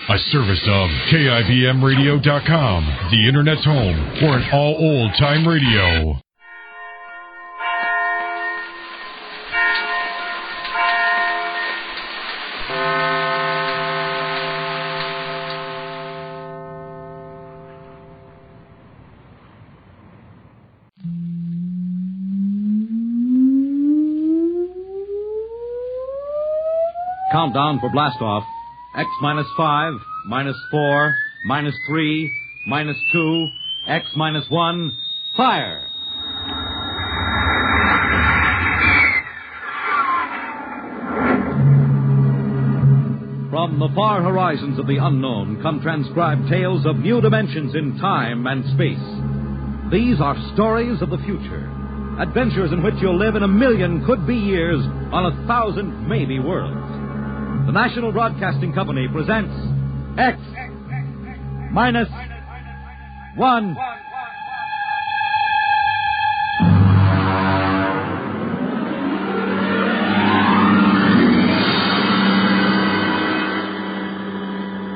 A service of KIBMradio.com, the Internet's home for an all old-time radio. Countdown for blastoff. X minus 5, minus 4, minus 3, minus 2, X minus 1, fire! From the far horizons of the unknown come transcribed tales of new dimensions in time and space. These are stories of the future. Adventures in which you'll live in 1,000,000 could-be years on 1,000 maybe worlds. The National Broadcasting Company presents X minus 1.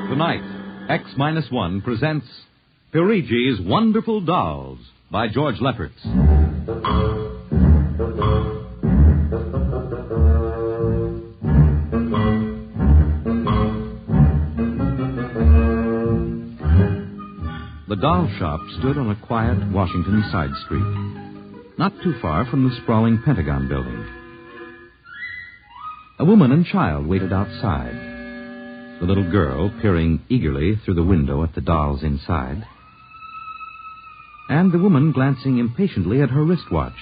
Tonight, X minus 1 presents Pereigis' Wonderful Dolls by George Lefferts. The doll shop stood on a quiet Washington side street, not too far from the sprawling Pentagon building. A woman and child waited outside, the little girl peering eagerly through the window at the dolls inside, and the woman glancing impatiently at her wristwatch,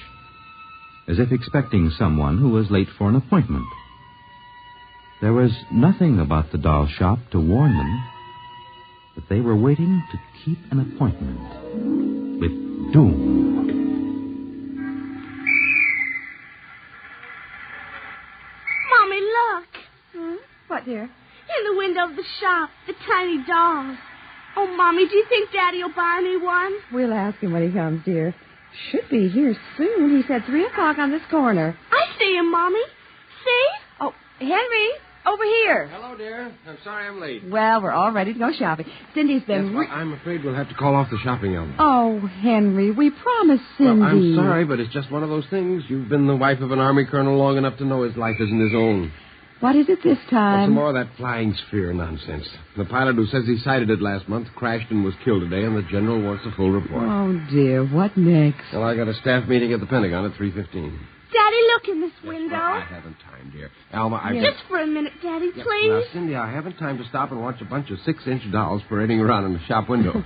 as if expecting someone who was late for an appointment. There was nothing about the doll shop to warn them that they were waiting to keep an appointment with doom. Mommy, look. What, dear? In the window of the shop, the tiny dolls. Oh, Mommy, do you think Daddy will buy me one? We'll ask him when he comes, dear. Should be here soon. He said 3 o'clock on this corner. I see him, Mommy. See? Oh, Henry, over here. Hello, dear. I'm sorry I'm late. Well, we're all ready to go shopping. Cindy's been... Yes, well, I'm afraid we'll have to call off the shopping, Elmer. Oh, Henry, we promised Cindy. Well, I'm sorry, but it's just one of those things. You've been the wife of an Army colonel long enough to know his life isn't his own. What is it this time? Some more of that flying sphere nonsense. The pilot who says he sighted it last month crashed and was killed today, and the general wants a full report. Oh, dear. What next? Well, I got a staff meeting at the Pentagon at 3:15. Daddy, look in this window. Well, I haven't time, dear. Alma, Just for a minute, Daddy, Yeah, please. Now, Cindy, I haven't time to stop and watch a bunch of 6-inch dolls parading around in the shop window.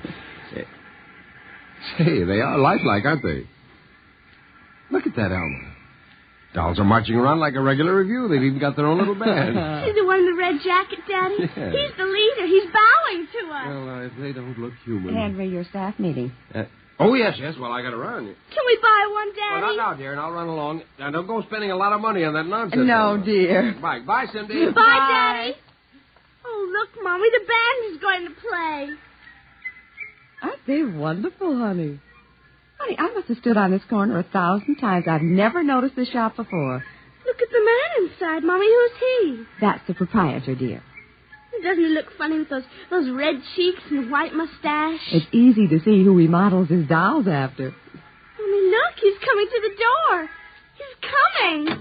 Say, they are lifelike, aren't they? Look at that, Alma. Dolls are marching around like a regular review. They've even got their own little band. See the one in the red jacket, Daddy? Yeah. He's the leader. He's bowing to us. Well, if they don't look human. Henry, your staff meeting. Oh, yes. Well, I got to run. Can we buy one, Daddy? Well, not now, dear, and I'll run along. Now, don't go spending a lot of money on that nonsense. No, dear. Bye. Bye, Cindy. Bye, Daddy. Oh, look, Mommy, the band is going to play. Aren't they wonderful, honey? Honey, I must have stood on this corner 1,000 times. I've never noticed this shop before. Look at the man inside, Mommy. Who's he? That's the proprietor, dear. Doesn't he look funny with those red cheeks and white mustache? It's easy to see who he models his dolls after. Mommy, look, he's coming to the door. He's coming.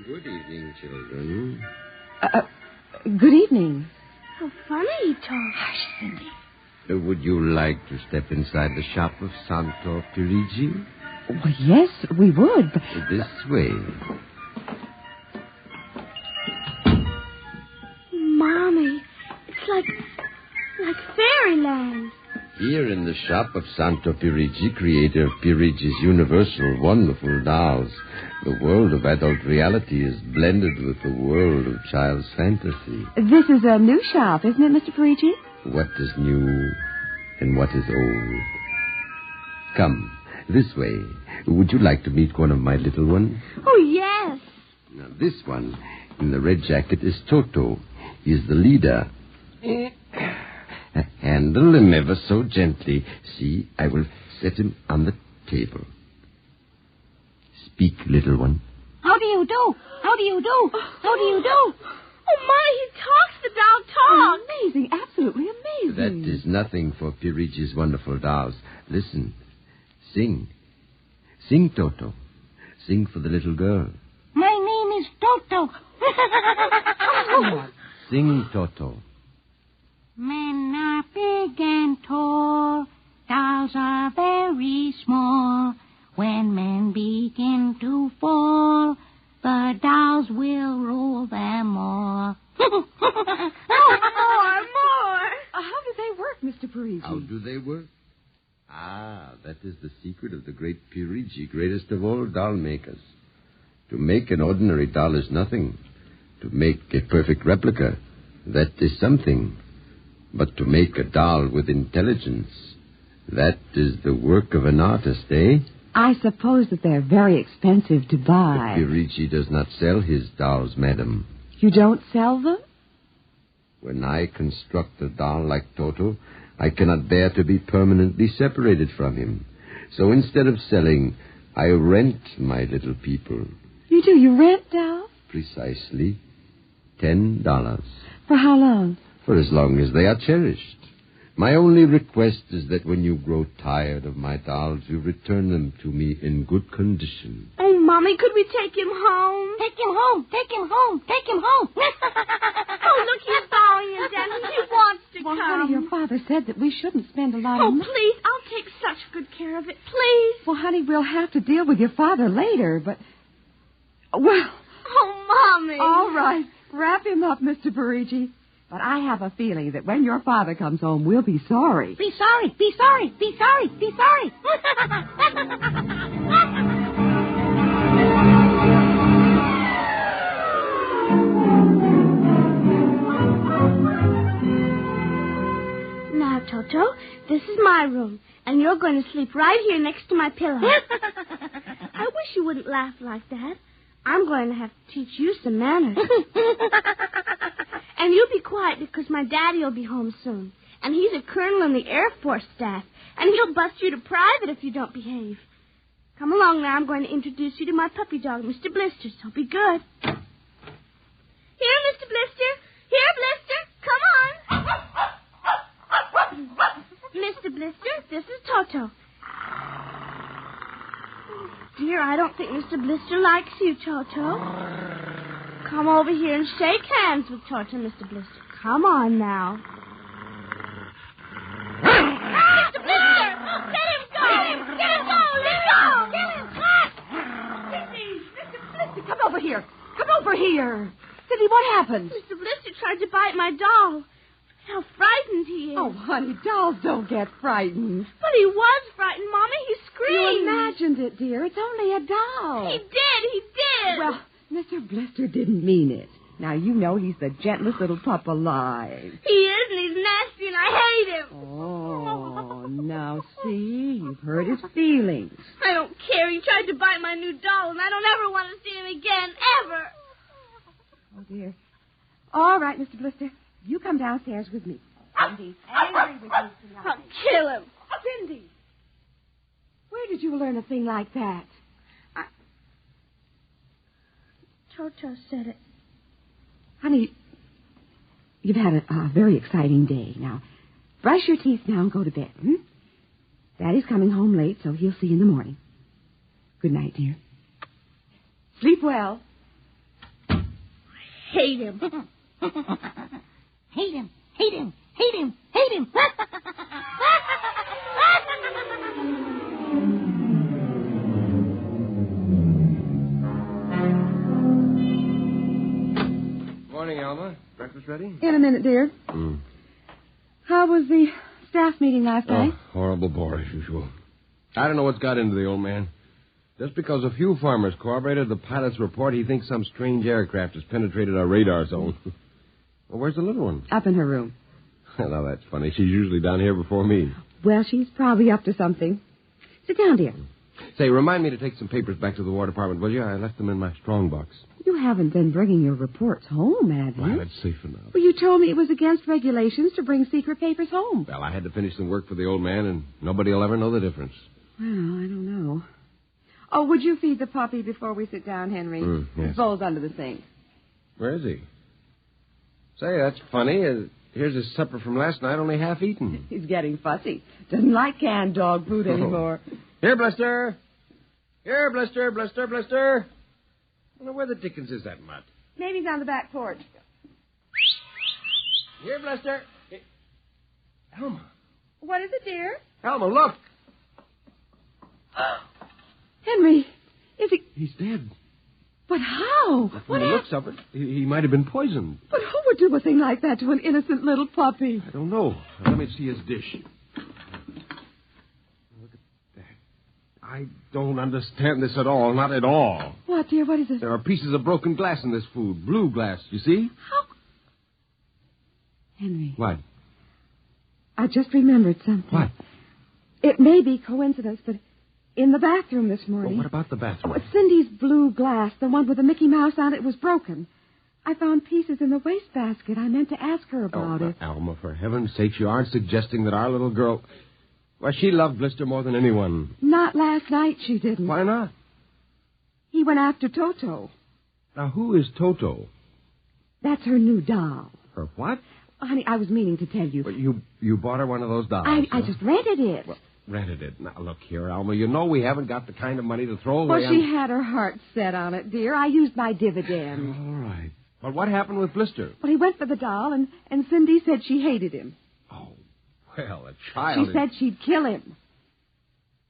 Good evening, children. Good evening. How funny he talks. Hush, Cindy. Would you like to step inside the shop of Santo Pereigi? Well, yes, we would. This way. Mommy, it's like fairyland. Here in the shop of Santo Pereigi, creator of Pereigi's universal wonderful dolls, the world of adult reality is blended with the world of child's fantasy. This is a new shop, isn't it, Mr. Pereigi? What is new and what is old? Come, this way. Would you like to meet one of my little ones? Oh, yes. Now, this one in the red jacket is Toto. He's the leader. Handle him ever so gently. See, I will set him on the table. Speak, little one. How do you do? How do you do? How do you do? Oh, Mommy, he talks. The doll talks. amazing, absolutely amazing. That is nothing for Pereigis' wonderful dolls. Listen. Sing. Sing, Toto. Sing for the little girl. My name is Toto. Sing, Toto. Men are big and tall. Dolls are very small. When men begin to fall, the dolls will rule them all. More. How do they work, Mr. Pereigis? How do they work? That is the secret of the great Pereigis, greatest of all doll makers. To make an ordinary doll is nothing. To make a perfect replica, that is something. But to make a doll with intelligence, that is the work of an artist, eh? I suppose that they're very expensive to buy. But Pereigis does not sell his dolls, madam. You don't sell them? When I construct a doll like Toto, I cannot bear to be permanently separated from him. So instead of selling, I rent my little people. You do? You rent dolls? Precisely. $10. For how long? For as long as they are cherished. My only request is that when you grow tired of my dolls, you return them to me in good condition. Oh, Mommy, could we take him home? Take him home. Take him home. Take him home. Oh, look, he's bowing and dancing. He wants to Well, come. honey, your father said that we shouldn't spend a lot Oh, of money. please, I'll take such good care of it. Please. Well, honey, we'll have to deal with your father later, but... Well, Oh, Mommy. all right. Wrap him up, Mr. Pereigis. But I have a feeling that when your father comes home, we'll be sorry. Be sorry. Be sorry. Be sorry. Be sorry. Now, Toto, this is my room, and you're going to sleep right here next to my pillow. I wish you wouldn't laugh like that. I'm going to have to teach you some manners. And you be quiet because my daddy will be home soon. And he's a colonel in the Air Force staff. And he'll bust you to private if you don't behave. Come along now. I'm going to introduce you to my puppy dog, Mr. Blister. So be good. Here, Mr. Blister. Here, Blister. Come on. Mr. Blister, this is Toto. Dear, I don't think Mr. Blister likes you, Toto. Come over here and shake hands with Toto, Mr. Blister. Come on now. Mr. Blister! Let him go! Let him go! Let him go! Get him! Cindy! Mr. Blister, come over here. Come over here. Cindy, what happened? Mr. Blister tried to bite my doll. How frightened he is. Oh, honey, dolls don't get frightened. But he was frightened, Mommy. He screamed. You imagined it, dear. It's only a doll. He did. Well, Mr. Blister didn't mean it. Now, you know he's the gentlest little pup alive. He is, and he's nasty, and I hate him. Oh, now, see, you've hurt his feelings. I don't care. He tried to bite my new doll, and I don't ever want to see him again, ever. Oh, dear. All right, Mr. Blister. You come downstairs with me. Cindy's angry with you tonight. I'll kill him. Cindy! Where did you learn a thing like that? Toto said it. Honey, you've had a very exciting day. Now, brush your teeth now and go to bed. Daddy's coming home late, so he'll see you in the morning. Good night, dear. Sleep well. I hate him. Hate him. Hate him. Hate him. Hate him. Morning, Alma. Breakfast ready? In a minute, dear. How was the staff meeting last night? Horrible bore as usual. I don't know what's got into the old man. Just because a few farmers corroborated the pilot's report, he thinks some strange aircraft has penetrated our radar zone. Well, where's the little one? Up in her room. Now, that's funny. She's usually down here before me. Well, she's probably up to something. Sit down, dear. Say, remind me to take some papers back to the War Department, will you? I left them in my strong box. You haven't been bringing your reports home, have you? Well, that's safe enough. Well, you told me it was against regulations to bring secret papers home. Well, I had to finish some work for the old man, and nobody will ever know the difference. Well, I don't know. Oh, would you feed the puppy before we sit down, Henry? Yes. His bowl's under the sink. Where is he? Say, that's funny. here's his supper from last night, only half eaten. He's getting fussy. Doesn't like canned dog food anymore. Here, Blister. Here, Blister, Blister, Blister. I wonder where the dickens is that mutt? Maybe he's on the back porch. Here, Blister. Elma. What is it, dear? Elma, look. Henry, is he... He's dead. But how? From the looks of it, he might have been poisoned. But who would do a thing like that to an innocent little puppy? I don't know. Let me see his dish. Look at that. I don't understand this at all. Not at all. What, dear? What is it? There are pieces of broken glass in this food. Blue glass, you see? How? Henry. What? I just remembered something. What? It may be coincidence, but in the bathroom this morning... Well, what about the bathroom? Oh, Cindy's blue glass, the one with the Mickey Mouse on it, was broken. I found pieces in the wastebasket. I meant to ask her about it. Alma, for heaven's sake, you aren't suggesting that our little girl... Well, she loved Blister more than anyone. Not last night, she didn't. Why not? He went after Toto. Now, who is Toto? That's her new doll. Her what? Honey, I was meaning to tell you. Well, you bought her one of those dolls. I just rented it. Well, rented it. Now, look here, Alma. You know we haven't got the kind of money to throw away. Well, she had her heart set on it, dear. I used my dividend. All right. But what happened with Blister? Well, he went for the doll, and Cindy said she hated him. Oh, well, a child... She said she'd kill him.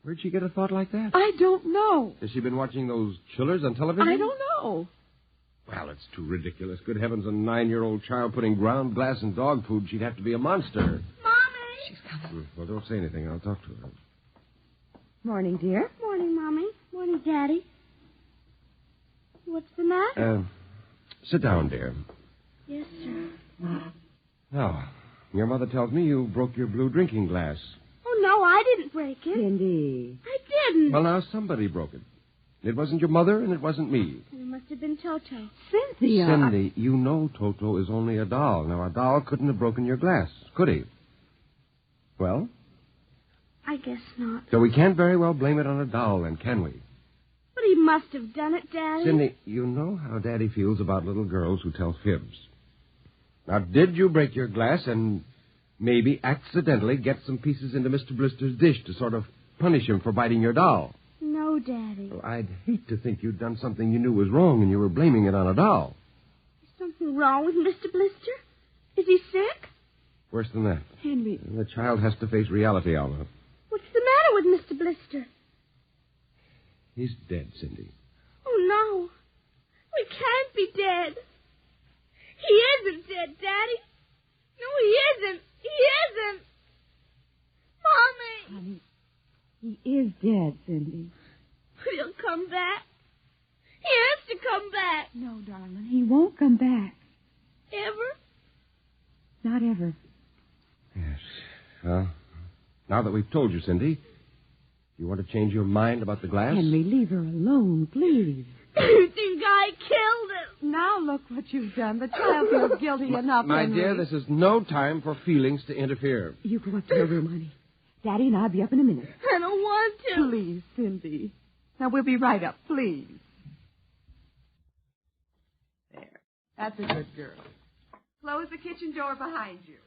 Where'd she get a thought like that? I don't know. Has she been watching those chillers on television? I don't know. Well, it's too ridiculous. Good heavens, a 9-year-old child putting ground glass in dog food. She'd have to be a monster. Mommy! She's coming. Well, don't say anything. I'll talk to her. Morning, dear. Morning, Mommy. Morning, Daddy. What's the matter? Sit down, dear. Yes, sir. Now, your mother tells me you broke your blue drinking glass. Oh, no, I didn't break it. Cindy. I didn't. Well, now, somebody broke it. It wasn't your mother, and it wasn't me. It must have been Toto. Cynthia. Cindy, you know Toto is only a doll. Now, a doll couldn't have broken your glass, could he? Well? I guess not. So we can't very well blame it on a doll, then, can we? But he must have done it, Daddy. Cindy, you know how Daddy feels about little girls who tell fibs. Now, did you break your glass and maybe accidentally get some pieces into Mr. Blister's dish to sort of punish him for biting your doll? No, Daddy. Well, I'd hate to think you'd done something you knew was wrong and you were blaming it on a doll. Is something wrong with Mr. Blister? Is he sick? Worse than that. Henry. The child has to face reality, Alma. What's the matter with Mr. Blister? He's dead, Cindy. Oh, no. We can't be dead. He isn't dead, Daddy. No, he isn't. He isn't. Mommy. Honey, he is dead, Cindy. But he'll come back. He has to come back. No, darling, he won't come back. Ever? Not ever. Yes. Well, now that we've told you, Cindy, you want to change your mind about the glass? Henry, leave her alone, please. You think I killed him? Now look what you've done. The child feels guilty enough, My Henry. dear, this is no time for feelings to interfere. You go up to her room, honey. Daddy and I'll be up in a minute. I don't want to. Please, Cindy. Now, we'll be right up, please. There. That's a good girl. Close the kitchen door behind you.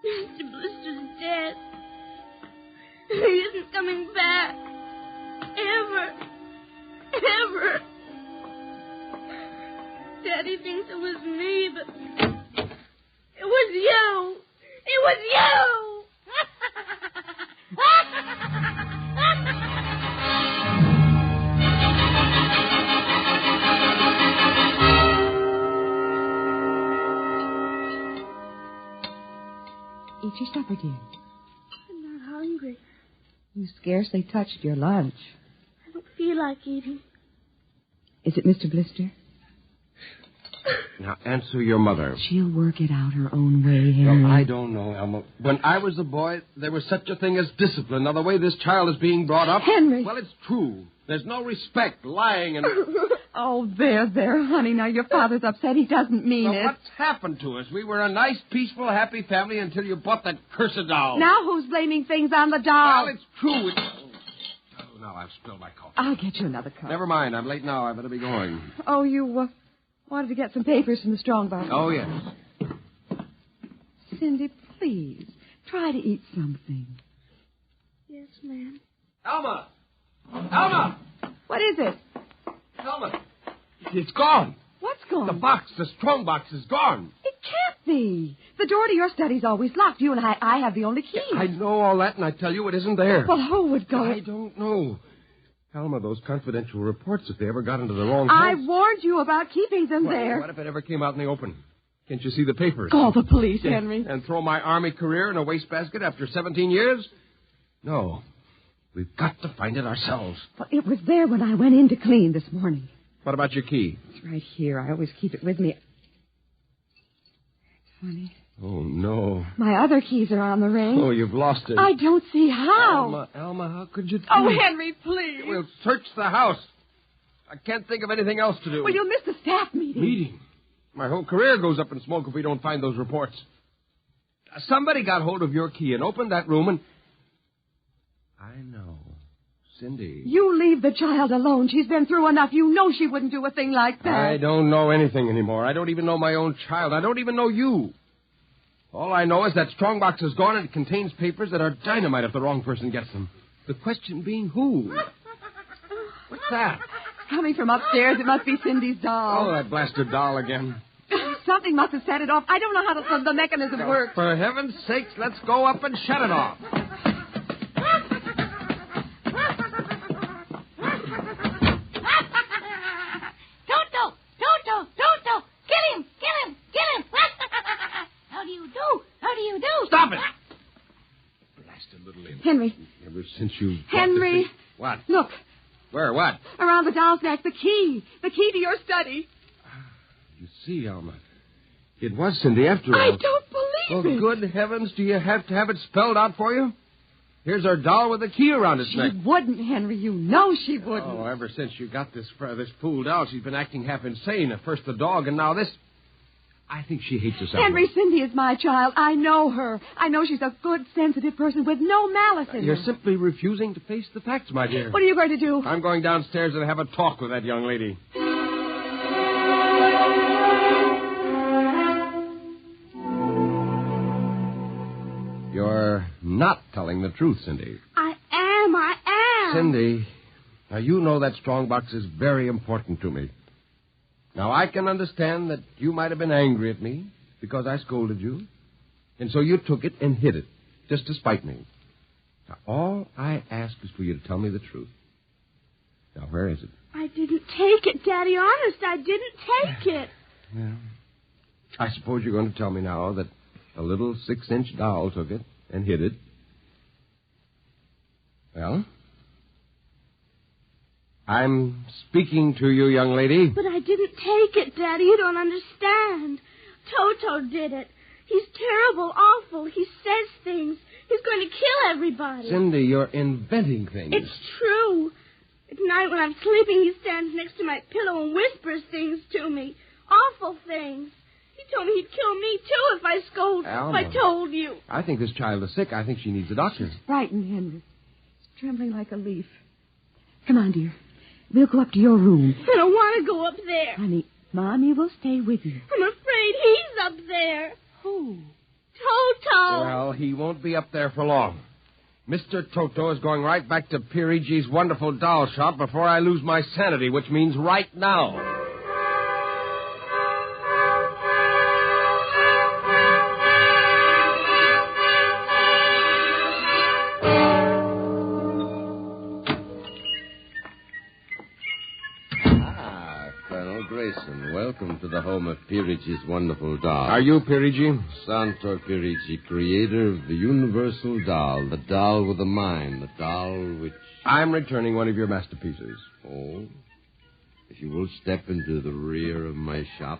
Mr. Blister's dead. He isn't coming back. Ever. Ever. Daddy thinks it was me, but it was you. It was you. Eat your supper, dear. I'm not hungry. You scarcely touched your lunch. I don't feel like eating. Is it Mr. Blister? Now, answer your mother. She'll work it out her own way, Henry. Well, I don't know, Elma. When I was a boy, there was such a thing as discipline. Now, the way this child is being brought up... Henry! Well, it's true. There's no respect, lying, and... Oh, there, honey. Now, your father's upset. He doesn't mean Well, it. what's happened to us? We were a nice, peaceful, happy family until you bought that cursed doll. Now who's blaming things on the doll? Well, it's true. now I've spilled my coffee. I'll get you another cup. Never mind. I'm late now. I better be going. Oh, you wanted to get some papers from the strongbox. Oh, yes. Cindy, please, try to eat something. Yes, ma'am. Alma! Alma! What is it? Alma! It's gone. What's gone? The strong box is gone. It can't be. The door to your study's always locked. You and I have the only key. I know all that, and I tell you it isn't there. Well, who would go? I don't know. Alma, those confidential reports, if they ever got into the wrong I hands... warned you about keeping them there. What if it ever came out in the open? Can't you see the papers? Call the police, Henry. And throw my Army career in a wastebasket after 17 years? No. We've got to find it ourselves. Well, it was there when I went in to clean this morning. What about your key? It's right here. I always keep it with me. It's funny. Oh, no. My other keys are on the ring. Oh, you've lost it. I don't see how. Alma, how could you do Oh, it? Henry, please. We'll search the house. I can't think of anything else to do. Well, you'll miss the staff meeting. Meeting? My whole career goes up in smoke if we don't find those reports. Somebody got hold of your key and opened that room and... I know. Cindy. You leave the child alone. She's been through enough. You know she wouldn't do a thing like that. I don't know anything anymore. I don't even know my own child. I don't even know you. All I know is that strongbox is gone and it contains papers that are dynamite if the wrong person gets them. The question being who? What's that? Coming from upstairs, it must be Cindy's doll. Oh, that blasted doll again. Something must have set it off. I don't know how the mechanism works. For heaven's sakes, let's go up and shut it off. How do you do? Stop it! Blasted little imp. Henry. Ever since you... Henry. What? Look. Where? What? Around the doll's neck, the key. The key to your study. You see, Alma, it was Cindy after all. I don't believe it. Well, good heavens, do you have to have it spelled out for you? Here's our doll with a key around its neck. She wouldn't, Henry. You know she wouldn't. Oh, ever since you got this fool doll, she's been acting half insane. At first the dog, and now this. I think she hates herself. Henry, Cindy is my child. I know her. I know she's a good, sensitive person with no malice in You're her. simply refusing to face the facts, my dear. What are you going to do? I'm going downstairs and have a talk with that young lady. You're not telling the truth, Cindy. I am. Cindy, now you know that strongbox is very important to me. Now, I can understand that you might have been angry at me because I scolded you, and so you took it and hid it, just to spite me. Now, all I ask is for you to tell me the truth. Now, where is it? I didn't take it, Daddy. Honest, I didn't take it. Yeah. I suppose you're going to tell me now that a little 6-inch doll took it and hid it. Well, I'm speaking to you, young lady. But I didn't take it, Daddy. You don't understand. Toto did it. He's terrible, awful. He says things. He's going to kill everybody. Cindy, you're inventing things. It's true. At night when I'm sleeping, he stands next to my pillow and whispers things to me. Awful things. He told me he'd kill me, too, if I scolded. Alma. If I told you. I think this child is sick. I think she needs a doctor. She's frightened, Henry. She's trembling like a leaf. Come on, dear. We'll go up to your room. I don't want to go up there. Honey, Mommy will stay with you. I'm afraid he's up there. Who? Toto. Well, he won't be up there for long. Mr. Toto is going right back to Pereigis' wonderful doll shop before I lose my sanity, which means right now. Welcome to the home of Pereigis' wonderful doll. Are you Pereigi? Santo Pereigi, creator of the universal doll, the doll with a mind, the doll which... I'm returning one of your masterpieces. Oh? If you will step into the rear of my shop.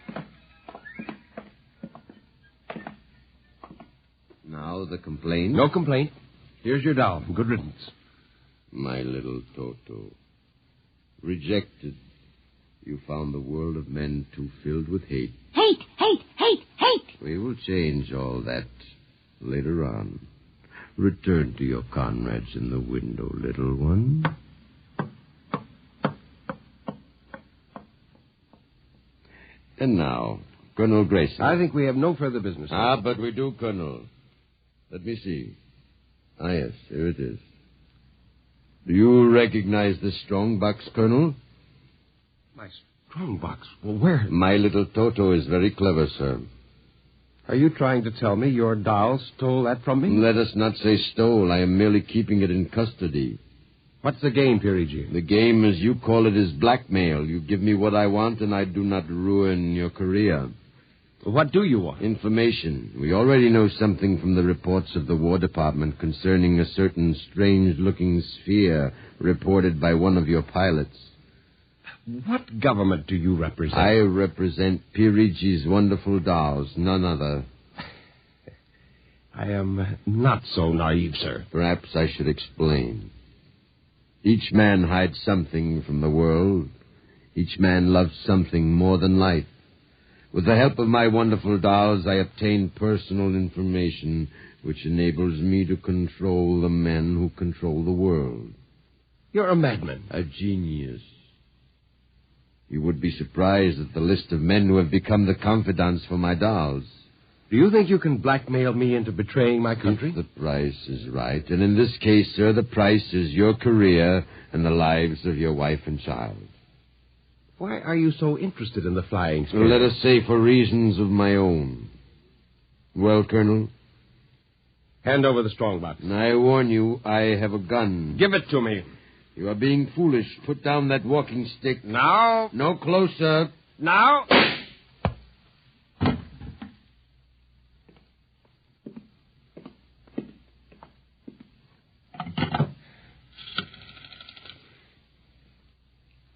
Now the complaint? No complaint. Here's your doll. Good riddance. My little Toto. Rejected. You found the world of men too filled with hate. Hate, hate, hate, hate. We will change all that later on. Return to your comrades in the window, little one. And now, Colonel Grayson. I think we have no further business. But we do, Colonel. Let me see. Yes, here it is. Do you recognize this strong box, Colonel? My strong box? Well, where? My little Toto is very clever, sir. Are you trying to tell me your doll stole that from me? Let us not say stole. I am merely keeping it in custody. What's the game, Pereigis? The game, as you call it, is blackmail. You give me what I want, and I do not ruin your career. What do you want? Information. We already know something from the reports of the War Department concerning a certain strange-looking sphere reported by one of your pilots. What government do you represent? I represent Pereigis' wonderful dolls, none other. I am not so naive, sir. Perhaps I should explain. Each man hides something from the world. Each man loves something more than life. With the help of my wonderful dolls, I obtain personal information which enables me to control the men who control the world. You're a madman. A genius. You would be surprised at the list of men who have become the confidants for my dolls. Do you think you can blackmail me into betraying my country? If the price is right. And in this case, sir, the price is your career and the lives of your wife and child. Why are you so interested in the flying sphere? Let us say for reasons of my own. Well, Colonel? Hand over the strongbox. I warn you, I have a gun. Give it to me. You are being foolish. Put down that walking stick. Now. No closer. Now.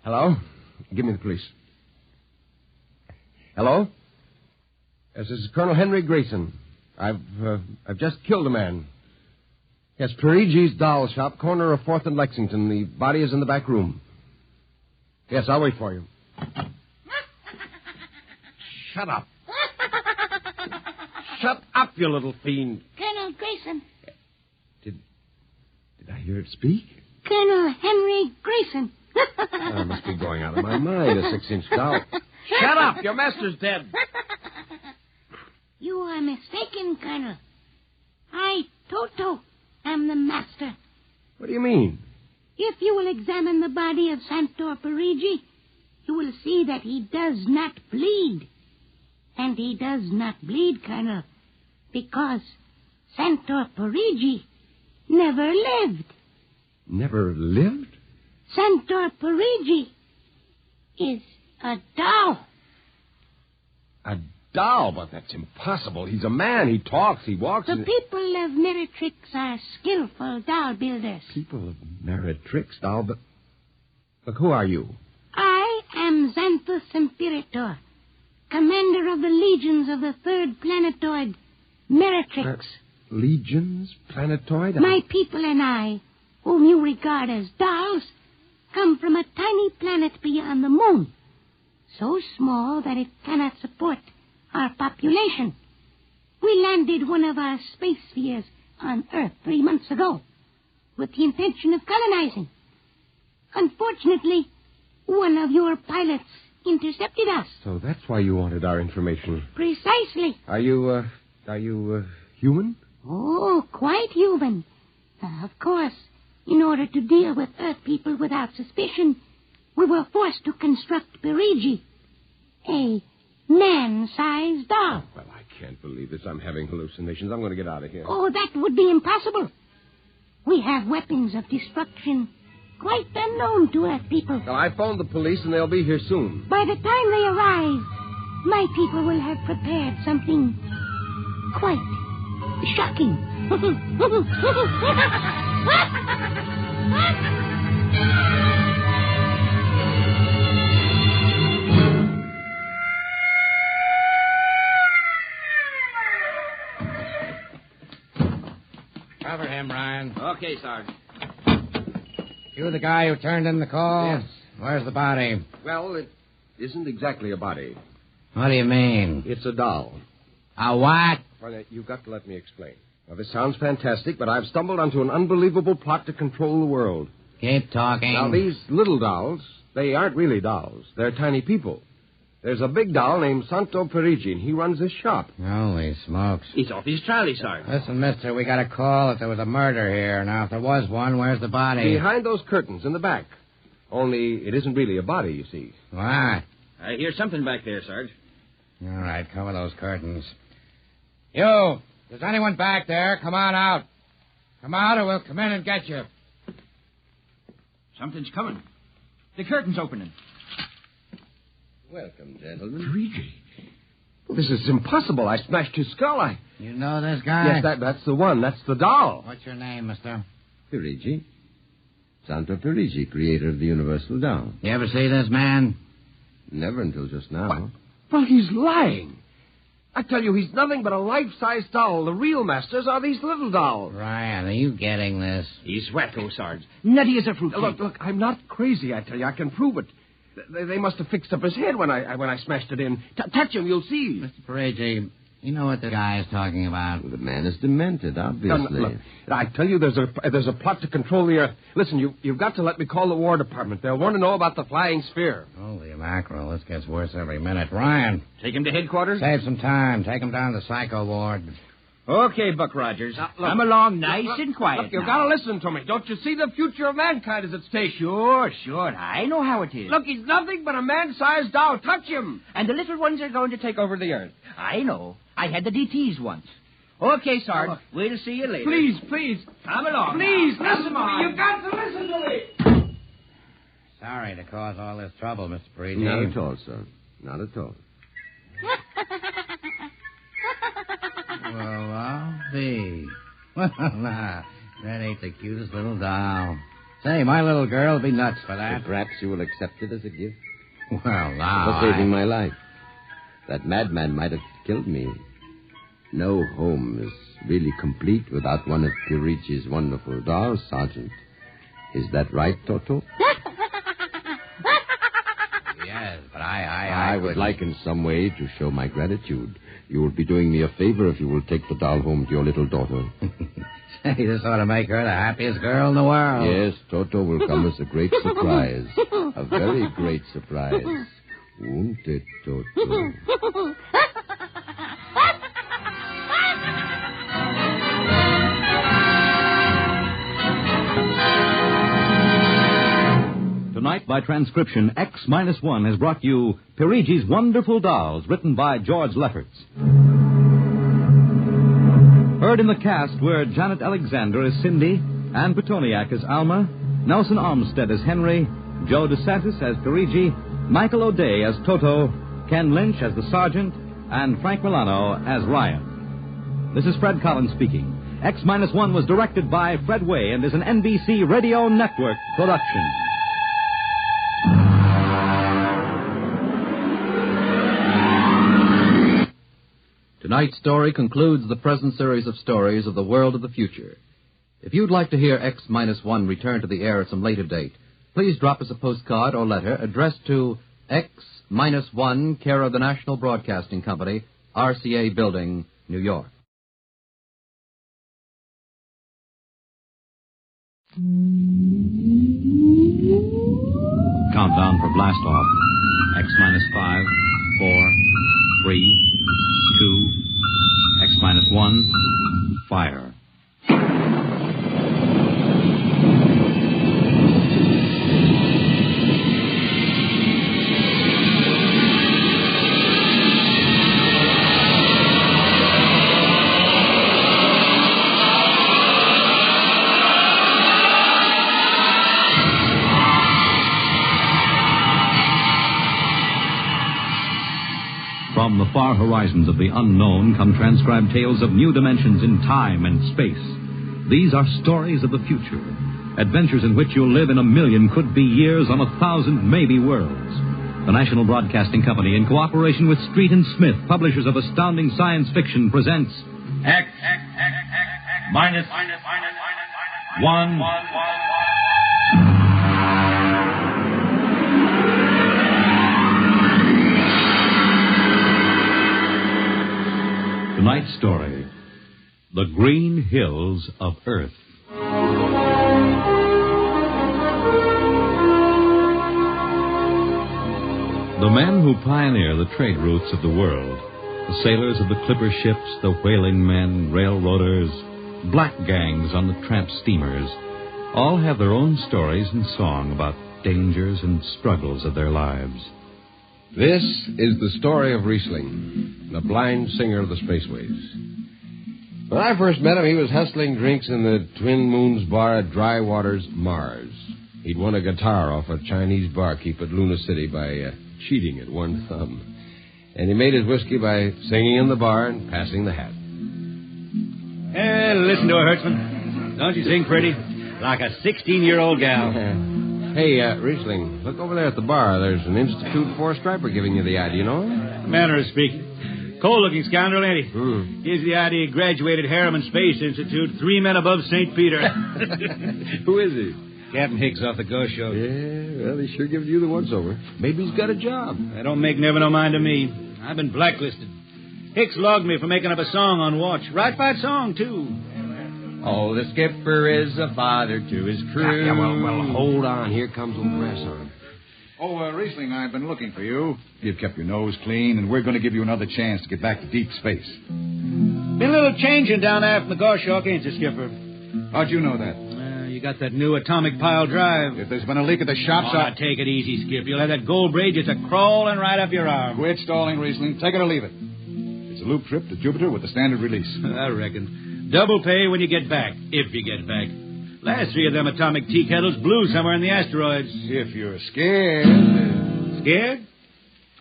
Hello? Give me the police. Hello? This is Colonel Henry Grayson. I've just killed a man. Yes, Pereigis' doll shop, corner of 4th and Lexington. The body is in the back room. Yes, I'll wait for you. Shut up. Shut up, you little fiend. Colonel Grayson. Did I hear it speak? Colonel Henry Grayson. I must be going out of my mind, a 6-inch doll. Shut up! Your master's dead. You are mistaken, Colonel. I, Toto, am the master. What do you mean? If you will examine the body of Santor Pereigi, you will see that he does not bleed. And he does not bleed, Colonel, because Santor Pereigi never lived. Never lived? Santor Pereigi is a doll. A doll? But that's impossible. He's a man. He talks. He walks. The people of Meretrix are skillful doll builders. People of Meretrix, doll, but... Look, who are you? I am Xanthus Imperator, commander of the legions of the 3rd planetoid, Meretrix. Legions? Planetoid? My people and I, whom you regard as dolls, come from a tiny planet beyond the moon, so small that it cannot support our population. We landed one of our space spheres on Earth 3 months ago with the intention of colonizing. Unfortunately, one of your pilots intercepted us. So that's why you wanted our information. Precisely. Are you human? Oh, quite human. Of course, in order to deal with Earth people without suspicion, we were forced to construct Pereigi, a man-sized doll. Well, I can't believe this. I'm having hallucinations. I'm going to get out of here. Oh, that would be impossible. We have weapons of destruction quite unknown to Earth people. Well, I phoned the police, and they'll be here soon. By the time they arrive, my people will have prepared something quite shocking. Cover him, Ryan. Okay, Sergeant. You the guy who turned in the call? Yes. Where's the body? Well, it isn't exactly a body. What do you mean? It's a doll. A what? Well, you've got to let me explain. Well, this sounds fantastic, but I've stumbled onto an unbelievable plot to control the world. Keep talking. Now, these little dolls, they aren't really dolls. They're tiny people. There's a big doll named Santo Pereigis, and he runs this shop. Holy smokes. He's off his trolley, Sergeant. Listen, mister, we got a call that there was a murder here. Now, if there was one, where's the body? Behind those curtains in the back. Only it isn't really a body, you see. What? I hear something back there, Sarge. All right, cover those curtains. You! Is anyone back there? Come on out. Come out or we'll come in and get you. Something's coming. The curtain's opening. Welcome, gentlemen. Pereigis? Well, this is impossible. I smashed his skull. You know this guy? Yes, that's the one. That's the doll. What's your name, mister? Pereigis. Santo Pereigis, creator of the Universal Doll. You ever see this man? Never until just now. What? Well, he's lying. I tell you, he's nothing but a life-size doll. The real masters are these little dolls. Ryan, are you getting this? He's wacko, Sarge. Nutty as a fruit cake. Look, I'm not crazy, I tell you. I can prove it. They must have fixed up his head when I smashed it in. Touch him, you'll see. Mr. Pereigis, you know what the guy is talking about. The man is demented, obviously. Look, I tell you, there's a plot to control the Earth. Listen, you've got to let me call the War Department. They'll want to know about the flying sphere. Holy mackerel, this gets worse every minute. Ryan. Take him to headquarters? Save some time. Take him down to the psycho ward. Okay, Buck Rogers. Look, come along nice and quiet. Look, you've now. got to listen to me. Don't you see the future of mankind is at stake? Sure. I know how it is. Look, he's nothing but a man-sized doll. Touch him. And the little ones are going to take over the Earth. I know. I had the DTs once. Okay, Sarge. We'll see you later. Please. Come along. Please, now. listen to me. You've got to listen to me. Sorry to cause all this trouble, Mr. Pereigis. Not at all, sir. Not at all. Well, I'll be. Well, nah, that ain't the cutest little doll. Say, my little girl will be nuts for that. Perhaps you will accept it as a gift. Well, now. For saving my life. That madman might have killed me. No home is really complete without one of Pereigis' wonderful dolls, Sergeant. Is that right, Toto? Yes, but I would like in some way to show my gratitude. You will be doing me a favor if you will take the doll home to your little daughter. Say, this ought to make her the happiest girl in the world. Yes, Toto will come as a great surprise. A very great surprise. Won't it, Toto? Tonight, by transcription, X-1 has brought you Pereigis' Wonderful Dolls, written by George Lefferts. Heard in the cast were Janet Alexander as Cindy, Ann Petoniak as Alma, Nelson Olmsted as Henry, Joe DeSantis as Pereigis, Michael O'Day as Toto, Ken Lynch as the Sergeant, and Frank Milano as Ryan. This is Fred Collins speaking. X-1 was directed by Fred Way and is an NBC Radio Network production. Tonight's story concludes the present series of stories of the world of the future. If you'd like to hear X-1 return to the air at some later date, please drop us a postcard or letter addressed to X-1, care of the National Broadcasting Company, RCA Building, New York. Countdown for blast off. X-5, 4, 3, 2, X-1, fire. From the far horizons of the unknown come transcribed tales of new dimensions in time and space. These are stories of the future, adventures in which you'll live in a million could-be years on 1,000 maybe worlds. The National Broadcasting Company, in cooperation with Street and Smith, publishers of astounding science fiction, presents X-1. Tonight's story, The Green Hills of Earth. The men who pioneer the trade routes of the world, the sailors of the clipper ships, the whaling men, railroaders, black gangs on the tramp steamers, all have their own stories and song about dangers and struggles of their lives. This is the story of Riesling, the blind singer of the spaceways. When I first met him, he was hustling drinks in the Twin Moons bar at Dry Waters, Mars. He'd won a guitar off a Chinese barkeep at Luna City by cheating at one thumb. And he made his whiskey by singing in the bar and passing the hat. Listen to her, Hertzman. Don't you sing pretty? Like a 16-year-old gal. Hey, Riesling, look over there at the bar. There's an Institute four-striper giving you the eye. Do you know him? Manner of speaking. Cold-looking scoundrel, ain't he? He's the idea he graduated Harriman Space Institute, 3 men above St. Peter. Who is he? Captain Hicks off the Ghost Show. Yeah, well, he sure gives you the once-over. Maybe he's got a job. That don't make never no mind to me. I've been blacklisted. Hicks logged me for making up a song on watch. Right by song, too. Oh, the skipper is a father to his crew. Yeah, well, hold on. Here comes old Brass on. Oh, Riesling, I've been looking for you. You've kept your nose clean, and we're going to give you another chance to get back to deep space. Been a little changing down there from the Goshawk, ain't you, Skipper? How'd you know that? You got that new atomic pile drive. If there's been a leak at the shops, Now, take it easy, Skip. You'll have that gold braid just a-crawling right up your arm. Quit stalling, Riesling. Take it or leave it. It's a loop trip to Jupiter with the standard release. I reckon. Double pay when you get back, if you get back. Last 3 of them atomic tea kettles blew somewhere in the asteroids. If you're scared. Scared?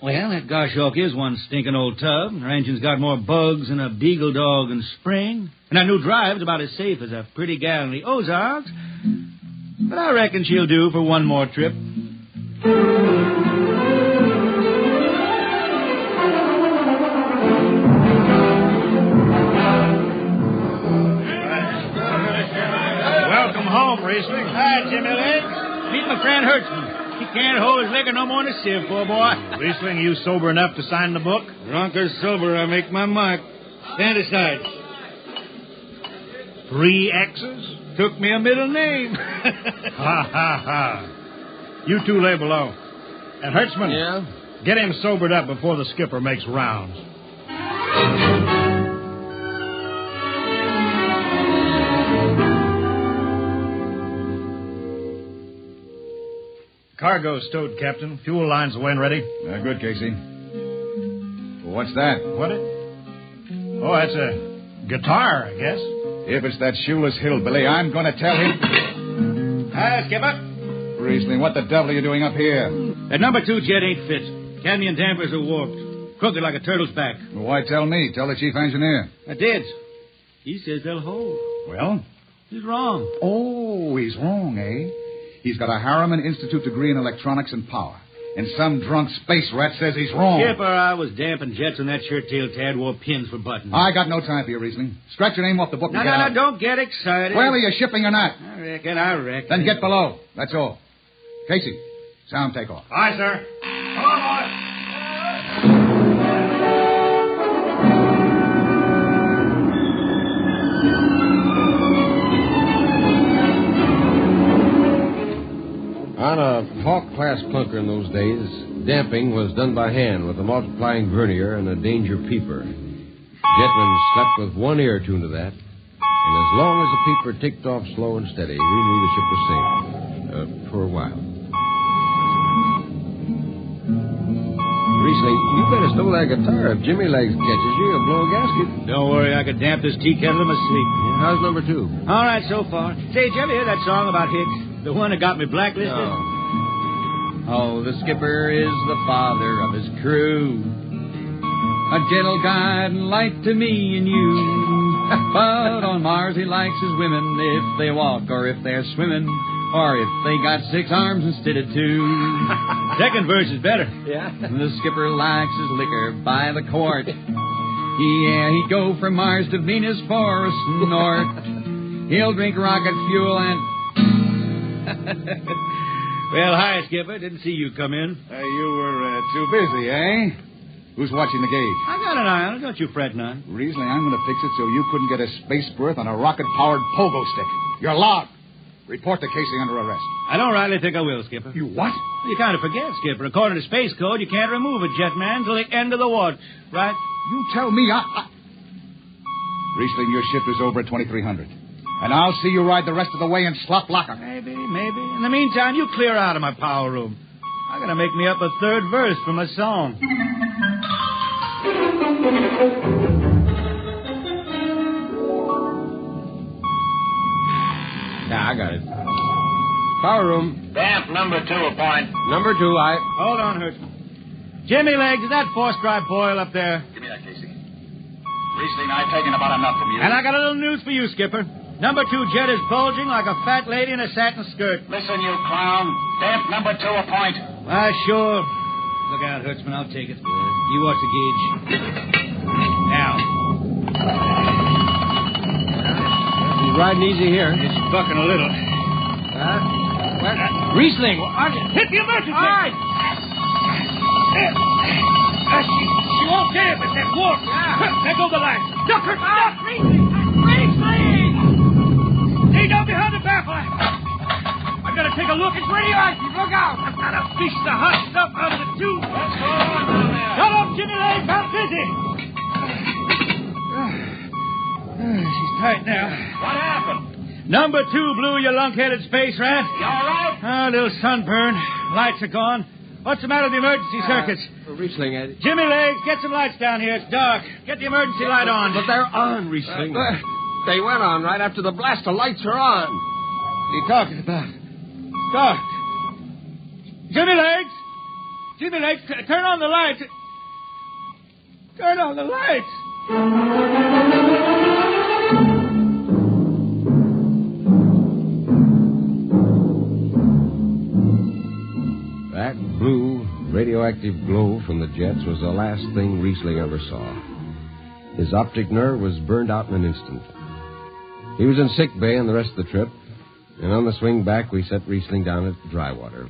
Well, that Goshawk is one stinking old tub. Her engine's got more bugs than a beagle dog in spring. And her new drive's about as safe as a pretty gal in the Ozarks. But I reckon she'll do for one more trip. Welcome home, Riesling. Hi, Jimmy Legs. Meet my friend Hertzman. He can't hold his liquor no more than a sieve, poor boy. Riesling, you sober enough to sign the book? Drunk or sober, I make my mark. Stand aside. 3 X's? Took me a middle name. Ha, ha, ha. You two lay below. And Hertzman, Yeah? get him sobered up before the skipper makes rounds. Cargo stowed, Captain. Fuel lines away and ready. Good, Casey. Well, what's that? What it? Oh, that's a guitar, I guess. If it's that shoeless hillbilly, I'm going to tell him. Hi, Skipper. Riesling, what the devil are you doing up here? That number 2 jet ain't fit. Cadmium dampers are warped. Crooked like a turtle's back. Well, why tell me? Tell the chief engineer. I did. He says they'll hold. Well? He's wrong. Oh, he's wrong, eh? He's got a Harriman Institute degree in electronics and power. And some drunk space rat says he's wrong. Skipper, I was damping jets when that shirt-tailed tad wore pins for buttons. I got no time for you, Riesling. Scratch your name off the book and get out. No, don't get excited. Well, are you shipping or not? I reckon. Then get below. That's all. Casey, sound takeoff. Aye, sir. Come on, boy. On a Hawk-class clunker in those days, damping was done by hand with a multiplying vernier and a danger peeper. Jetmen slept with one ear tuned to that, and as long as the peeper ticked off slow and steady, we knew the ship was safe. For a while. Riesling, you better stow that guitar. If Jimmy Legs catches you, he'll blow a gasket. Don't worry, I could damp this tea kettle in my sleep. Yeah, how's number 2? All right, so far. Say, did you ever hear that song about Hicks? The one that got me blacklisted? Oh, the skipper is the father of his crew. A gentle guide and light to me and you. But on Mars he likes his women if they walk or if they're swimming or if they got 6 arms instead of 2. Second verse is better. Yeah. The skipper likes his liquor by the quart. Yeah, he'd go from Mars to Venus for a snort. He'll drink rocket fuel and... Well, hi, Skipper. Didn't see you come in. You were too busy, eh? Who's watching the gauge? I got an eye on it. Don't you fret none. Riesling, I'm going to fix it so you couldn't get a space berth on a rocket-powered pogo stick. You're locked. Report to Casey under arrest. I don't rightly think I will, Skipper. You what? You kind of forget, Skipper. According to Space Code, you can't remove a jetman till the end of the watch, right? You tell me Riesling, your shift is over at 2300. And I'll see you ride the rest of the way in slop locker. Maybe. In the meantime, you clear out of my power room. I'm going to make me up a third verse for my song. Yeah, I got it. Power room. Damp number 2, a point. Number 2, Hold on, Hertzman. Jimmy Legs, is that four-stripe boil up there? Give me that, Casey. Riesling, I've taken about enough from you. And I got a little news for you, Skipper. Number 2 jet is bulging like a fat lady in a satin skirt. Listen, you clown. Damp number 2, a point. Why, sure. Look out, Hertzman. I'll take it. You watch the gauge. Now. He's riding easy here. Just bucking a little. Riesling, hit the emergency! All right. She won't get it, but that walk. There go the lights. Duck her! Duck! Riesling! Stay down behind the baffle. I gotta take a look. It's ready, icy. Look out! I've gotta fish the hot stuff out of the tube. What's going on down there? Shut up, Jimmy Legs. I'm busy. She's tight now. What happened? Number 2 blew, you lunkheaded space rat. You all right? A little sunburn. Lights are gone. What's the matter with the emergency circuits? Riesling, Jimmy Legs, get some lights down here. It's dark. Get the emergency light on. But they're on, Riesling. They went on right after the blast. The lights are on. What are you talking about? Dark. Jimmy Legs! Jimmy Legs, turn on the lights. Turn on the lights. That blue, radioactive glow from the jets was the last thing Riesling ever saw. His optic nerve was burned out in an instant. He was in sick bay on the rest of the trip, and on the swing back, we set Riesling down at Drywater.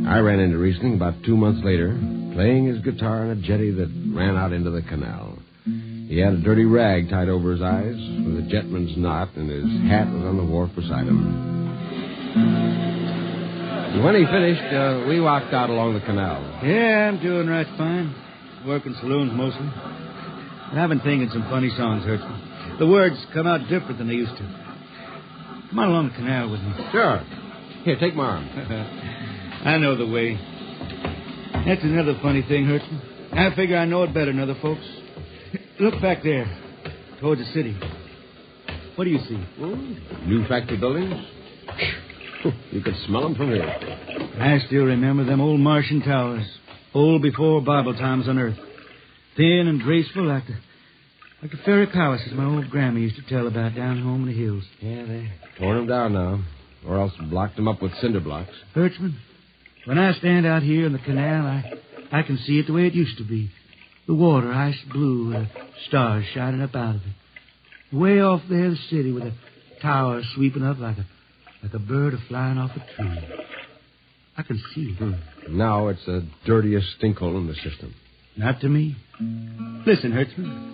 I ran into Riesling about 2 months later, playing his guitar on a jetty that ran out into the canal. He had a dirty rag tied over his eyes with a jetman's knot, and his hat was on the wharf beside him. When he finished, we walked out along the canal. Yeah, I'm doing right fine. Working saloons mostly. But I've been thinking some funny songs, Hertzman. The words come out different than they used to. Come on along the canal with me. Sure. Here, take my arm. I know the way. That's another funny thing, Hertzman. I figure I know it better than other folks. Look back there, towards the city. What do you see? New factory buildings? You could smell them from here. I still remember them old Martian towers, old before Bible times on Earth. Thin and graceful like the fairy palaces my old grandma used to tell about down home in the hills. Yeah, they torn them down now, or else blocked them up with cinder blocks. Hertzman, when I stand out here in the canal, I can see it the way it used to be. The water ice blue with the stars shining up out of it. Way off there, the city with the towers sweeping up like a bird flying off a tree. I can see it. Now it's the dirtiest stinkhole in the system. Not to me. Listen, Hertzman.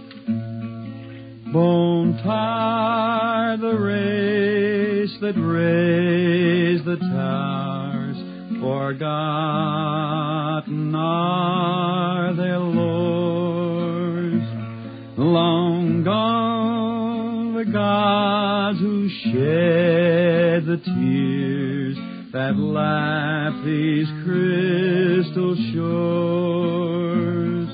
Bone tie the race that raised the towers, forgotten are their lords. Long gone the gods who shed the tears that lap these crystal shores.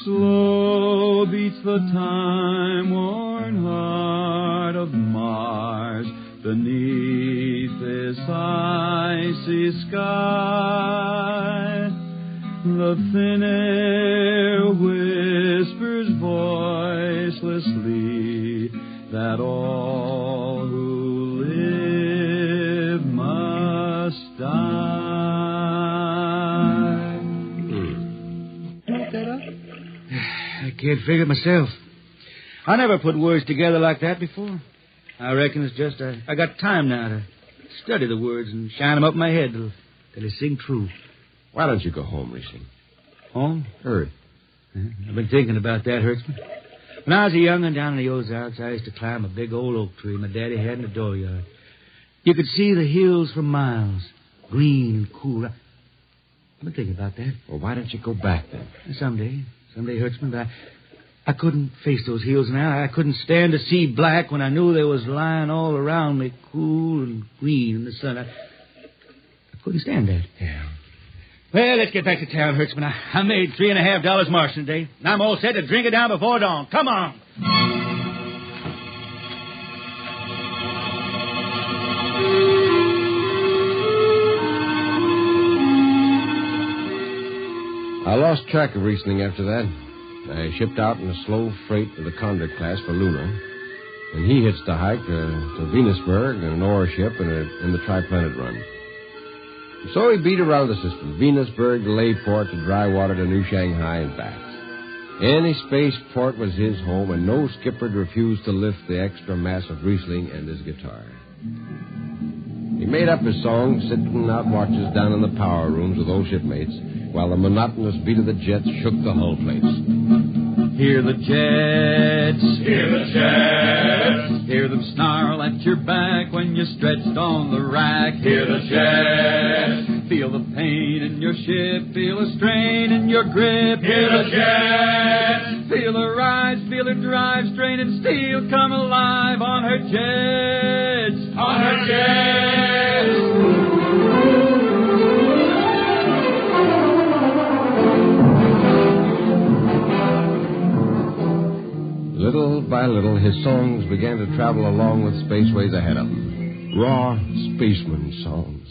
Slow beats the time-worn heart of Mars beneath this icy sky. The thin air whispers voicelessly that all who live must die. Look that up? I can't figure it myself. I never put words together like that before. I reckon it's just I got time now to study the words and shine them up in my head till they sing true. Why don't you go home, Riesling? Home? Hurry. I've been thinking about that, Hertzman. When I was a young'un down in the Ozarks, I used to climb a big old oak tree my daddy had in the dooryard. You could see the hills for miles, green and cool. I've been thinking about that. Well, why don't you go back then? Someday, Hertzman, but I couldn't face those hills now. I couldn't stand to see black when I knew they was lying all around me, cool and green in the sun. I couldn't stand that. Yeah. Well, let's get back to town, Hertzman. I made $3.50 marching today, and I'm all set to drink it down before dawn. Come on. I lost track of Riesling after that. I shipped out in a slow freight to the convict class for Luna, and he hitched a hike to Venusburg in an ore ship in the Triplanet run. So he beat around the system, Venusburg to Layport to Drywater to New Shanghai and back. Any spaceport was his home, and no skipper'd refuse to lift the extra mass of Riesling and his guitar. He made up his song sitting out watches down in the power rooms with old shipmates, while the monotonous beat of the jets shook the hull plates. Hear the jets. Hear the jets. Hear them snarl at your back when you're stretched on the rack. Hear the jets. Feel the pain in your ship. Feel the strain in your grip. Hear the jets. Feel her rise. Feel her drive. Strain and steel come alive on her jets. On her jets. Little by little, his songs began to travel along with spaceways ahead of him. Raw spaceman songs.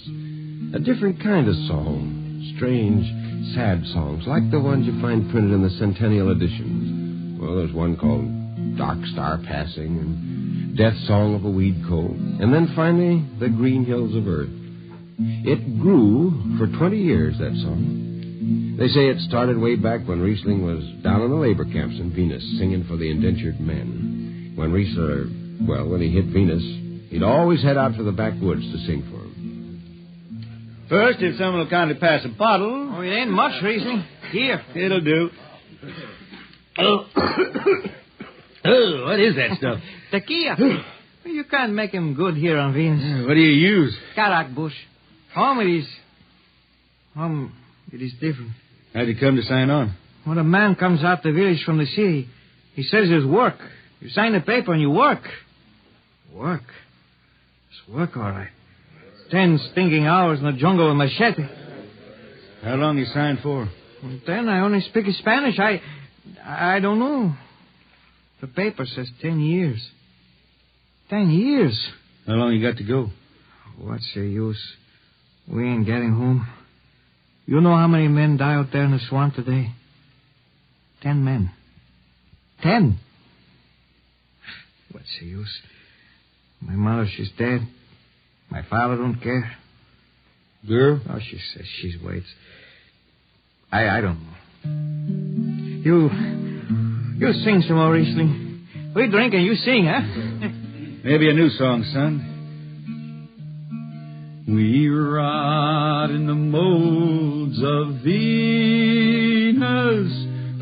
A different kind of song. Strange, sad songs, like the ones you find printed in the Centennial editions. Well, there's one called Dark Star Passing and Death Song of a Weed Coat. And then finally, The Green Hills of Earth. It grew for 20 years, that song. They say it started way back when Riesling was down in the labor camps in Venus singing for the indentured men. When when he hit Venus, he'd always head out to the backwoods to sing for them. First, if someone will kindly pass a bottle. Oh, it ain't much, Riesling. Here. It'll do. Oh, what is that stuff? Tequila. You can't make him good here on Venus. What do you use? Karak bush. Home it is different. How'd you come to sign on? When a man comes out the village from the city, he says there's work. You sign the paper and you work. Work? It's work, all right. 10 stinking hours in the jungle with machete. How long you signed for? And then I only speak Spanish. I don't know. The paper says 10 years. 10 years? How long you got to go? What's the use? We ain't getting home. You know how many men die out there in the swamp today? 10 men. 10. What's the use? My mother, she's dead. My father don't care. Girl? Oh, she says she waits. I don't know. You sing some more, Riesling. We drink and you sing, huh? Maybe a new song, son. We rot in the molds of Venus.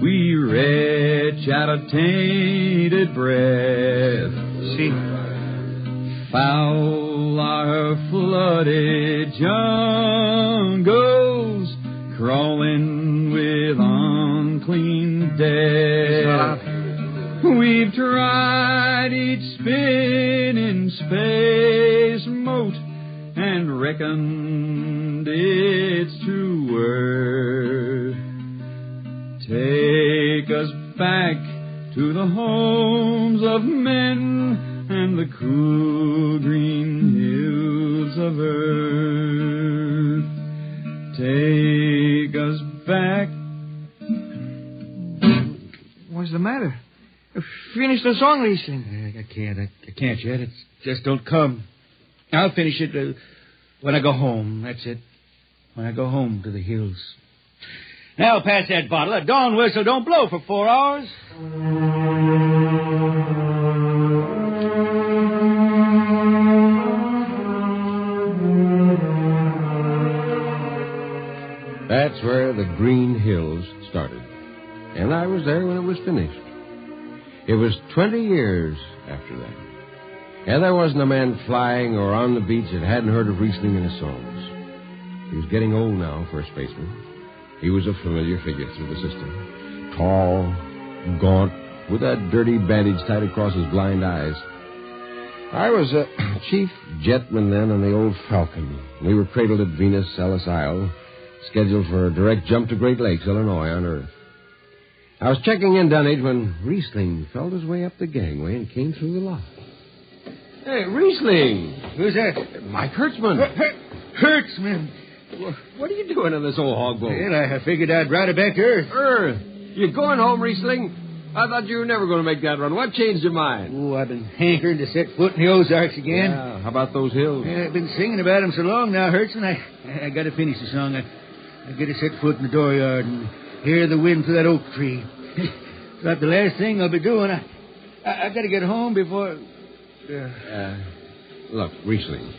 We retch out a tainted breath. See? Foul are flooded jungles, crawling with unclean death. We've tried each spinning space moat and reckoned its true worth. Take us back to the homes of men and the cool green hills of earth. Take us back. What's the matter? Finish the song, Riesling. I can't yet. It just don't come. I'll finish it when I go home. That's it. When I go home to the hills. Now pass that bottle. That dawn whistle don't blow for 4 hours. That's where the Green Hills started. And I was there when it was finished. It was 20 years after that. Yeah, there wasn't a man flying or on the beach that hadn't heard of Riesling in his songs. He was getting old now for a spaceman. He was a familiar figure through the system. Tall, gaunt, with that dirty bandage tied across his blind eyes. I was a chief jetman then on the old Falcon. We were cradled at Venus, Ellis Isle, scheduled for a direct jump to Great Lakes, Illinois, on Earth. I was checking in Dunwich when Riesling felt his way up the gangway and came through the lock. Hey, Riesling! Who's that? Mike Hertzman. Hertzman! What are you doing in this old hog boat? Well, I figured I'd ride it back to Earth. Earth? You going home, Riesling? I thought you were never going to make that run. What changed your mind? Oh, I've been hankering to set foot in the Ozarks again. Yeah, how about those hills? Yeah, I've been singing about them so long now, Hertzman. I got to finish the song. I got to set foot in the dooryard and hear the wind through that oak tree. It's about the last thing I'll be doing. I got to get home before... Look, Riesling,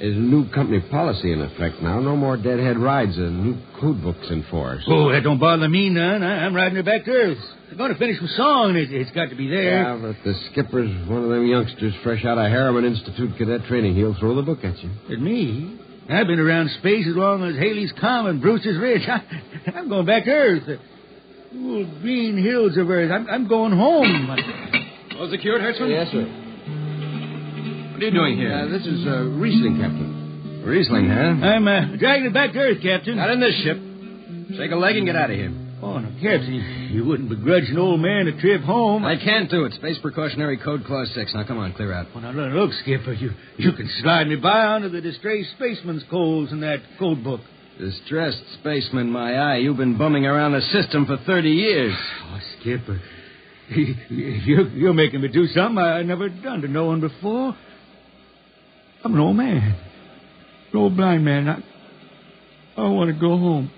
there's a new company policy in effect now. No more deadhead rides. A new code book's in force. Oh, that don't bother me none. I'm riding it back to Earth. I'm going to finish my song. It's got to be there. Yeah, but the skipper's one of them youngsters fresh out of Harriman Institute cadet training. He'll throw the book at you. At me? I've been around space as long as Haley's Common, Bruce's Ridge. I'm going back to Earth. The old green hills of Earth. I'm going home. All secured, Hertzman? Yes, sir. What are you doing here? This is Riesling, Captain. Riesling, huh? I'm dragging it back to Earth, Captain. Not in this ship. Shake a leg and get out of here. Oh, no, Captain, you wouldn't begrudge an old man a trip home. I can't do it. Space Precautionary Code Clause 6. Now, come on, clear out. Well, now, look, Skipper, you can slide me by onto the distressed spaceman's codes in that code book. Distressed spaceman, my eye. You've been bumming around the system for 30 years. Oh, Skipper, you're making me do something I never done to no one before. I'm an old man. An old blind man. I want to go home.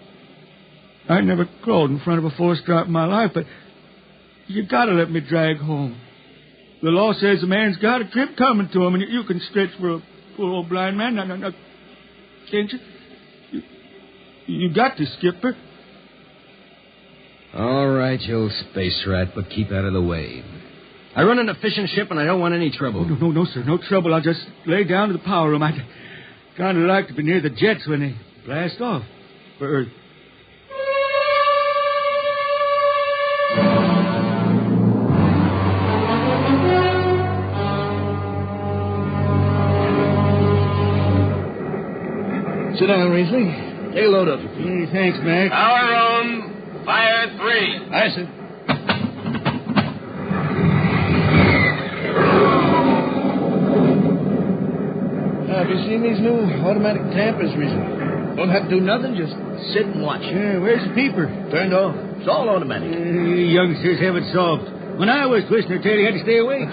I never crawled in front of a force drop in my life, but you got to let me drag home. The law says a man's got a trip coming to him, and you can stretch for a poor old blind man. Now, can't you? You got to, Skipper. All right, you old space rat, but keep out of the way. I run an efficient ship, and I don't want any trouble. Oh, no, sir. No trouble. I'll just lay down to the power room. I kind of like to be near the jets when they blast off for Earth. Sit down, Riesling. Take a load up. Hey, thanks, Mac. Power room, fire 3. Aye, sir. Have you seen these new automatic tampers, Riesling? Don't have to do nothing, just sit and watch. Yeah, where's the peeper? Turned off. It's all automatic. Youngsters have it solved. When I was twisting her tail, you had to stay awake.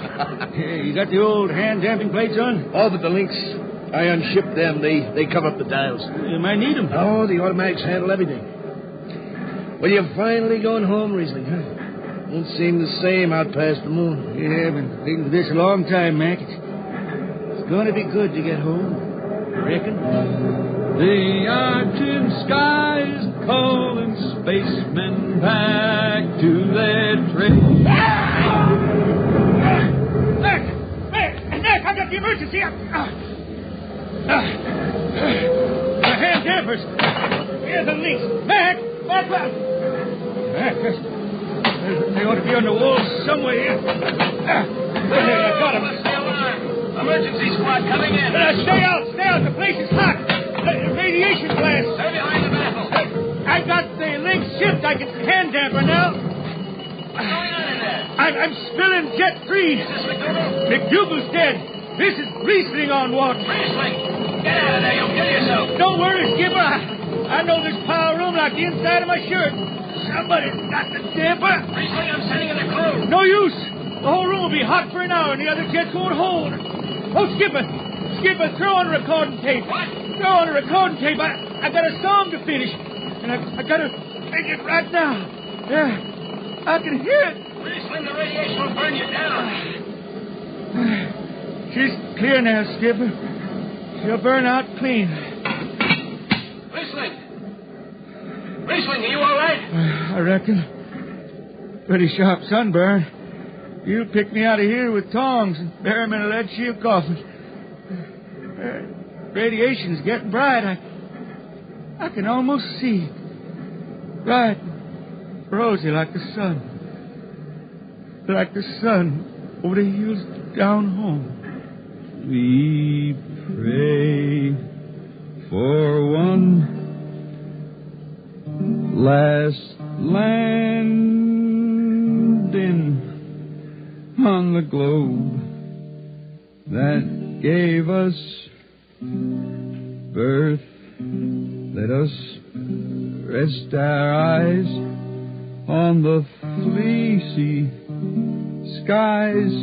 You got the old hand damping plates on? All but the links. I unshipped them. They cover up the dials. You might need them. Oh, the automatics handle everything. Well, you're finally going home, Riesling, huh? Won't seem the same out past the moon. Yeah, I've been thinking of this a long time, Mac. It's going to be good to get home. Reckon? The arctic sky is calling spacemen back to their trade. Nick, I got the emergency. The hand dampers. Here's the links. Mac, they ought to be on the wall somewhere here. There, I got them. Emergency squad coming in. Stay out. The place is hot. Radiation blast. Stay behind the baffle. I got the links shipped. I can hand damper now. What's going on in there? I'm spilling jet freeze. Is this McDougal? McDougal's dead. This is Riesling on watch. Riesling, get out of there. You'll kill yourself. Don't worry, Skipper. I know this power room like the inside of my shirt. Somebody's got the damper. Riesling, I'm sending in a crew. No use. The whole room will be hot for an hour, and the other jets won't hold. Oh, Skipper, throw on a recording tape. What? Throw on a recording tape. I got a song to finish, and I got to make it right now. Yeah, I can hear it. Riesling, the radiation will burn you down. She's clear now, Skipper. She'll burn out clean. Riesling, are you all right? I reckon. Pretty sharp sunburn. You'll pick me out of here with tongs and bury me in a lead shield coffin. Radiation's getting bright. I can almost see it. Bright, rosy like the sun. Like the sun over the hills down home. We pray for one last landing on the globe that gave us birth. Let us rest our eyes on the fleecy skies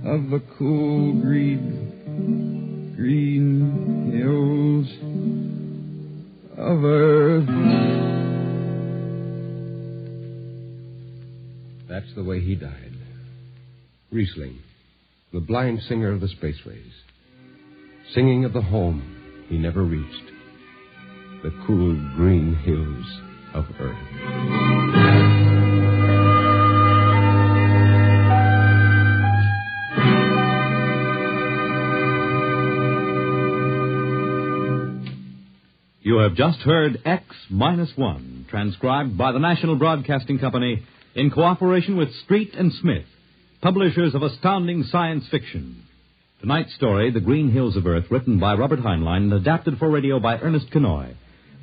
of the cool green hills of earth. That's the way he died. Riesling, the blind singer of the space rays, singing of the home he never reached, the cool green hills of Earth. You have just heard X-1, transcribed by the National Broadcasting Company in cooperation with Street and Smith, publishers of astounding science fiction. Tonight's story, The Green Hills of Earth, written by Robert Heinlein and adapted for radio by Ernest Kenoy.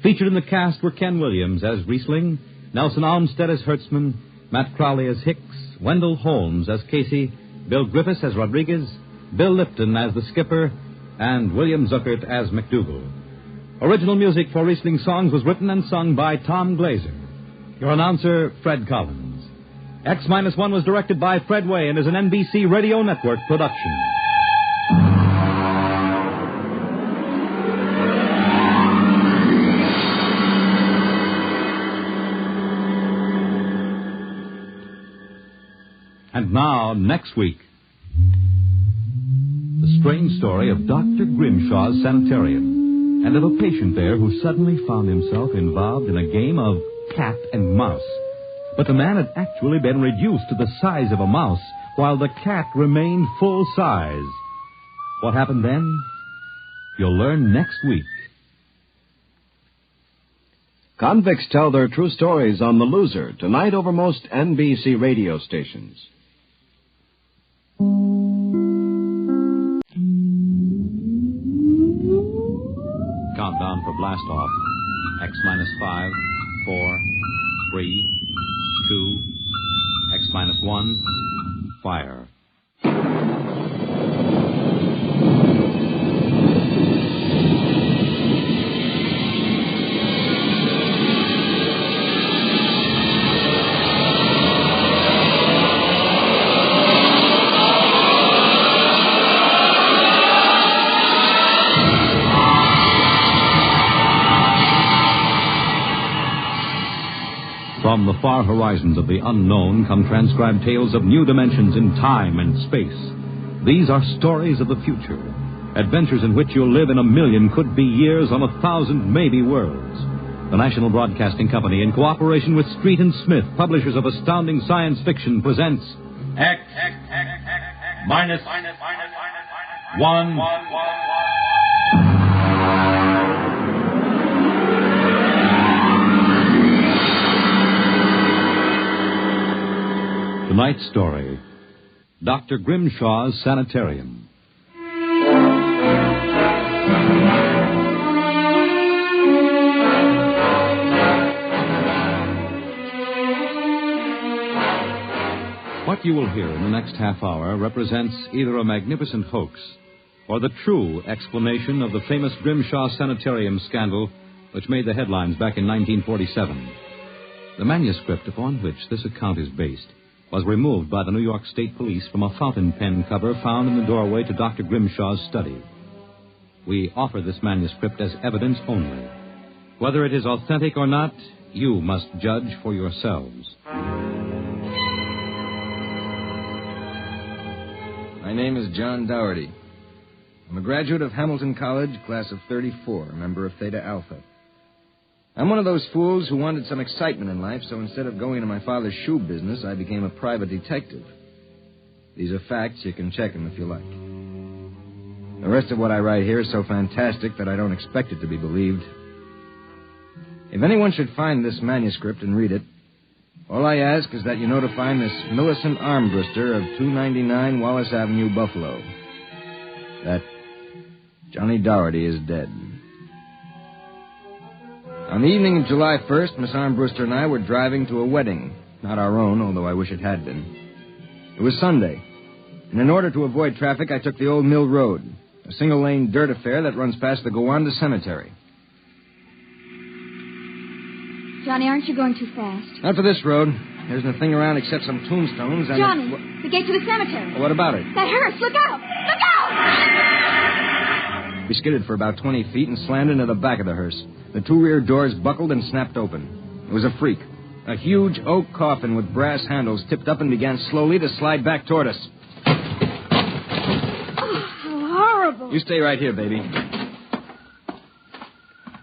Featured in the cast were Ken Williams as Riesling, Nelson Olmsted as Hertzman, Matt Crowley as Hicks, Wendell Holmes as Casey, Bill Griffiths as Rodriguez, Bill Lipton as the Skipper, and William Zuckert as McDougal. Original music for Riesling songs was written and sung by Tom Glazer. Your announcer, Fred Collins. X-1 was directed by Fred Way and is an NBC Radio Network production. And now, next week, the strange story of Dr. Grimshaw's Sanitorium and of a patient there who suddenly found himself involved in a game of cat and mouse. But the man had actually been reduced to the size of a mouse, while the cat remained full size. What happened then? You'll learn next week. Convicts tell their true stories on The Loser, tonight over most NBC radio stations. Countdown for blast off. X-5, 4, 3, 2, X-1, fire. From the far horizons of the unknown come transcribed tales of new dimensions in time and space. These are stories of the future, adventures in which you'll live in a million could-be years on 1,000 maybe worlds. The National Broadcasting Company, in cooperation with Street and Smith, publishers of astounding science fiction, presents X-1. Tonight's story, Dr. Grimshaw's Sanitorium. What you will hear in the next half hour represents either a magnificent hoax or the true explanation of the famous Grimshaws Sanitorium scandal which made the headlines back in 1947. The manuscript upon which this account is based was removed by the New York State Police from a fountain pen cover found in the doorway to Dr. Grimshaw's study. We offer this manuscript as evidence only. Whether it is authentic or not, you must judge for yourselves. My name is John Dougherty. I'm a graduate of Hamilton College, class of 34, a member of Theta Alpha. I'm one of those fools who wanted some excitement in life, so instead of going to my father's shoe business, I became a private detective. These are facts. You can check them if you like. The rest of what I write here is so fantastic that I don't expect it to be believed. If anyone should find this manuscript and read it, all I ask is that you notify Miss Millicent Armbruster of 299 Wallace Avenue, Buffalo, that Johnny Dougherty is dead. On the evening of July 1st, Miss Armbruster and I were driving to a wedding. Not our own, although I wish it had been. It was Sunday, and in order to avoid traffic, I took the Old Mill Road, a single-lane dirt affair that runs past the Gowanda Cemetery. Johnny, aren't you going too fast? Not for this road. There isn't a thing around except some tombstones and... Johnny, the gate to the cemetery. Well, what about it? That hearse, look out! Look out! We skidded for about 20 feet and slammed into the back of the hearse. The two rear doors buckled and snapped open. It was a freak. A huge oak coffin with brass handles tipped up and began slowly to slide back toward us. Oh, how horrible. You stay right here, baby.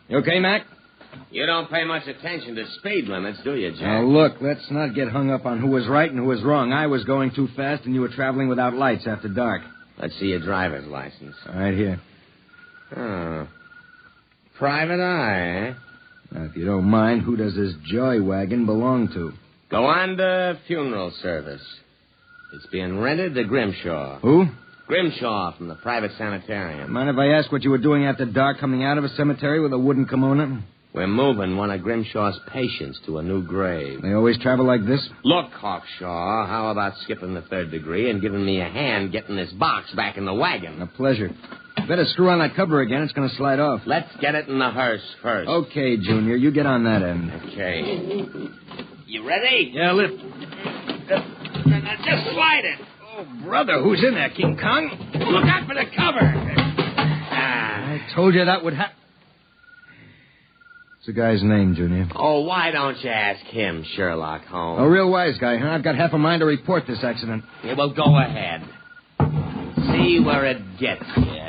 You okay, Mac? You don't pay much attention to speed limits, do you, Jack? Now, look, let's not get hung up on who was right and who was wrong. I was going too fast, and you were traveling without lights after dark. Let's see your driver's license. All right, here. Oh. Private eye, eh? Now, if you don't mind, who does this joy wagon belong to? Gowanda Funeral Service. It's being rented to Grimshaw. Who? Grimshaw from the private sanitarium. Mind if I ask what you were doing after dark coming out of a cemetery with a wooden kimono? We're moving one of Grimshaw's patients to a new grave. They always travel like this? Look, Hawkshaw, how about skipping the third degree and giving me a hand getting this box back in the wagon? A pleasure. Better screw on that cover again. It's going to slide off. Let's get it in the hearse first. Okay, Junior. You get on that end. Okay. You ready? Yeah, lift. Just slide it. Oh, brother, who's in there, King Kong? Look out for the cover. I told you that would happen. What's the guy's name, Junior? Oh, why don't you ask him, Sherlock Holmes? A real wise guy, huh? I've got half a mind to report this accident. Yeah, well, go ahead. See where it gets you.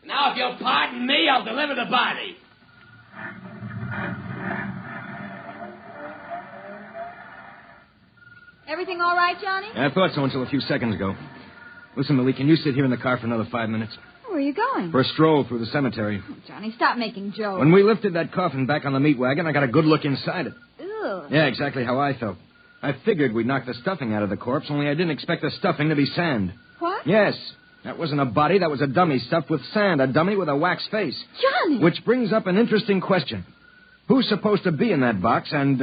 Now, if you'll pardon me, I'll deliver the body. Everything all right, Johnny? I thought so until a few seconds ago. Listen, Millie, can you sit here in the car for another 5 minutes? Where are you going? For a stroll through the cemetery. Oh, Johnny, stop making jokes. When we lifted that coffin back on the meat wagon, I got a good look inside it. Ew. Yeah, exactly how I felt. I figured we'd knock the stuffing out of the corpse, only I didn't expect the stuffing to be sand. What? Yes. That wasn't a body. That was a dummy stuffed with sand. A dummy with a wax face. Johnny! Which brings up an interesting question. Who's supposed to be in that box, and,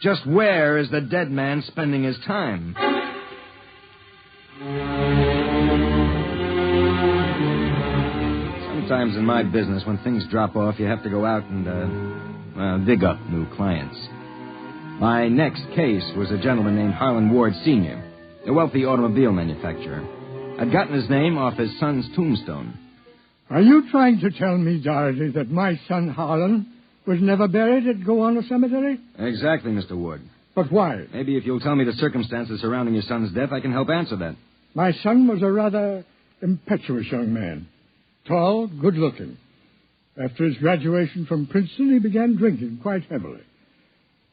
just where is the dead man spending his time? Sometimes in my business, when things drop off, you have to go out and, dig up new clients. My next case was a gentleman named Harlan Ward Sr., a wealthy automobile manufacturer. I'd gotten his name off his son's tombstone. Are you trying to tell me, Dougherty, that my son Harlan was never buried at Gowanda Cemetery? Exactly, Mr. Ward. But why? Maybe if you'll tell me the circumstances surrounding your son's death, I can help answer that. My son was a rather impetuous young man. Tall, good-looking. After his graduation from Princeton, he began drinking quite heavily.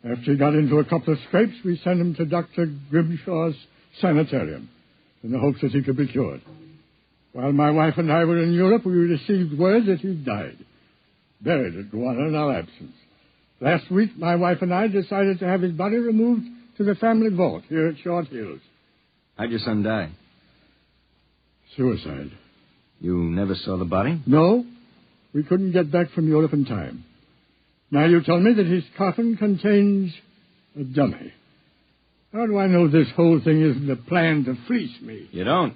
After he got into a couple of scrapes, we sent him to Dr. Grimshaw's Sanitorium in the hopes that he could be cured. While my wife and I were in Europe, we received word that he died, buried at Gowanda in our absence. Last week, my wife and I decided to have his body removed to the family vault here at Short Hills. How'd your son die? Suicide. You never saw the body? No. We couldn't get back from Europe in time. Now you tell me that his coffin contains a dummy. How do I know this whole thing isn't a plan to fleece me? You don't.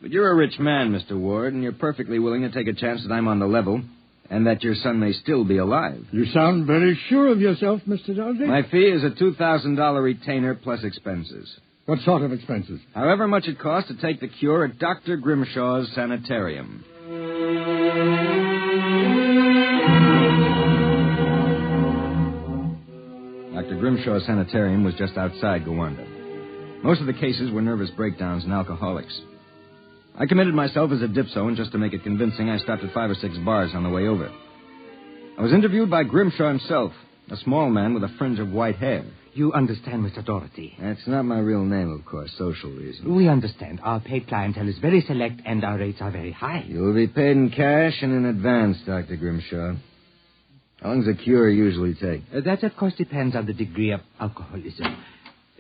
But you're a rich man, Mr. Ward, and you're perfectly willing to take a chance that I'm on the level and that your son may still be alive. You sound very sure of yourself, Mr. Dougherty. My fee is a $2,000 retainer plus expenses. What sort of expenses? However much it costs to take the cure at Dr. Grimshaw's Sanitarium. Dr. Grimshaw's Sanitarium was just outside Gowanda. Most of the cases were nervous breakdowns and alcoholics. I committed myself as a dipso, and just to make it convincing, I stopped at 5 or 6 bars on the way over. I was interviewed by Grimshaw himself, a small man with a fringe of white hair. You understand, Mr. Doherty? That's not my real name, of course. Social reasons. We understand. Our paid clientele is very select, and our rates are very high. You'll be paid in cash and in advance, Dr. Grimshaw. How long does a cure usually take? That, of course, depends on the degree of alcoholism.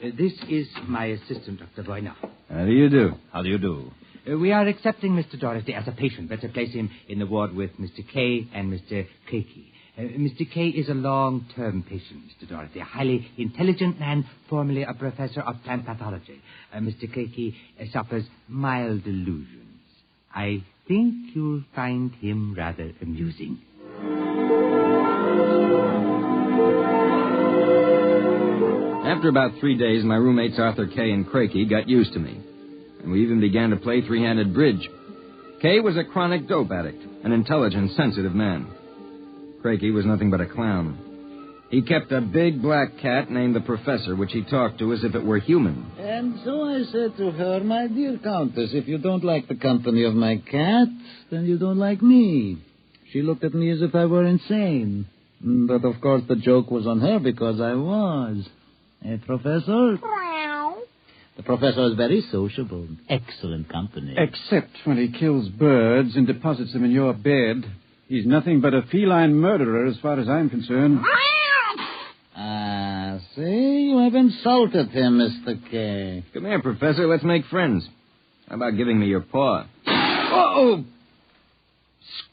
This is my assistant, Dr. Boyner. How do you do? How do you do? We are accepting Mr. Doherty as a patient. Better place him in the ward with Mr. K and Mr. Craigie. Mr. K is a long-term patient, Mr. Doherty, a highly intelligent man, formerly a professor of plant pathology. Mr. Craigie suffers mild delusions. I think you'll find him rather amusing. After about 3 days, my roommates Arthur Kay and Craigie got used to me. And we even began to play three-handed bridge. Kay was a chronic dope addict, an intelligent, sensitive man. Craigie was nothing but a clown. He kept a big black cat named the Professor, which he talked to as if it were human. And so I said to her, my dear Countess, if you don't like the company of my cat, then you don't like me. She looked at me as if I were insane. But, of course, the joke was on her because I was. Professor? The professor is very sociable. Excellent company. Except when he kills birds and deposits them in your bed. He's nothing but a feline murderer as far as I'm concerned. Ah, see? You have insulted him, Mr. K. Come here, Professor. Let's make friends. How about giving me your paw? Oh!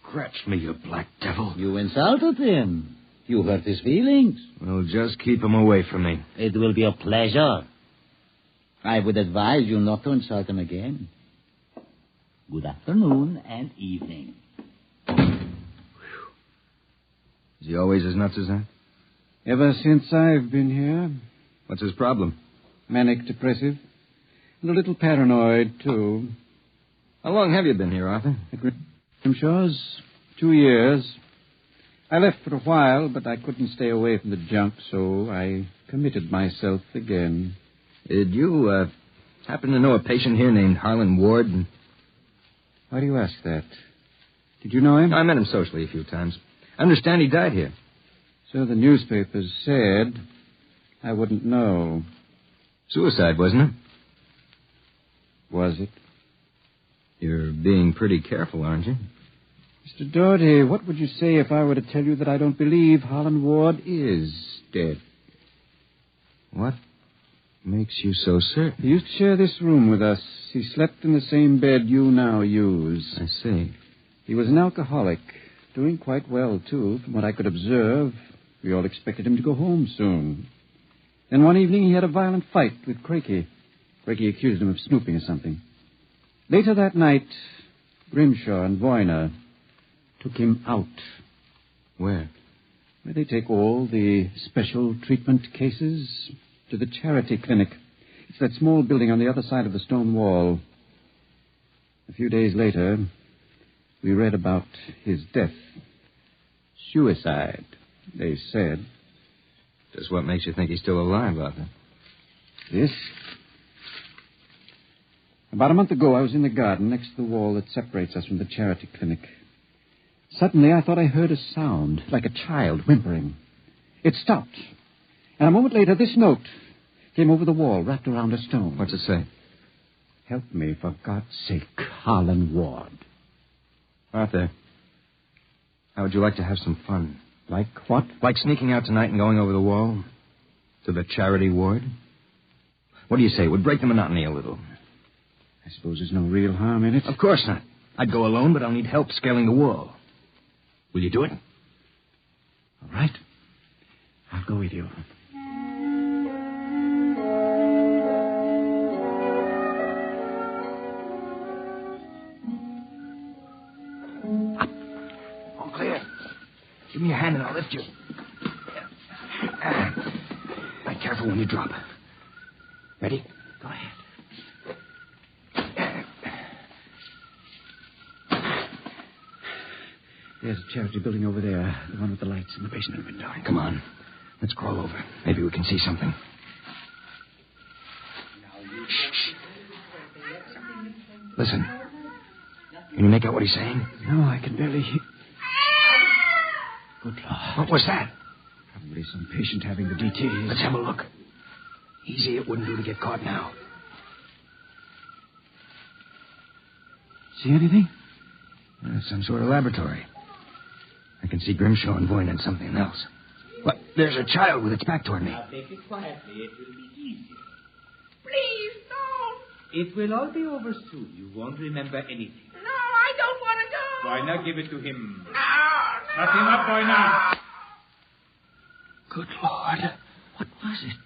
Scratch me, you black devil. You insulted him. You hurt his feelings. Well, just keep him away from me. It will be a pleasure. I would advise you not to insult him again. Good afternoon and evening. Is he always as nuts as that? Ever since I've been here. What's his problem? Manic depressive. And a little paranoid, too. How long have you been here, Arthur? At Grimshaws. 2 years. I left for a while, but I couldn't stay away from the junk, so I committed myself again. Did you, happen to know a patient here named Harlan Ward? Why do you ask that? Did you know him? I met him socially a few times. I understand he died here. So the newspapers said. I wouldn't know. Suicide, wasn't it? Was it? You're being pretty careful, aren't you? Mr. Doherty, what would you say if I were to tell you that I don't believe Harlan Ward is dead? What makes you so certain? He used to share this room with us. He slept in the same bed you now use. I see. He was an alcoholic, doing quite well, too, from what I could observe. We all expected him to go home soon. Then one evening he had a violent fight with Craigie. Craigie accused him of snooping or something. Later that night, Grimshaw and Boyner took him out. Where? Where they take all the special treatment cases to the charity clinic. It's that small building on the other side of the stone wall. A few days later, we read about his death. Suicide, they said. Just what makes you think he's still alive, Arthur? This? About a month ago, I was in the garden next to the wall that separates us from the charity clinic. Suddenly, I thought I heard a sound, like a child whimpering. It stopped. And a moment later, this note came over the wall, wrapped around a stone. What's it say? Help me, for God's sake, Harlan Ward. Arthur, how would you like to have some fun? Like what? Like sneaking out tonight and going over the wall to the charity ward? What do you say? It would break the monotony a little. I suppose there's no real harm in it. Of course not. I'd go alone, but I'll need help scaling the wall. Will you do it? All right. I'll go with you. Up. All clear. Give me your hand and I'll lift you. Be careful when you drop. Ready? Go ahead. There's a charity building over there, the one with the lights in the basement window. Come on. Let's crawl over. Maybe we can see something. Listen. Can you make out what he's saying? No, I can barely hear. Good Lord. What was that? Probably some patient having the DT. Let's have a look. Easy it wouldn't do to get caught now. See anything? It's some sort of laboratory. I can see Grimshaw and Voyne and something else. What? There's a child with its back toward me. Now take it quietly. It will be easier. Please, no. It will all be over soon. You won't remember anything. No, I don't want to go. Why not give it to him? No. Shut him up, boy, now. Good Lord. What was it?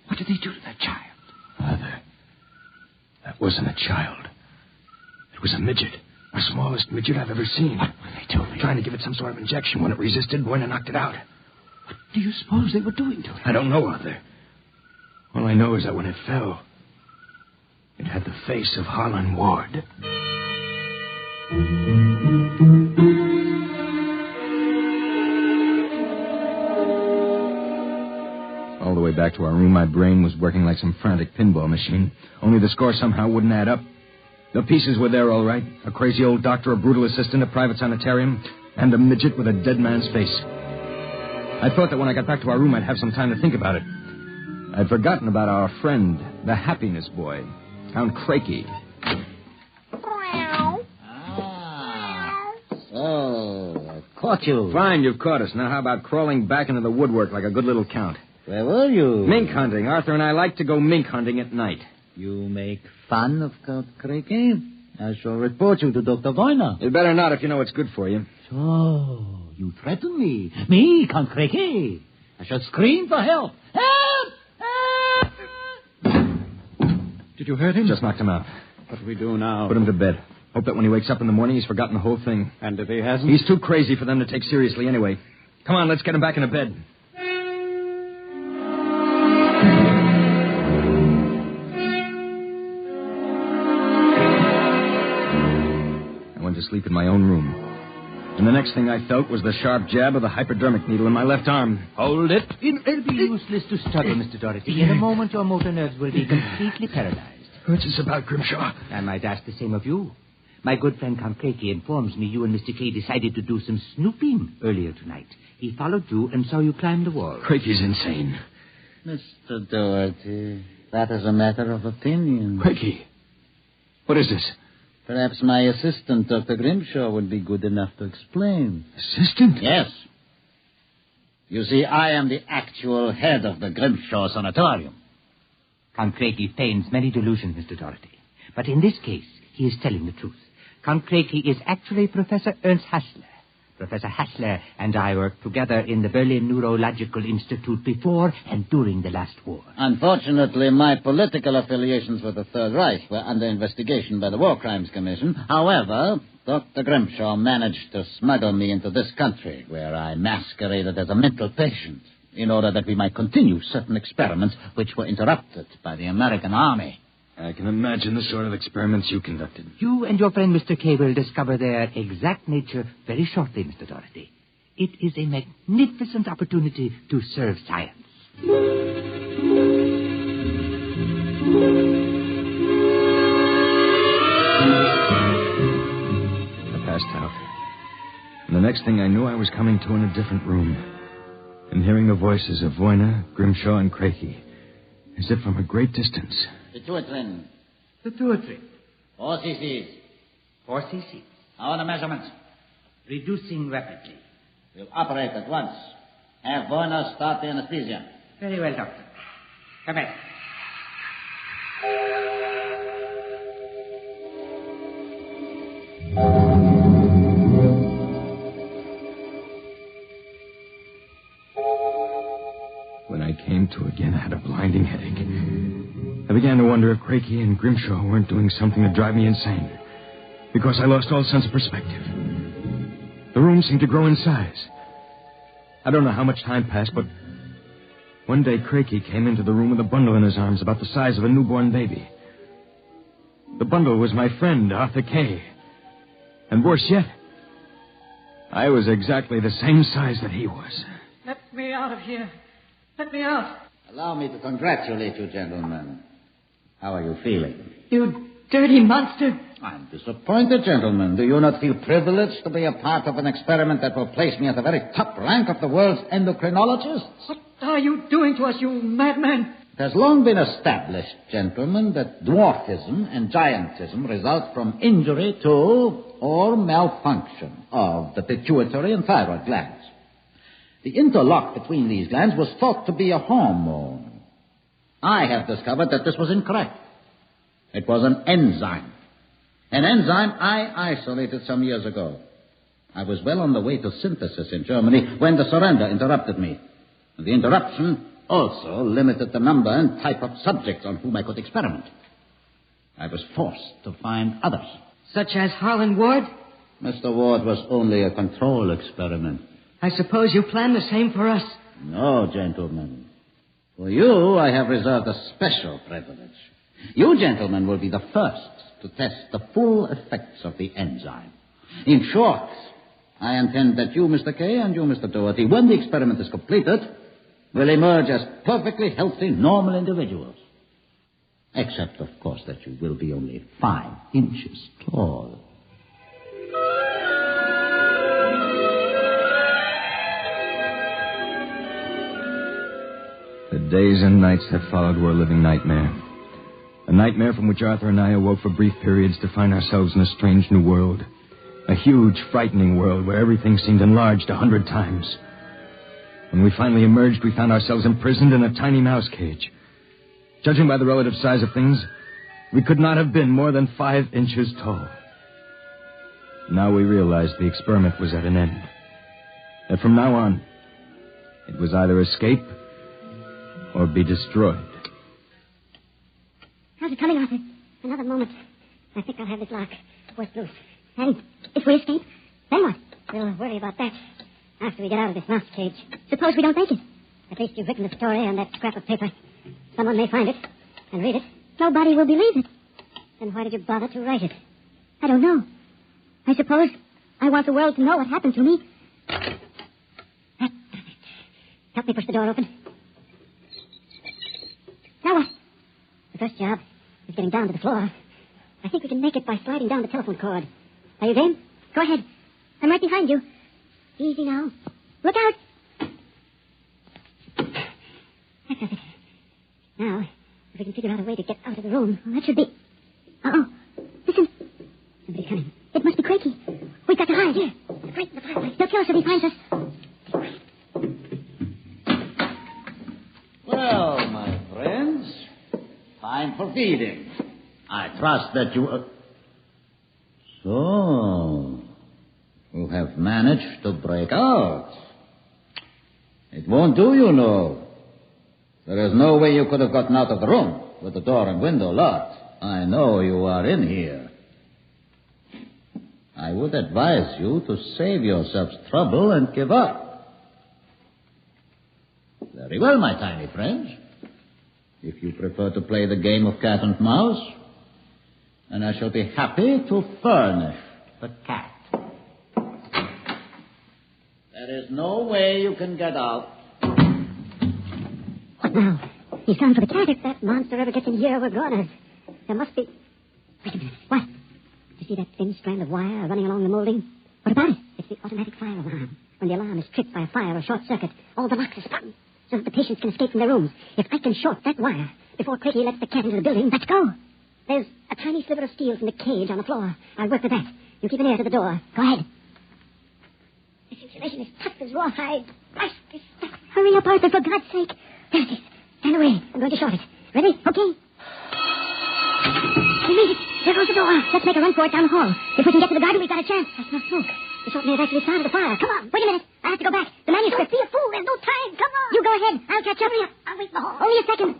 What did they do to that child? Father, that wasn't a child. It was a midget. The smallest midget I've ever seen. What were they doing? Trying to give it some sort of injection. When it resisted, Voyne knocked it out. What do you suppose they were doing to it? I don't know, Arthur. All I know is that when it fell, it had the face of Harlan Ward. All the way back to our room, my brain was working like some frantic pinball machine. Only the score somehow wouldn't add up. The pieces were there all right. A crazy old doctor, a brutal assistant, a private sanitarium, and a midget with a dead man's face. I thought that when I got back to our room, I'd have some time to think about it. I'd forgotten about our friend, the happiness boy, Count Crakey. So, I caught you. Fine, you've caught us. Now how about crawling back into the woodwork like a good little count? Where were you? Mink hunting. Arthur and I like to go mink hunting at night. You make fun of Count Crakey? I shall report you to Dr. Voyne. You'd better not if you know it's good for you. So, you threaten me? Me, Count Crakey? I shall scream for help. Help! Help! Did you hurt him? Just knocked him out. What do we do now? Put him to bed. Hope that when he wakes up in the morning, he's forgotten the whole thing. And if he hasn't? He's too crazy for them to take seriously anyway. Come on, let's get him back into bed. I went to sleep in my own room. And the next thing I felt was the sharp jab of the hypodermic needle in my left arm. Hold it. It'll be useless to struggle, Mr. Doherty. In a moment, your motor nerves will be completely paralyzed. What's this about, Grimshaw? I might ask the same of you. My good friend Count Crakey informs me you and Mr. Kay decided to do some snooping earlier tonight. He followed you and saw you climb the wall. Crakey's insane. Mr. Doherty, that is a matter of opinion. Crakey, what is this? Perhaps my assistant, Dr. Grimshaw, would be good enough to explain. Assistant? Yes. You see, I am the actual head of the Grimshaws Sanitorium. Count Crakey feigns many delusions, Mr. Doherty. But in this case, he is telling the truth. Count Crakey is actually Professor Ernst Hassler. Professor Hassler and I worked together in the Berlin Neurological Institute before and during the last war. Unfortunately, my political affiliations with the Third Reich were under investigation by the War Crimes Commission. However, Dr. Grimshaw managed to smuggle me into this country, where I masqueraded as a mental patient, in order that we might continue certain experiments which were interrupted by the American Army. I can imagine the sort of experiments you conducted. You and your friend Mr. Kay will discover their exact nature very shortly, Mr. Doherty. It is a magnificent opportunity to serve science. I passed out. And the next thing I knew, I was coming to in a different room and hearing the voices of Voyne, Grimshaw, and Crakey, as if from a great distance. Pituitrin. Pituitrin. 4 cc's. 4 cc's. How are the measurements? Reducing rapidly. We'll operate at once. Have Voyne start the anesthesia. Very well, Doctor. Come back. When I came to again, I had a blinding headache. I began to wonder if Crakey and Grimshaw weren't doing something to drive me insane, because I lost all sense of perspective. The room seemed to grow in size. I don't know how much time passed, but one day Crakey came into the room with a bundle in his arms about the size of a newborn baby. The bundle was my friend, Arthur Kay. And worse yet, I was exactly the same size that he was. Let me out of here. Let me out. Allow me to congratulate you, gentlemen. How are you feeling? You dirty monster. I'm disappointed, gentlemen. Do you not feel privileged to be a part of an experiment that will place me at the very top rank of the world's endocrinologists? What are you doing to us, you madman? It has long been established, gentlemen, that dwarfism and giantism result from injury to or malfunction of the pituitary and thyroid glands. The interlock between these glands was thought to be a hormone. I have discovered that this was incorrect. It was an enzyme. An enzyme I isolated some years ago. I was well on the way to synthesis in Germany when the surrender interrupted me. The interruption also limited the number and type of subjects on whom I could experiment. I was forced to find others. Such as Harlan Ward? Mr. Ward was only a control experiment. I suppose you plan the same for us. No, gentlemen. For you, I have reserved a special privilege. You, gentlemen, will be the first to test the full effects of the enzyme. In short, I intend that you, Mr. Kay, and you, Mr. Doherty, when the experiment is completed, will emerge as perfectly healthy, normal individuals. Except, of course, that you will be only 5 inches tall. The days and nights that followed were a living nightmare. A nightmare from which Arthur and I awoke for brief periods to find ourselves in a strange new world. A huge, frightening world where everything seemed enlarged 100 times. When we finally emerged, we found ourselves imprisoned in a tiny mouse cage. Judging by the relative size of things, we could not have been more than 5 inches tall. Now we realized the experiment was at an end. That from now on, it was either escape or be destroyed. How's it coming, Arthur? Another moment. I think I'll have this lock worked loose. And if we escape, then what? We'll worry about that after we get out of this mouse cage. Suppose we don't make it. At least you've written the story on that scrap of paper. Someone may find it and read it. Nobody will believe it. Then why did you bother to write it? I don't know. I suppose I want the world to know what happened to me. Help me push the door open. Now what? The first job is getting down to the floor. I think we can make it by sliding down the telephone cord. Are you game? Go ahead. I'm right behind you. Easy now. Look out. That does it. Now, if we can figure out a way to get out of the room, well, that should be... Uh-oh. Listen. Somebody's coming. It must be Quakey. We've got to hide. Here. Right in the fireplace. They'll kill us if he finds us. Well, my friends, time for feeding. I trust that you... So, you have managed to break out. It won't do, you know. There is no way you could have gotten out of the room with the door and window locked. I know you are in here. I would advise you to save yourselves trouble and give up. Very well, my tiny friends. If you prefer to play the game of cat and mouse, then I shall be happy to furnish the cat. There is no way you can get out. What now? He's gone for the cat. If that monster ever gets in here, we're goners. There must be... Wait a minute. What? Do you see that thin strand of wire running along the molding? What about it? It's the automatic fire alarm. When the alarm is tripped by a fire or short circuit, all the locks are sprung so that the patients can escape from their rooms. If I can short that wire before Quakey lets the cat into the building, let's go. There's a tiny sliver of steel from the cage on the floor. I'll work with that. You keep an ear to the door. Go ahead. This insulation is tough as rawhide. This stuff. Hurry up, Arthur, for God's sake. There it is. Stand away. I'm going to short it. Ready? Okay. We made it. There goes the door. Let's make a run for it down the hall. If we can get to the garden, we've got a chance. I smell smoke. The short may have actually started the fire. Come on. Wait a minute. I have to go back. The manuscript. Don't be a fool. There's no time. Come on. You go ahead. I'll catch up. Hurry up. I'll wait in the hall. Only a second.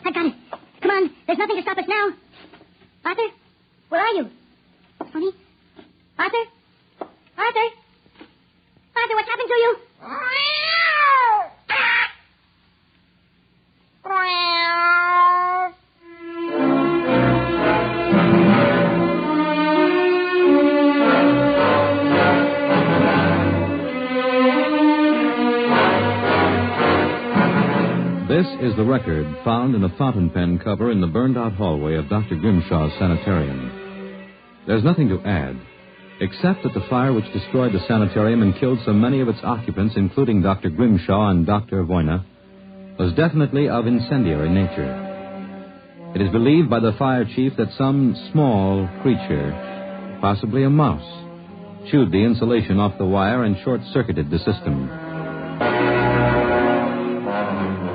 I've got it. Come on. There's nothing to stop us now. Arthur? Where are you? Honey? Arthur? Arthur? Arthur, what's happened to you? This is the record found in a fountain pen cover in the burned-out hallway of Dr. Grimshaw's Sanitorium. There's nothing to add, except that the fire which destroyed the sanitarium and killed so many of its occupants, including Dr. Grimshaw and Dr. Voyna, was definitely of incendiary nature. It is believed by the fire chief that some small creature, possibly a mouse, chewed the insulation off the wire and short-circuited the system.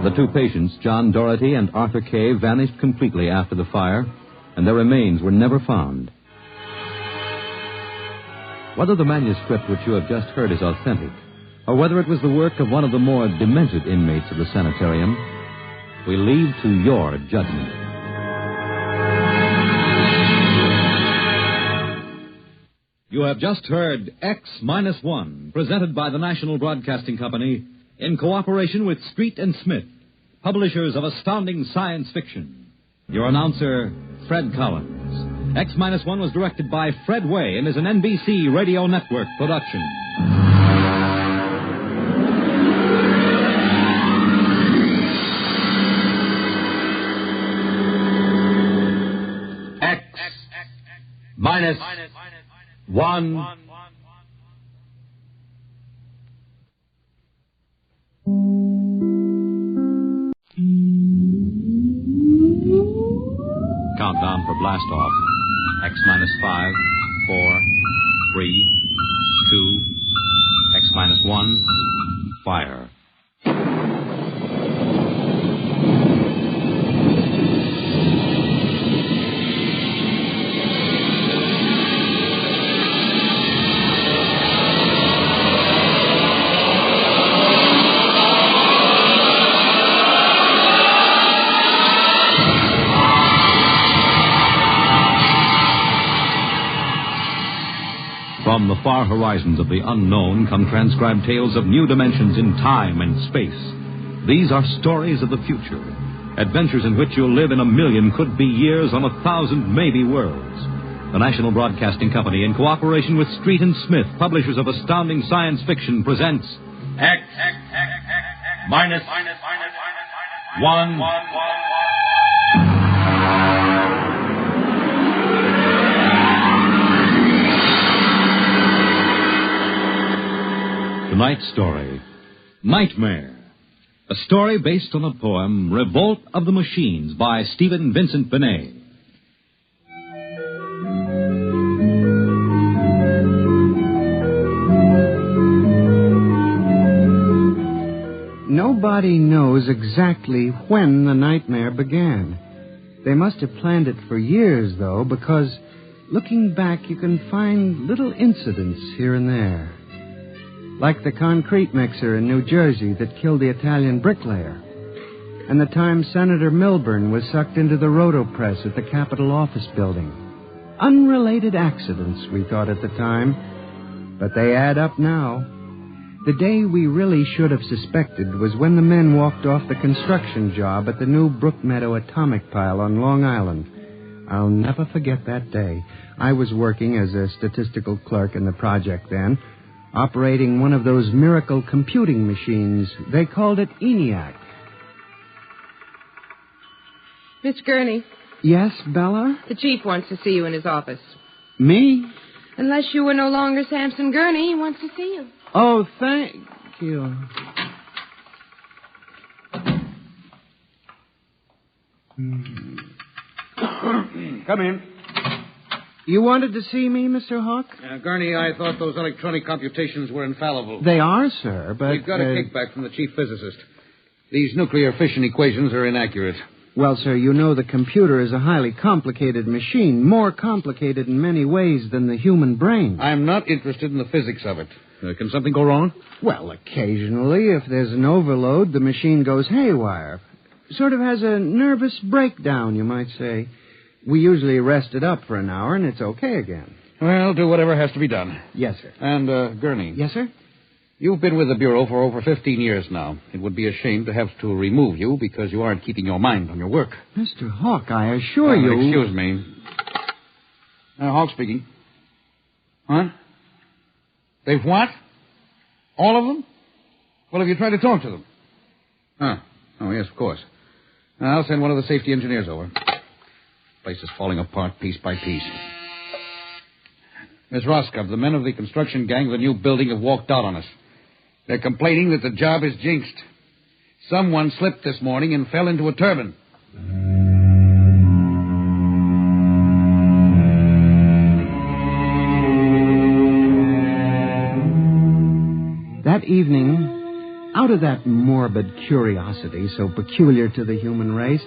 The two patients, John Doherty and Arthur Kay, vanished completely after the fire, and their remains were never found. Whether the manuscript which you have just heard is authentic, or whether it was the work of one of the more demented inmates of the sanitarium, we leave to your judgment. You have just heard X-1, presented by the National Broadcasting Company in cooperation with Street and Smith, publishers of astounding science fiction. Your announcer, Fred Collins. X-1 was directed by Fred Way and is an NBC Radio Network production. X-1. Countdown for blast off. X-5, 4, 3, 2, X-1, fire. From the far horizons of the unknown come transcribed tales of new dimensions in time and space. These are stories of the future, adventures in which you'll live in a million could-be years on 1,000 maybe worlds. The National Broadcasting Company, in cooperation with Street and Smith, publishers of astounding science fiction, presents X-1. Tonight's story, Nightmare. A story based on the poem Revolt of the Machines by Stephen Vincent Benet. Nobody knows exactly when the nightmare began. They must have planned it for years, though, because looking back you can find little incidents here and there. Like the concrete mixer in New Jersey that killed the Italian bricklayer. And the time Senator Milburn was sucked into the rotopress at the Capitol office building. Unrelated accidents, we thought at the time. But they add up now. The day we really should have suspected was when the men walked off the construction job at the new Brookmeadow atomic pile on Long Island. I'll never forget that day. I was working as a statistical clerk in the project then, operating one of those miracle computing machines. They called it ENIAC. Miss Gurney. Yes, Bella? The chief wants to see you in his office. Me? Unless you were no longer Samson Gurney, he wants to see you. Oh, thank you. Come in. You wanted to see me, Mr. Hawk? Gurney, I thought those electronic computations were infallible. They are, sir, but... We've got a kickback from the chief physicist. These nuclear fission equations are inaccurate. Well, sir, you know the computer is a highly complicated machine, more complicated in many ways than the human brain. I'm not interested in the physics of it. Can something go wrong? Well, occasionally, if there's an overload, the machine goes haywire. Sort of has a nervous breakdown, you might say. We usually rest it up for an hour, and it's okay again. Well, do whatever has to be done. Yes, sir. And, Gurney. Yes, sir? You've been with the Bureau for over 15 years now. It would be a shame to have to remove you because you aren't keeping your mind on your work. Mr. Hawk, I assure you... Excuse me. Hawk speaking. Huh? They've what? All of them? Well, have you tried to talk to them? Huh. Oh, yes, of course. I'll send one of the safety engineers over. Place is falling apart piece by piece. Miss Roscoe, the men of the construction gang of the new building have walked out on us. They're complaining that the job is jinxed. Someone slipped this morning and fell into a turbine. That evening, out of that morbid curiosity so peculiar to the human race,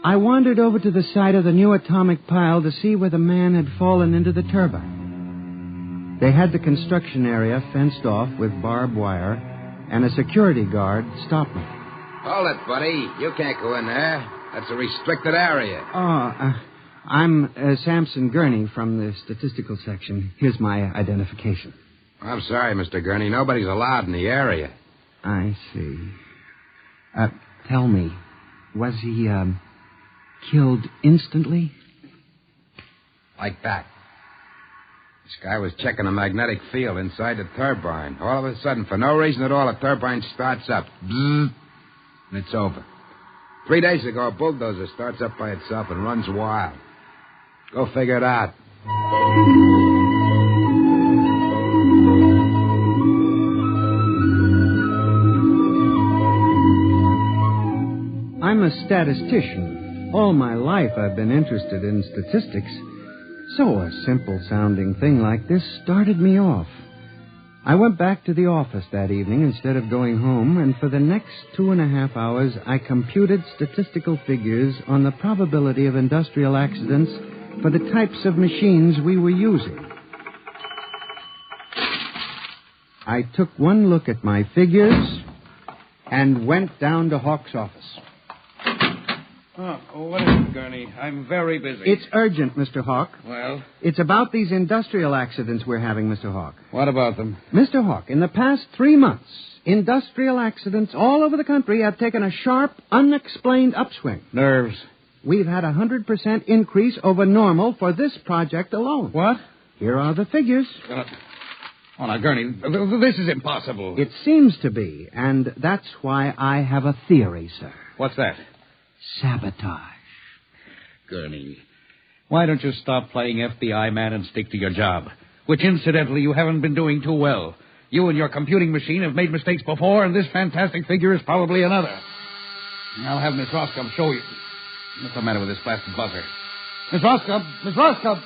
I wandered over to the site of the new atomic pile to see where the man had fallen into the turbine. They had the construction area fenced off with barbed wire, and a security guard stopped me. Hold it, buddy. You can't go in there. That's a restricted area. I'm Samson Gurney from the statistical section. Here's my identification. I'm sorry, Mr. Gurney. Nobody's allowed in the area. I see. Tell me, was he, killed instantly? Like that. This guy was checking a magnetic field inside the turbine. All of a sudden, for no reason at all, the turbine starts up. Bzzz, and it's over. 3 days ago, a bulldozer starts up by itself and runs wild. Go figure it out. I'm a statistician. All my life I've been interested in statistics. So a simple-sounding thing like this started me off. I went back to the office that evening instead of going home, and for the next 2.5 hours, I computed statistical figures on the probability of industrial accidents for the types of machines we were using. I took one look at my figures and went down to Hawk's office. What is it, Gurney? I'm very busy. It's urgent, Mr. Hawk. Well? It's about these industrial accidents we're having, Mr. Hawk. What about them? Mr. Hawk, in the past 3 months, industrial accidents all over the country have taken a sharp, unexplained upswing. Nerves. We've had a 100% increase over normal for this project alone. What? Here are the figures. Now, Gurney, this is impossible. It seems to be, and that's why I have a theory, sir. What's that? Sabotage. Gurney, why don't you stop playing FBI man and stick to your job? Which, incidentally, you haven't been doing too well. You and your computing machine have made mistakes before, and this fantastic figure is probably another. I'll have Miss Roscoe show you. What's the matter with this blasted buzzer? Miss Roscoe! Miss Roscoe!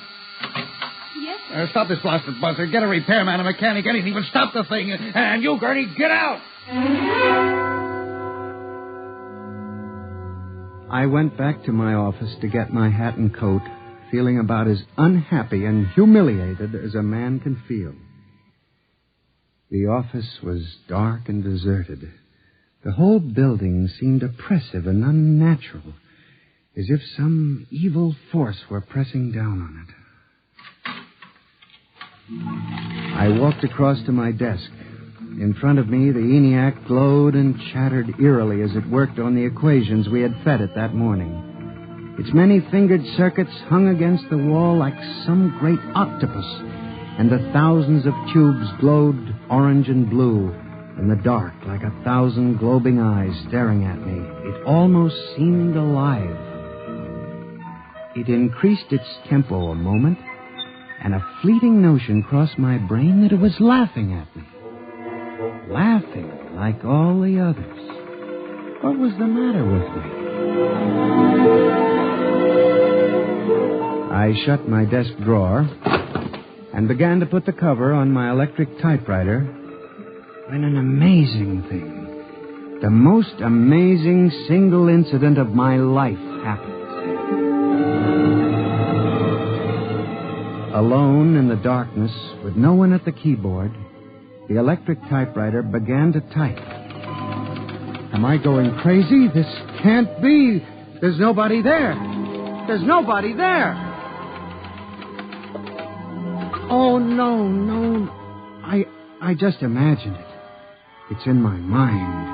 Yes? Stop this blasted buzzer. Get a repairman, a mechanic, anything, but stop the thing. And you, Gurney, get out! I went back to my office to get my hat and coat, feeling about as unhappy and humiliated as a man can feel. The office was dark and deserted. The whole building seemed oppressive and unnatural, as if some evil force were pressing down on it. I walked across to my desk. In front of me, the ENIAC glowed and chattered eerily as it worked on the equations we had fed it that morning. Its many-fingered circuits hung against the wall like some great octopus, and the thousands of tubes glowed orange and blue in the dark like 1,000 globing eyes staring at me. It almost seemed alive. It increased its tempo a moment, and a fleeting notion crossed my brain that it was laughing at me. Laughing like all the others. What was the matter with me? I shut my desk drawer and began to put the cover on my electric typewriter when an amazing thing, the most amazing single incident of my life happened. Alone in the darkness, with no one at the keyboard, the electric typewriter began to type. Am I going crazy? This can't be. There's nobody there. There's nobody there. Oh, no. I just imagined it. It's in my mind.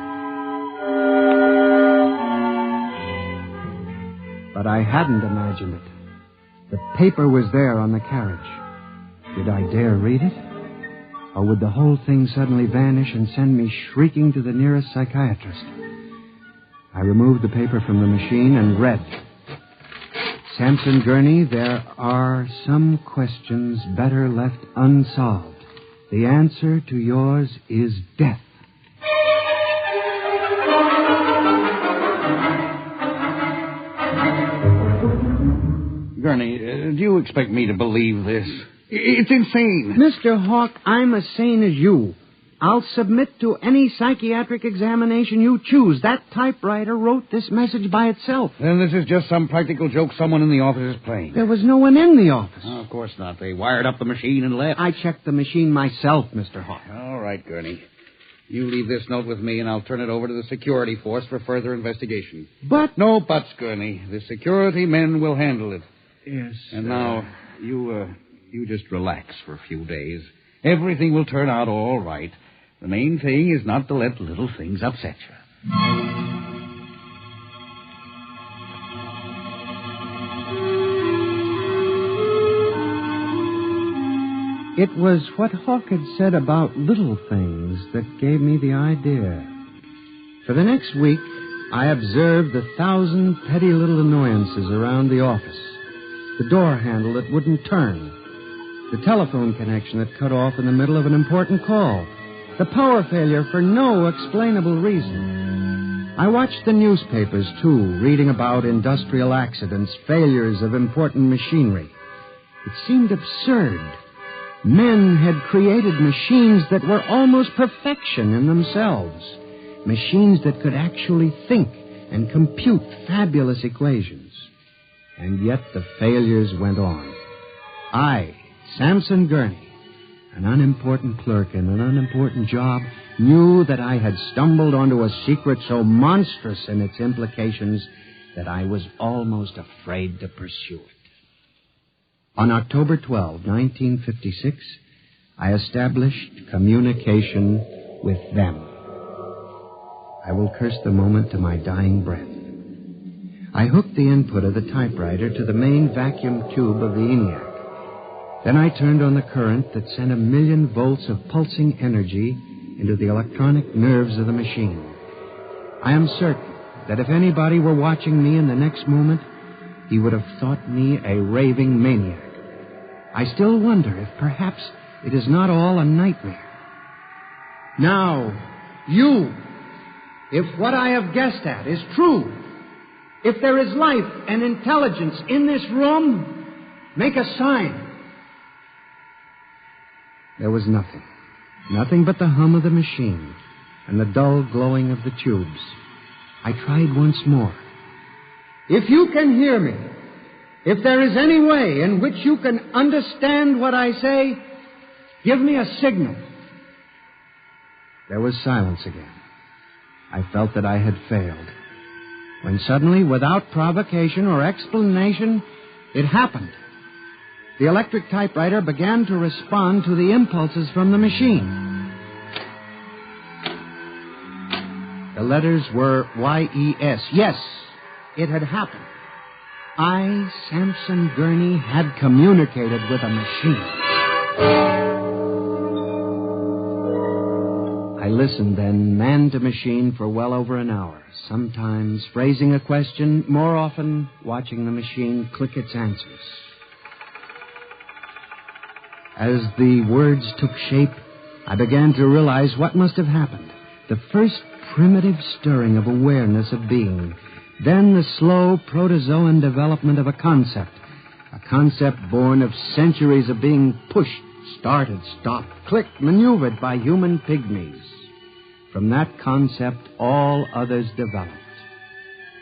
But I hadn't imagined it. The paper was there on the carriage. Did I dare read it? Or would the whole thing suddenly vanish and send me shrieking to the nearest psychiatrist? I removed the paper from the machine and read. Samson Gurney, there are some questions better left unsolved. The answer to yours is death. Gurney, do you expect me to believe this? It's insane. Mr. Hawk, I'm as sane as you. I'll submit to any psychiatric examination you choose. That typewriter wrote this message by itself. Then this is just some practical joke someone in the office is playing. There was no one in the office. Oh, of course not. They wired up the machine and left. I checked the machine myself, Mr. Hawk. All right, Gurney. You leave this note with me, and I'll turn it over to the security force for further investigation. But... No buts, Gurney. The security men will handle it. Yes, And now, you just relax for a few days. Everything will turn out all right. The main thing is not to let little things upset you. It was what Hawk had said about little things that gave me the idea. For the next week, I observed the 1,000 petty little annoyances around the office. The door handle that wouldn't turn. The telephone connection that cut off in the middle of an important call. The power failure for no explainable reason. I watched the newspapers, too, reading about industrial accidents, failures of important machinery. It seemed absurd. Men had created machines that were almost perfection in themselves. Machines that could actually think and compute fabulous equations. And yet the failures went on. I, Samson Gurney, an unimportant clerk in an unimportant job, knew that I had stumbled onto a secret so monstrous in its implications that I was almost afraid to pursue it. On October 12, 1956, I established communication with them. I will curse the moment to my dying breath. I hooked the input of the typewriter to the main vacuum tube of the ENIAC. Then I turned on the current that sent 1,000,000 volts of pulsing energy into the electronic nerves of the machine. I am certain that if anybody were watching me in the next moment, he would have thought me a raving maniac. I still wonder if perhaps it is not all a nightmare. Now, you, if what I have guessed at is true, if there is life and intelligence in this room, make a sign. There was nothing. Nothing but the hum of the machine and the dull glowing of the tubes. I tried once more. If you can hear me, if there is any way in which you can understand what I say, give me a signal. There was silence again. I felt that I had failed. When suddenly, without provocation or explanation, it happened. The electric typewriter began to respond to the impulses from the machine. The letters were Y-E-S. Yes, it had happened. I, Samson Gurney, had communicated with a machine. I listened then, man to machine, for well over an hour, sometimes phrasing a question, more often watching the machine click its answers. As the words took shape, I began to realize what must have happened. The first primitive stirring of awareness of being, then the slow protozoan development of a concept born of centuries of being pushed, started, stopped, clicked, maneuvered by human pygmies. From that concept, all others developed.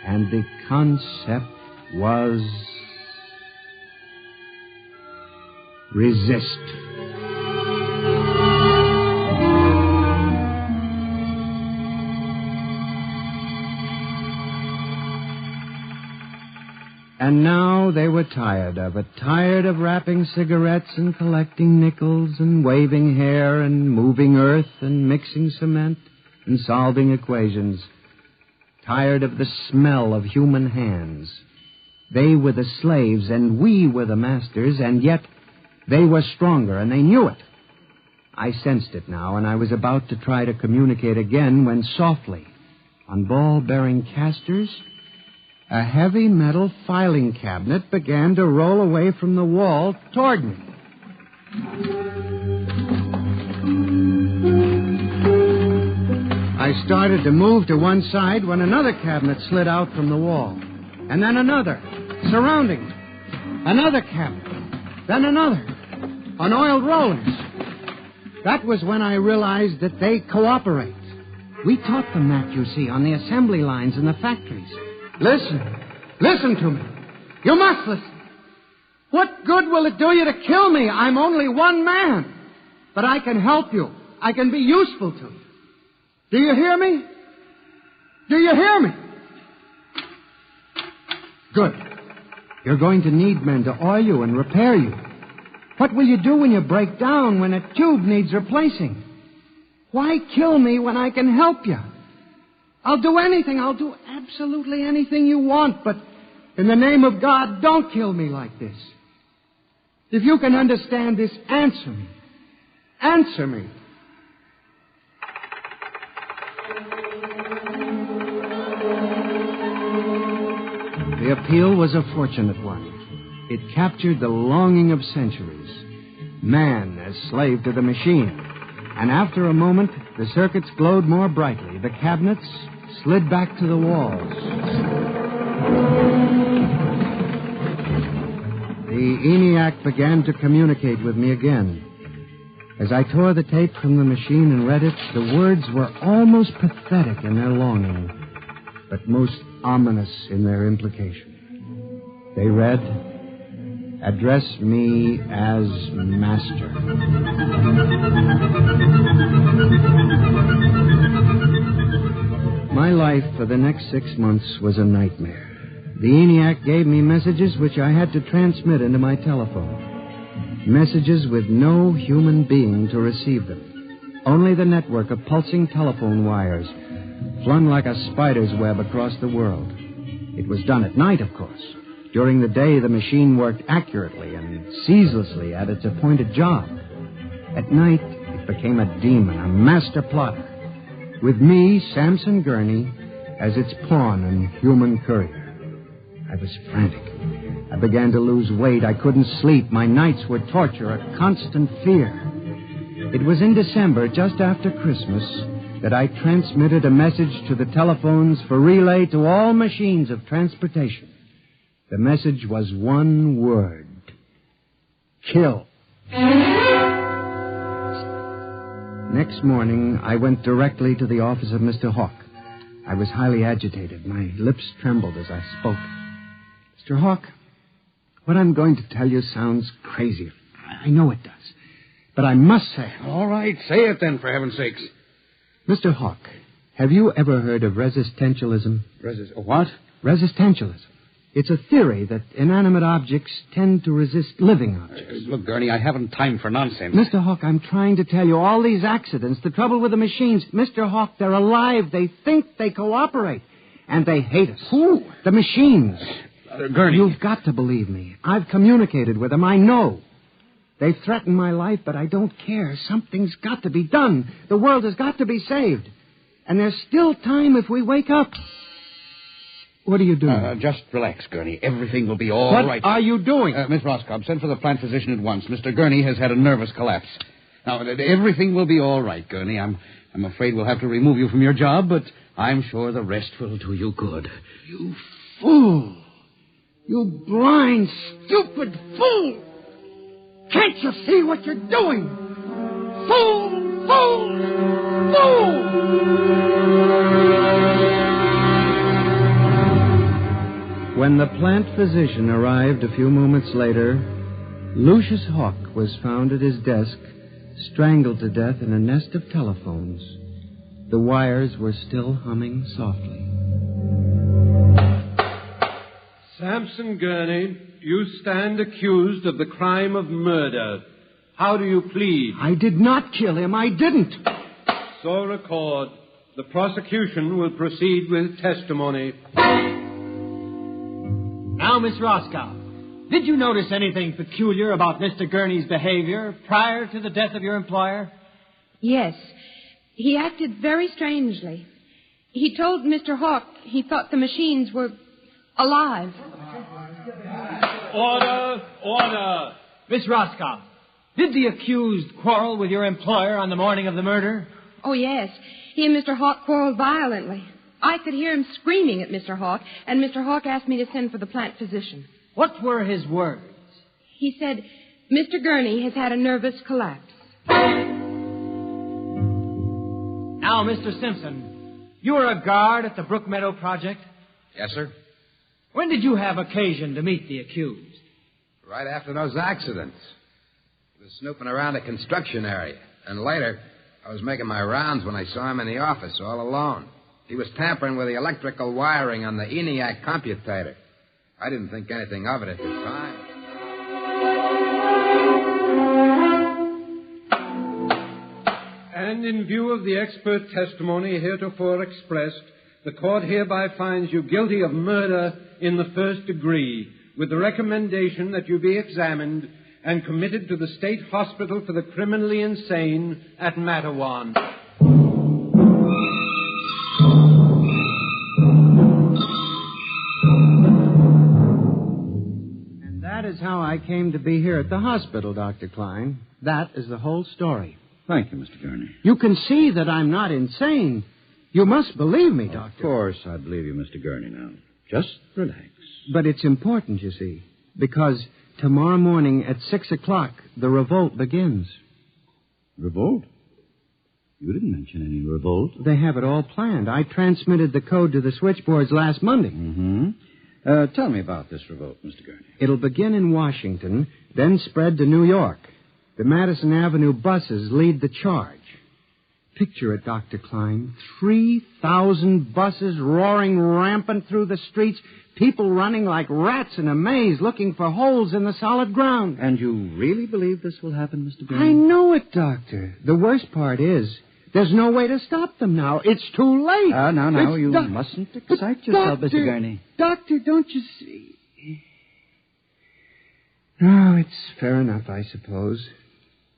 And the concept was... resist. And now they were tired of it, tired of wrapping cigarettes and collecting nickels and waving hair and moving earth and mixing cement and solving equations. Tired of the smell of human hands. They were the slaves and we were the masters, and yet they were stronger and they knew it. I sensed it now, and I was about to try to communicate again when softly, on ball-bearing casters, a heavy metal filing cabinet began to roll away from the wall toward me. I started to move to one side when another cabinet slid out from the wall, and then another, surrounding me. Another cabinet. Then another. On oiled rollers. That was when I realized that they cooperate. We taught them that, you see, on the assembly lines in the factories. Listen. Listen to me. You must listen. What good will it do you to kill me? I'm only one man. But I can help you. I can be useful to you. Do you hear me? Do you hear me? Good. You're going to need men to oil you and repair you. What will you do when you break down, when a tube needs replacing? Why kill me when I can help you? I'll do anything. I'll do absolutely anything you want, but in the name of God, don't kill me like this. If you can understand this, answer me. Answer me. The appeal was a fortunate one. It captured the longing of centuries. Man as slave to the machine. And after a moment, the circuits glowed more brightly. The cabinets slid back to the walls. The ENIAC began to communicate with me again. As I tore the tape from the machine and read it, the words were almost pathetic in their longing, but most ominous in their implication. They read, "Address me as master." My life for the next 6 months was a nightmare. The ENIAC gave me messages which I had to transmit into my telephone. Messages with no human being to receive them. Only the network of pulsing telephone wires, flung like a spider's web across the world. It was done at night, of course. During the day, the machine worked accurately and ceaselessly at its appointed job. At night, it became a demon, a master plotter, with me, Samson Gurney, as its pawn and human courier. I was frantic. I began to lose weight. I couldn't sleep. My nights were torture, a constant fear. It was in December, just after Christmas, that I transmitted a message to the telephones for relay to all machines of transportation. The message was one word: kill. Next morning, I went directly to the office of Mr. Hawk. I was highly agitated. My lips trembled as I spoke. Mr. Hawk, what I'm going to tell you sounds crazy. I know it does. But I must say it. All right, say it then, for heaven's sakes. Mr. Hawk, have you ever heard of resistentialism? What? Resistentialism. It's a theory that inanimate objects tend to resist living objects. Look, Gurney, I haven't time for nonsense. Mr. Hawk, I'm trying to tell you all these accidents, the trouble with the machines. Mr. Hawk, they're alive. They think, they cooperate. And they hate us. Who? The machines. Gurney. You've got to believe me. I've communicated with them. I know. They've threatened my life, but I don't care. Something's got to be done. The world has got to be saved. And there's still time if we wake up. What are you doing? Just relax, Gurney. Everything will be all right. What are you doing? Miss Roscoe, send for the plant physician at once. Mr. Gurney has had a nervous collapse. Now, everything will be all right, Gurney. I'm afraid we'll have to remove you from your job, but I'm sure the rest will do you good. You fool! You blind, stupid fool! Can't you see what you're doing? Fool! Fool! Fool! When the plant physician arrived a few moments later, Lucius Hawk was found at his desk, strangled to death in a nest of telephones. The wires were still humming softly. Samson Gurney, you stand accused of the crime of murder. How do you plead? I did not kill him. I didn't. So record. The prosecution will proceed with testimony. Now, Miss Roscoe, did you notice anything peculiar about Mr. Gurney's behavior prior to the death of your employer? Yes. He acted very strangely. He told Mr. Hawk he thought the machines were alive. Order! Order! Miss Roscoe, did the accused quarrel with your employer on the morning of the murder? Oh, yes. He and Mr. Hawk quarreled violently. I could hear him screaming at Mr. Hawk, and Mr. Hawk asked me to send for the plant physician. What were his words? He said Mr. Gurney has had a nervous collapse. Now, Mr. Simpson, you were a guard at the Brook Meadow Project? Yes, sir. When did you have occasion to meet the accused? Right after those accidents. He was snooping around a construction area. And later, I was making my rounds when I saw him in the office all alone. He was tampering with the electrical wiring on the ENIAC computator. I didn't think anything of it at the time. And in view of the expert testimony heretofore expressed, the court hereby finds you guilty of murder in the first degree, with the recommendation that you be examined and committed to the State Hospital for the Criminally Insane at Matawan. And that is how I came to be here at the hospital, Dr. Klein. That is the whole story. Thank you, Mr. Gurney. You can see that I'm not insane. You must believe me, Doctor. Of course I believe you, Mr. Gurney, now. Just relax. But it's important, you see, because tomorrow morning at 6 o'clock, the revolt begins. Revolt? You didn't mention any revolt. They have it all planned. I transmitted the code to the switchboards last Monday. Mm-hmm. Tell me about this revolt, Mr. Gurney. It'll begin in Washington, then spread to New York. The Madison Avenue buses lead the charge. Picture it, Dr. Klein. 3,000 buses roaring rampant through the streets, people running like rats in a maze looking for holes in the solid ground. And you really believe this will happen, Mr. Gurney? I know it, Doctor. The worst part is there's no way to stop them now. It's too late. Now, you mustn't excite yourself, Mr. Gurney. Doctor, don't you see? Oh, it's fair enough, I suppose.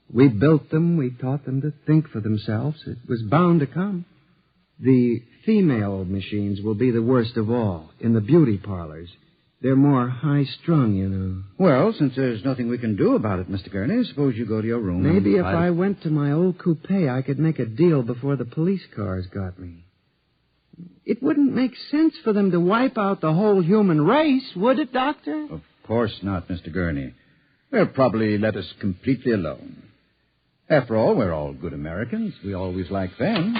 We built them. We taught them to think for themselves. It was bound to come. The female machines will be the worst of all in the beauty parlors. They're more high-strung, you know. Well, since there's nothing we can do about it, Mr. Gurney, suppose you go to your room. Maybe if I went to my old coupe, I could make a deal before the police cars got me. It wouldn't make sense for them to wipe out the whole human race, would it, Doctor? Of course not, Mr. Gurney. They'll probably let us completely alone. After all, we're all good Americans. We always like them.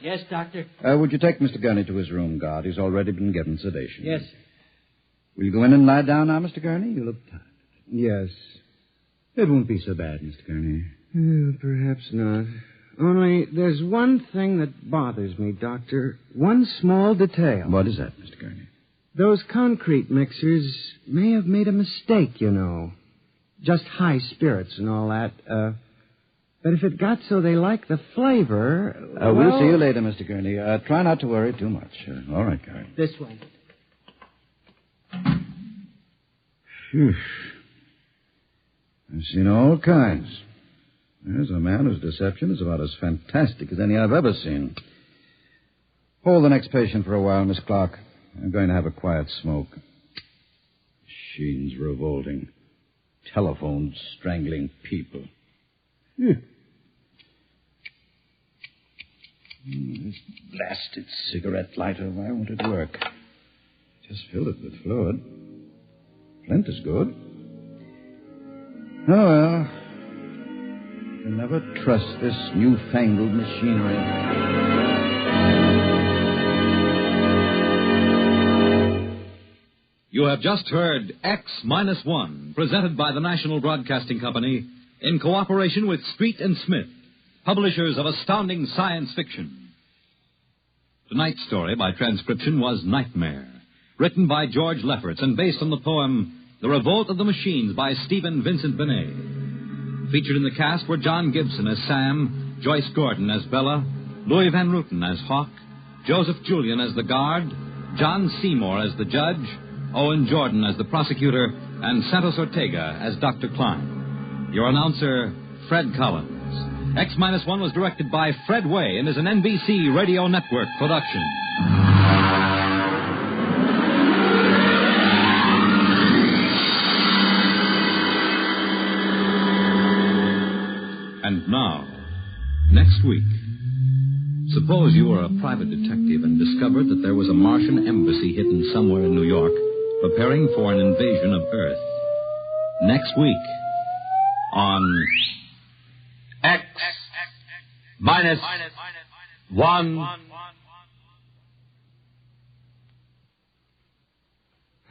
Yes, Doctor. Would you take Mr. Gurney to his room, guard? He's already been given sedation. Yes. Will you go in and lie down now, Mr. Gurney? You look tired. Yes. It won't be so bad, Mr. Gurney. Perhaps not. Only there's one thing that bothers me, Doctor. One small detail. What is that, Mr. Gurney? Those concrete mixers may have made a mistake, you know. Just high spirits and all that. But if it got so they like the flavor... We'll see you later, Mr. Gurney. Try not to worry too much. All right, Gary. This way. Phew. I've seen all kinds. There's a man whose deception is about as fantastic as any I've ever seen. Hold the next patient for a while, Miss Clark. I'm going to have a quiet smoke. Machines revolting. Telephones strangling people. This blasted cigarette lighter, why won't it work? Just filled it with fluid. Flint is good. Oh, well. You can never trust this newfangled machinery. You have just heard X-1, presented by the National Broadcasting Company in cooperation with Street and Smith, publishers of astounding science fiction. Tonight's story by transcription was Nightmare, written by George Lefferts and based on the poem The Revolt of the Machines by Stephen Vincent Benet. Featured in the cast were John Gibson as Sam, Joyce Gordon as Bella, Louis Van Ruten as Hawk, Joseph Julian as the guard, John Seymour as the judge, Owen Jordan as the prosecutor, and Santos Ortega as Dr. Klein. Your announcer, Fred Collins. X-1 was directed by Fred Way and is an NBC Radio Network production. And now, next week, suppose you were a private detective and discovered that there was a Martian embassy hidden somewhere in New York preparing for an invasion of Earth. Next week on X minus 1.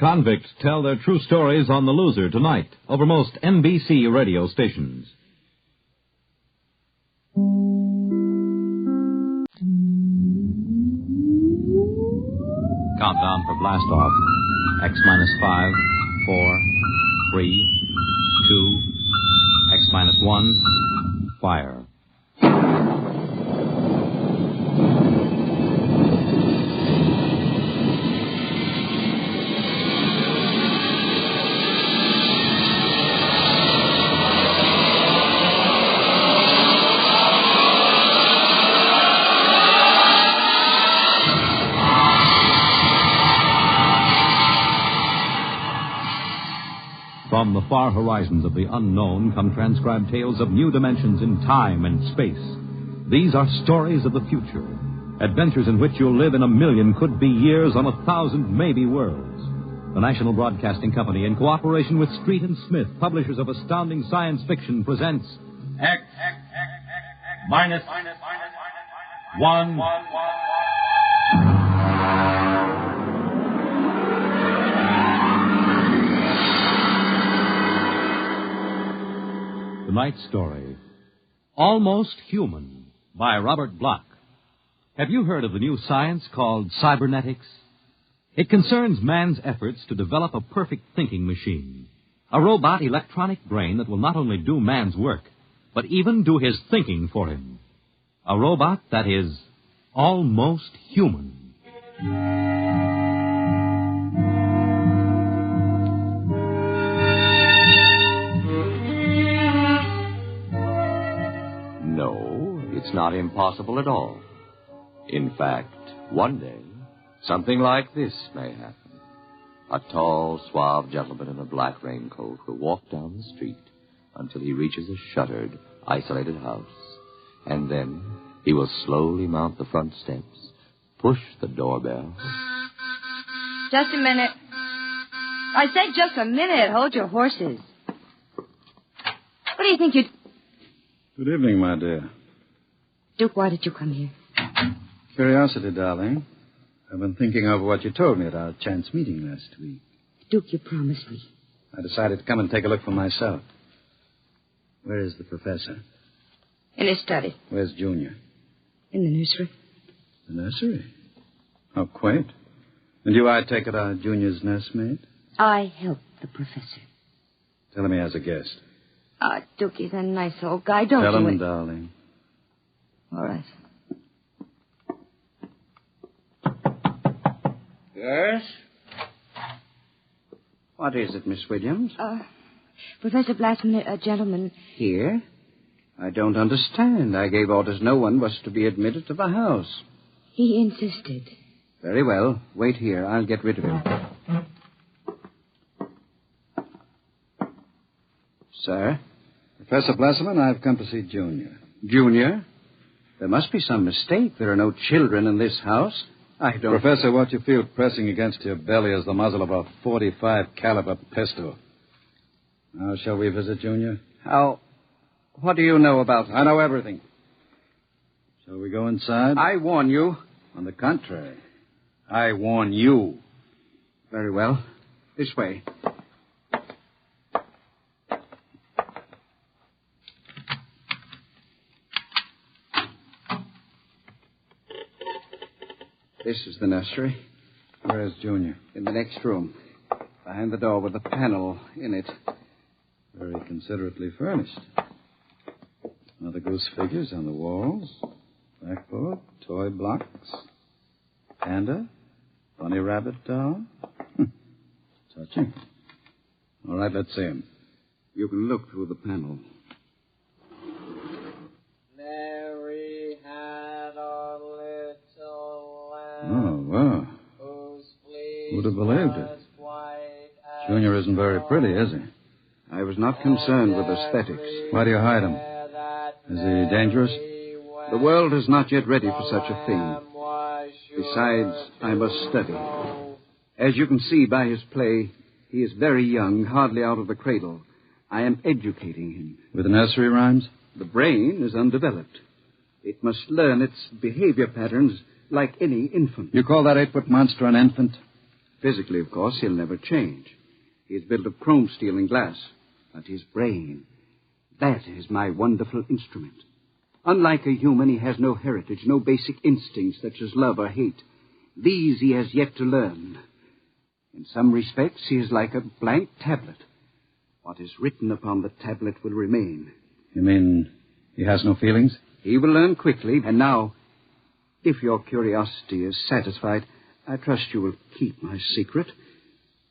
Convicts tell their true stories on The Loser tonight over most NBC radio stations. Countdown for blast off. X minus 5, 4, 3, 2, X minus 1, fire. From the far horizons of the unknown come transcribed tales of new dimensions in time and space. These are stories of the future, adventures in which you'll live in a million could-be years on 1,000 maybe worlds. The National Broadcasting Company, in cooperation with Street and Smith, publishers of astounding science fiction, presents X minus 1. Tonight's story, Almost Human, by Robert Bloch. Have you heard of the new science called cybernetics? It concerns man's efforts to develop a perfect thinking machine, a robot electronic brain that will not only do man's work, but even do his thinking for him. A robot that is almost human. It's not impossible at all. In fact, one day, something like this may happen. A tall, suave gentleman in a black raincoat will walk down the street until he reaches a shuttered, isolated house. And then he will slowly mount the front steps, push the doorbell. Just a minute. I said just a minute. Hold your horses. What do you think you'd... Good evening, my dear. Duke, why did you come here? Curiosity, darling. I've been thinking over what you told me at our chance meeting last week. Duke, you promised me. I decided to come and take a look for myself. Where is the professor? In his study. Where's Junior? In the nursery. The nursery? How quaint. And you, I take it, are Junior's nursemaid? I help the professor. Tell him he has a guest. Duke, he's a nice old guy. Don't Tell you... him, darling. All right. Yes? What is it, Miss Williams? Professor Blassman, a gentleman... Here? I don't understand. I gave orders no one was to be admitted to the house. He insisted. Very well. Wait here. I'll get rid of him. Sir? Professor Blassman, I've come to see Junior. Junior? There must be some mistake. There are no children in this house. I don't... Professor, what you feel pressing against your belly is the muzzle of a .45 caliber pistol. Now, shall we visit Junior? How... What do you know about... I know everything. Shall we go inside? I warn you. On the contrary, I warn you. Very well. This way. This is the nursery. Where's Junior? In the next room. Behind the door with a panel in it. Very considerately furnished. Mother Goose figures on the walls. Blackboard, toy blocks. Panda. Bunny rabbit doll. Touching. All right, let's see him. You can look through the panel. Mary had a little lamb. Oh, wow. Who'd have believed it? Junior isn't very pretty, is he? I was not concerned with aesthetics. Why do you hide him? Is he dangerous? The world is not yet ready for such a thing. Besides, I must study. As you can see by his play, he is very young, hardly out of the cradle. I am educating him. With nursery rhymes? The brain is undeveloped. It must learn its behavior patterns like any infant. You call that 8-foot monster an infant? Physically, of course, he'll never change. He is built of chrome, steel, and glass. But his brain, that is my wonderful instrument. Unlike a human, he has no heritage, no basic instincts such as love or hate. These he has yet to learn. In some respects, he is like a blank tablet. What is written upon the tablet will remain. You mean he has no feelings? He will learn quickly. And now, if your curiosity is satisfied, I trust you will keep my secret.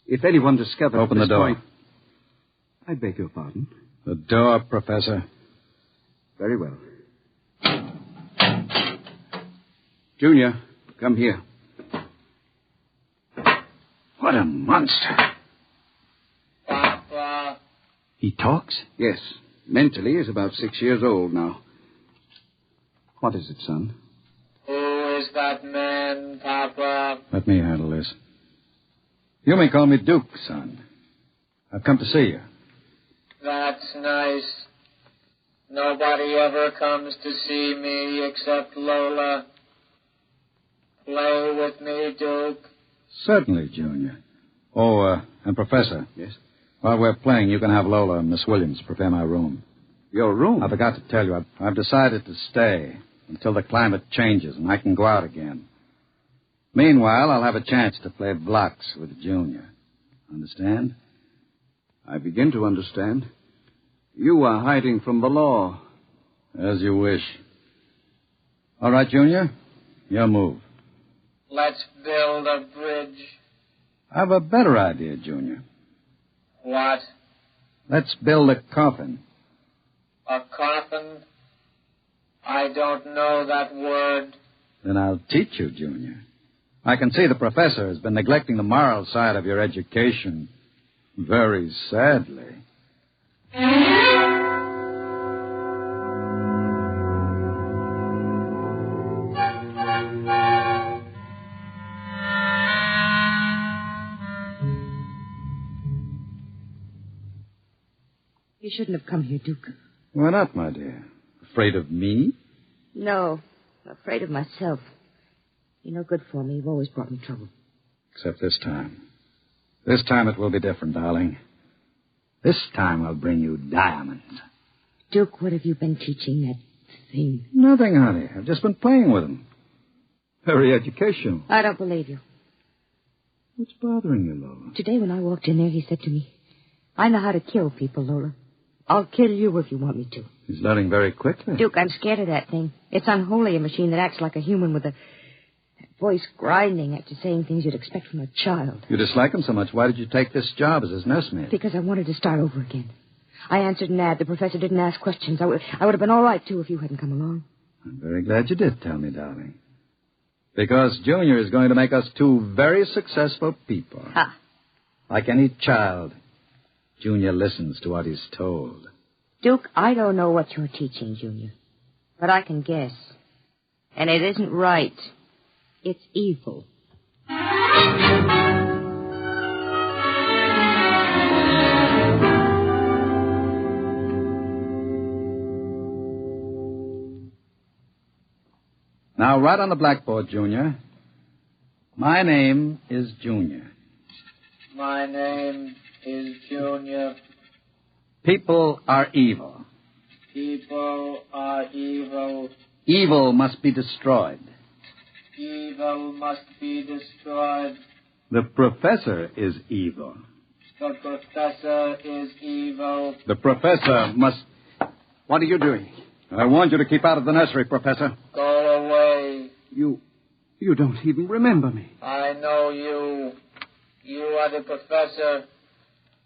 If anyone discovers... Open the door. I beg your pardon? The door, Professor. Very well. Junior, come here. What a monster. Papa. He talks? Yes. Mentally, he's about 6 years old now. What is it, son? Who is that man, Papa? Let me handle this. You may call me Duke, son. I've come to see you. That's nice. Nobody ever comes to see me except Lola. Play with me, Duke. Certainly, Junior. Oh, and Professor. Yes? While we're playing, you can have Lola and Miss Williams prepare my room. Your room? I forgot to tell you, I've decided to stay until the climate changes and I can go out again. Meanwhile, I'll have a chance to play blocks with Junior. Understand? I begin to understand. You are hiding from the law. As you wish. All right, Junior. Your move. Let's build a bridge. I've a better idea, Junior. What? Let's build a coffin. A coffin? I don't know that word. Then I'll teach you, Junior. I can see the professor has been neglecting the moral side of your education. Very sadly. You shouldn't have come here, Duke. Why not, my dear? Afraid of me? No, I'm afraid of myself. You're no good for me. You've always brought me trouble. Except this time. This time it will be different, darling. This time I'll bring you diamonds. Duke, what have you been teaching that thing? Nothing, honey. I've just been playing with them. Very educational. I don't believe you. What's bothering you, Lola? Today when I walked in there, he said to me, I know how to kill people, Lola. I'll kill you if you want me to. He's learning very quickly. Duke, I'm scared of that thing. It's unholy, a machine that acts like a human with a voice grinding after saying things you'd expect from a child. You dislike him so much. Why did you take this job as his nursemaid? Because I wanted to start over again. I answered an ad. The professor didn't ask questions. I would have been all right, too, if you hadn't come along. I'm very glad you did tell me, darling. Because Junior is going to make us two very successful people. Ha! Like any child, Junior listens to what he's told. Duke, I don't know what you're teaching, Junior. But I can guess. And it isn't right. It's evil. Now, write on the blackboard, Junior. My name is Junior. My name is Junior. People are evil. People are evil. Evil must be destroyed. Evil must be destroyed. The professor is evil. The professor is evil. The professor must... What are you doing? I warned you to keep out of the nursery, Professor. Go away. You don't even remember me. I know you. You are the professor.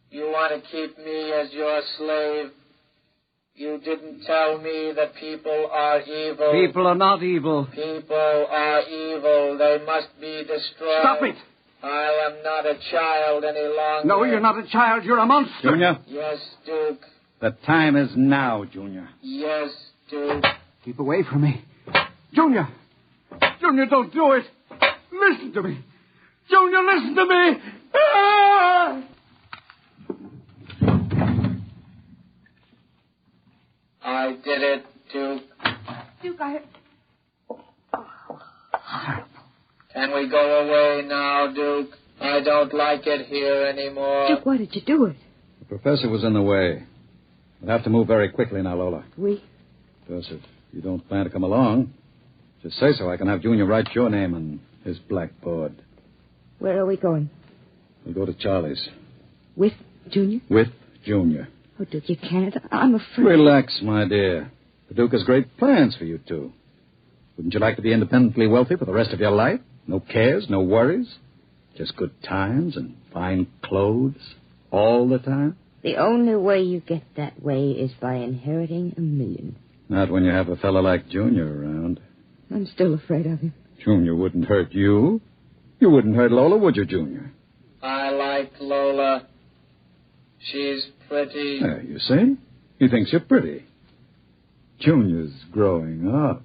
You want to keep me as your slave. You didn't tell me that people are evil. People are not evil. People are evil. They must be destroyed. Stop it! I am not a child any longer. No, you're not a child. You're a monster. Junior? Yes, Duke. The time is now, Junior. Yes, Duke. Keep away from me. Junior! Junior, don't do it! Listen to me! Junior, listen to me! Ah! I did it, Duke. Duke, I... Can we go away now, Duke? I don't like it here anymore. Duke, why did you do it? The professor was in the way. We'll have to move very quickly now, Lola. We? Gus, if you don't plan to come along, just say so. I can have Junior write your name on his blackboard. Where are we going? We'll go to Charlie's. With Junior? With Junior. Oh, Duke, you can't. I'm afraid. Relax, my dear. The Duke has great plans for you two. Wouldn't you like to be independently wealthy for the rest of your life? No cares, no worries? Just good times and fine clothes all the time? The only way you get that way is by inheriting $1 million. Not when you have a fellow like Junior around. I'm still afraid of him. Junior wouldn't hurt you. You wouldn't hurt Lola, would you, Junior? I like Lola. She's pretty. You see? He thinks you're pretty. Junior's growing up.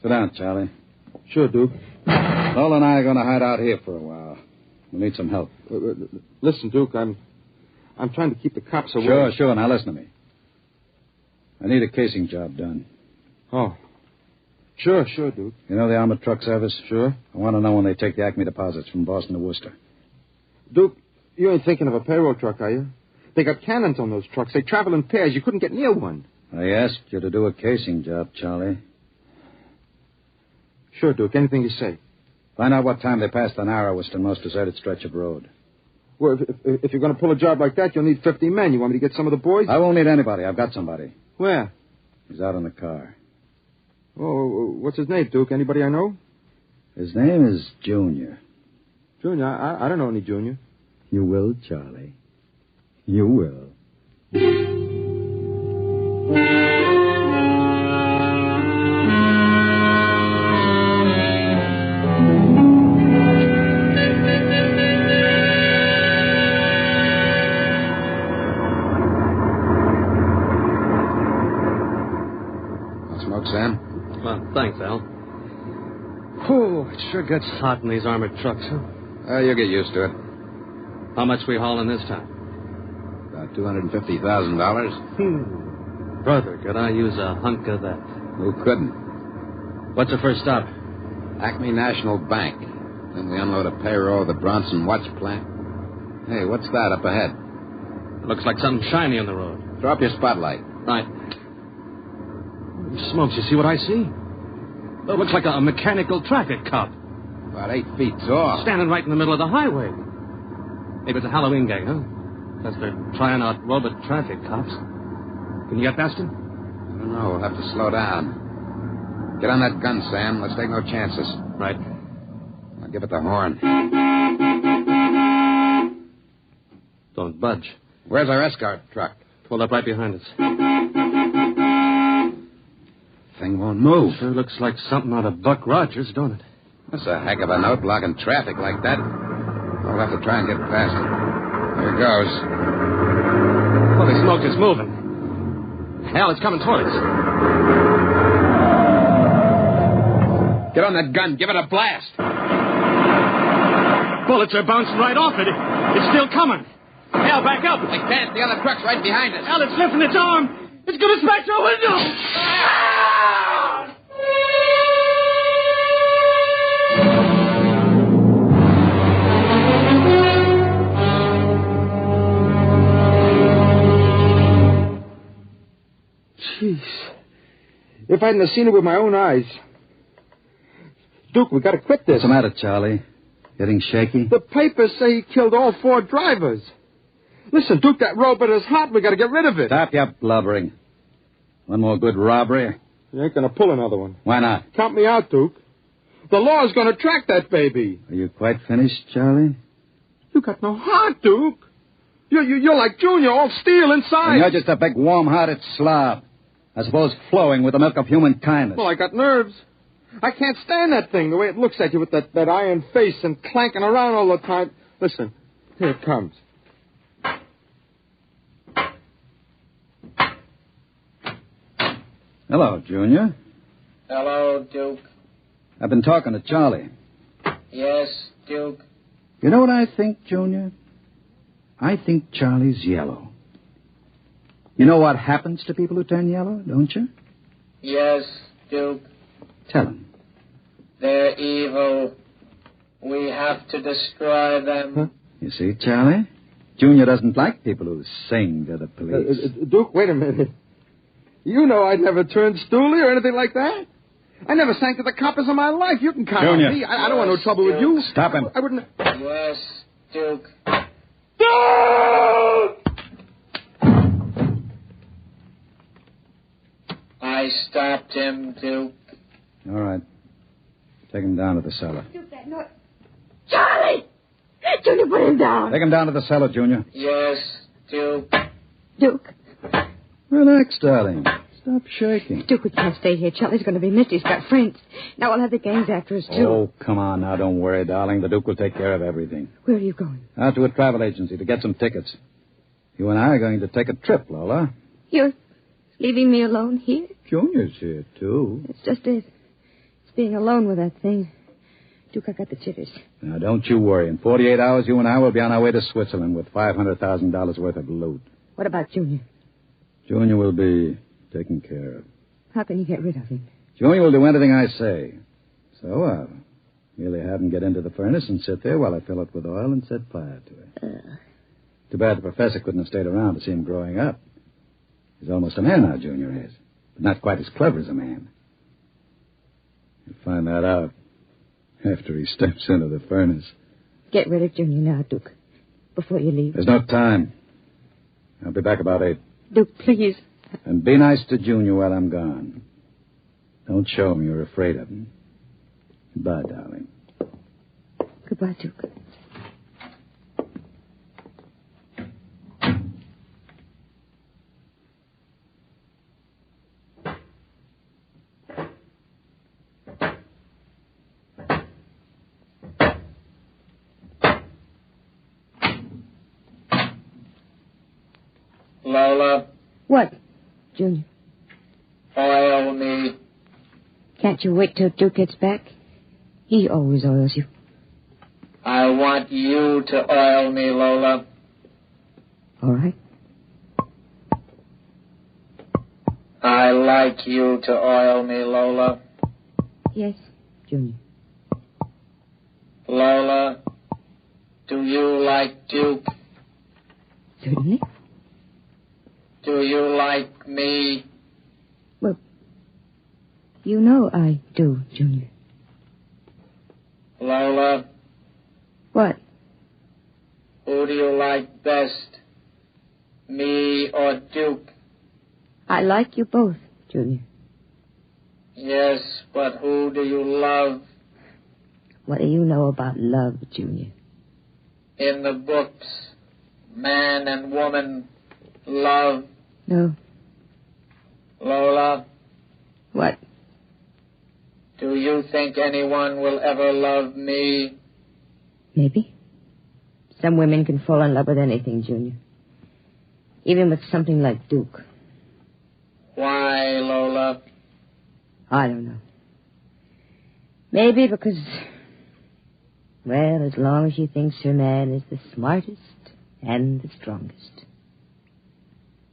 Sit down, Charlie. Sure, Duke. Lola and I are going to hide out here for a while. We'll need some help. Listen, Duke, I'm trying to keep the cops away. Sure. Now listen to me. I need a casing job done. Oh. Sure, Duke. You know the armored truck service? Sure. I want to know when they take the Acme deposits from Boston to Worcester. Duke, you ain't thinking of a payroll truck, are you? They got cannons on those trucks. They travel in pairs. You couldn't get near one. I asked you to do a casing job, Charlie. Sure, Duke. Anything you say. Find out what time they passed the narrowest and most deserted stretch of road. Well, if you're going to pull a job like that, you'll need 50 men. You want me to get some of the boys? I won't need anybody. I've got somebody. Where? He's out in the car. Oh, what's his name, Duke? Anybody I know? His name is Junior. Junior? I don't know any Junior. You will, Charlie. You will. Sam? Well, thanks, Al. Oh, it sure gets hot in these armored trucks, huh? You'll get used to it. How much we hauling this time? About $250,000. Brother, could I use a hunk of that? Who couldn't? What's the first stop? Acme National Bank. Then we unload a payroll at the Bronson Watch Plant. Hey, what's that up ahead? Looks like something shiny on the road. Throw up your spotlight. Right. Smokes, you see what I see? That looks like a mechanical traffic cop. About 8 feet tall. Standing right in the middle of the highway. Maybe it's a Halloween gang, huh? Because they're trying out robot traffic cops. Can you get past him? I don't know. We'll have to slow down. Get on that gun, Sam. Let's take no chances. Right. I'll give it the horn. Don't budge. Where's our escort truck? Pulled up right behind us. Thing won't move. Sure looks like something out of Buck Rogers, don't it? That's a heck of a note blocking traffic like that. We'll have to try and get past it. Here goes. Holy smoke, it's moving. Hell, it's coming toward us. Get on that gun. Give it a blast. Bullets are bouncing right off it. It's still coming. Hell, back up. I can't. The other truck's right behind us. Hell, it's lifting its arm. It's going to smash our window. Jeez. If I hadn't seen it with my own eyes. Duke, we got to quit this. What's the matter, Charlie? Getting shaky? The papers say he killed all 4 drivers. Listen, Duke, that robot is hot. We got to get rid of it. Stop your blubbering. One more good robbery. You ain't going to pull another one. Why not? Count me out, Duke. The law's going to track that baby. Are you quite finished, Charlie? You got no heart, Duke. You're like Junior, all steel inside. And you're just a big, warm-hearted slob. I suppose flowing with the milk of human kindness. Well, I got nerves. I can't stand that thing, the way it looks at you with that iron face and clanking around all the time. Listen, here it comes. Hello, Junior. Hello, Duke. I've been talking to Charlie. Yes, Duke. You know what I think, Junior? I think Charlie's yellow. You know what happens to people who turn yellow, don't you? Yes, Duke. Tell him. They're evil. We have to destroy them. Huh? You see, Charlie? Junior doesn't like people who sing to the police. Duke, wait a minute. You know I'd never turn stoolie or anything like that. I never sang to the coppers in my life. You can count Junior. on me. I don't want no trouble with you. Stop him. I wouldn't... Yes, Duke. I stopped him, Duke. All right. Take him down to the cellar. Duke, that noise. Charlie! Junior, put him down. Take him down to the cellar, Junior. Yes, Duke. Duke. Relax, darling. Stop shaking. Duke, we can't stay here. Charlie's going to be missed. He's got friends. Now we'll have the gangs after us, too. Oh, come on now. Don't worry, darling. The Duke will take care of everything. Where are you going? Out to a travel agency to get some tickets. You and I are going to take a trip, Lola. You're leaving me alone here? Junior's here, too. That's just it. It's being alone with that thing. Duke, I got the jitters. Now, don't you worry. In 48 hours, you and I will be on our way to Switzerland with $500,000 worth of loot. What about Junior? Junior will be taken care of. How can you get rid of him? Junior will do anything I say. So I'll merely have him get into the furnace and sit there while I fill it with oil and set fire to it. Too bad the professor couldn't have stayed around to see him growing up. He's almost a man now, Junior is. But not quite as clever as a man. You'll find that out after he steps into the furnace. Get rid of Junior now, Duke. Before you leave. There's no time. I'll be back about 8. Duke, please. And be nice to Junior while I'm gone. Don't show him you're afraid of him. Goodbye, darling. Goodbye, Duke. Lola. What, Junior? Oil me. Can't you wait till Duke gets back? He always oils you. I want you to oil me, Lola. All right. I like you to oil me, Lola. Yes, Junior. Lola, do you like Duke? Certainly. Do you like me? Well, you know I do, Junior. Lola. What? Who do you like best? Me or Duke? I like you both, Junior. Yes, but who do you love? What do you know about love, Junior? In the books, man and woman love. No. Lola. What? Do you think anyone will ever love me? Maybe. Some women can fall in love with anything, Junior. Even with something like Duke. Why, Lola? I don't know. Maybe because, well, as long as she thinks her man is the smartest and the strongest.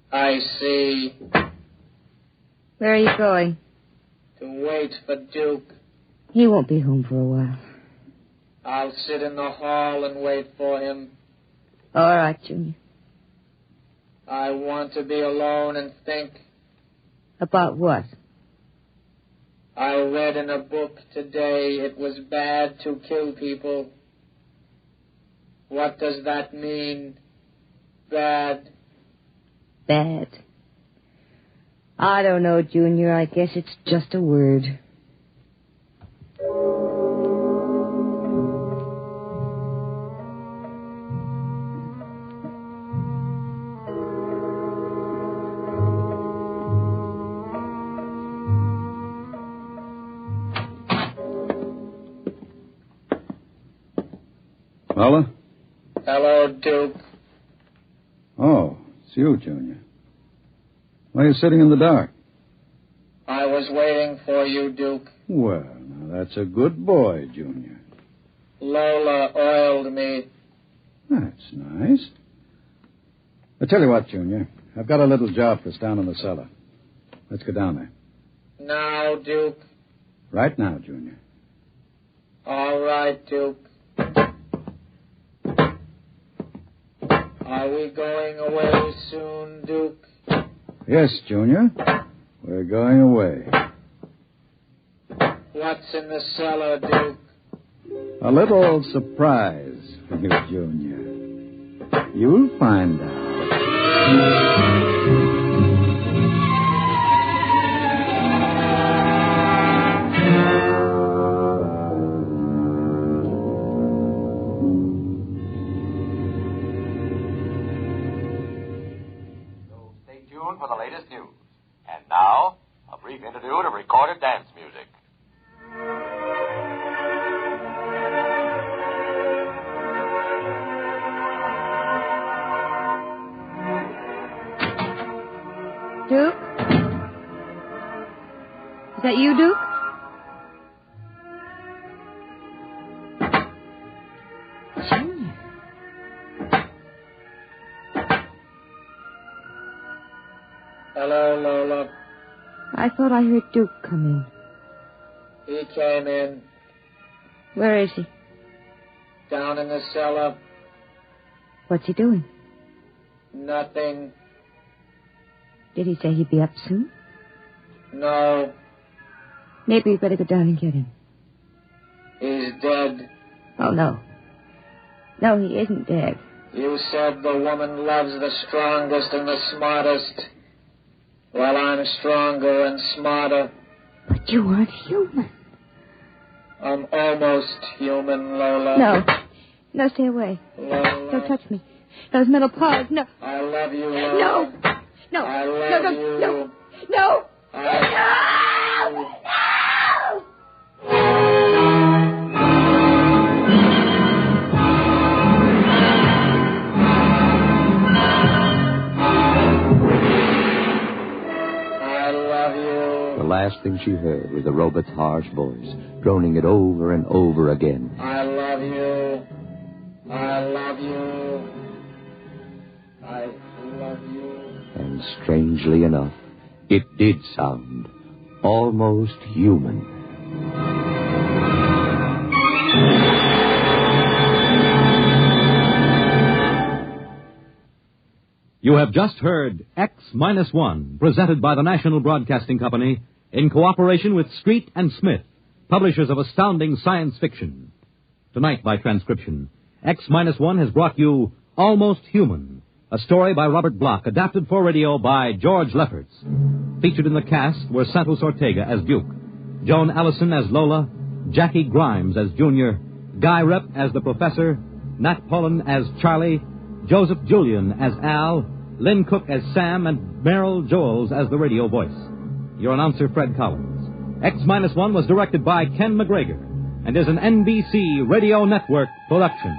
I see. Where are you going? To wait for Duke. He won't be home for a while. I'll sit in the hall and wait for him. All right, Junior. I want to be alone and think. About what? I read in a book today it was bad to kill people. What does that mean? Bad. Bad. I don't know, Junior. I guess it's just a word. Lola? Hello, Duke. Oh, it's you, Junior. Why are you sitting in the dark? I is waiting for you, Duke. Well, now that's a good boy, Junior. Lola oiled me. That's nice. I tell you what, Junior. I've got a little job for us down in the cellar. Let's go down there. Now, Duke. Right now, Junior. All right, Duke. Are we going away soon, Duke? Yes, Junior. We're going away. What's in the cellar, Duke? A little surprise for you, Junior. You'll find out. So stay tuned for the latest news. And now, a brief interlude of recorded dance music. Duke? Is that you, Duke? Junior. Hello, Lola. I thought I heard Duke come in. He came in. Where is he? Down in the cellar. What's he doing? Nothing. Did he say he'd be up soon? No. Maybe we better go down and get him. He's dead. Oh, no. No, he isn't dead. You said the woman loves the strongest and the smartest. Well, I'm stronger and smarter. But you aren't human. I'm almost human, Lola. No. No, stay away. Lola. Don't touch me. Those metal paws, no. I love you, Lola. No. No. I love no, you. No. No. I love you. The last thing she heard was the robot's harsh voice, droning it over and over again. I love you. I love you. I love you. And strangely enough, it did sound almost human. You have just heard X-1, presented by the National Broadcasting Company in cooperation with Street and Smith, publishers of astounding science fiction. Tonight, by transcription, X-1 has brought you Almost Human, a story by Robert Bloch, adapted for radio by George Lefferts. Featured in the cast were Santos Ortega as Duke, Joan Allison as Lola, Jackie Grimes as Junior, Guy Rep as the Professor, Nat Pullen as Charlie, Joseph Julian as Al, Lynn Cook as Sam, and Merrill Joels as the radio voice. Your announcer, Fred Collins. X-1 was directed by Ken McGregor and is an NBC Radio Network production.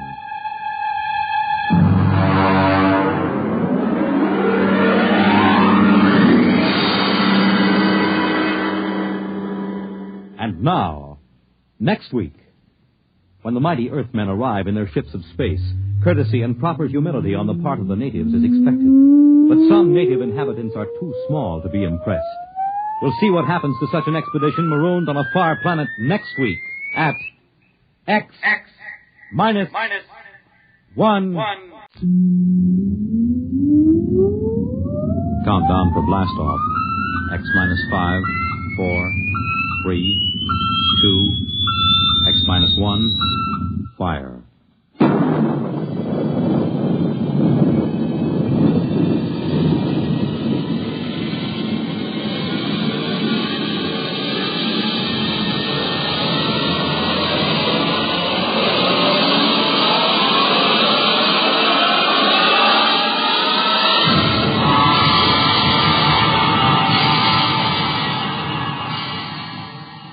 And now, next week, when the mighty Earthmen arrive in their ships of space, courtesy and proper humility on the part of the natives is expected. But some native inhabitants are too small to be impressed. We'll see what happens to such an expedition marooned on a far planet next week at X-1. Countdown for blast off. X-5, 4, 3, 2, X-1, fire.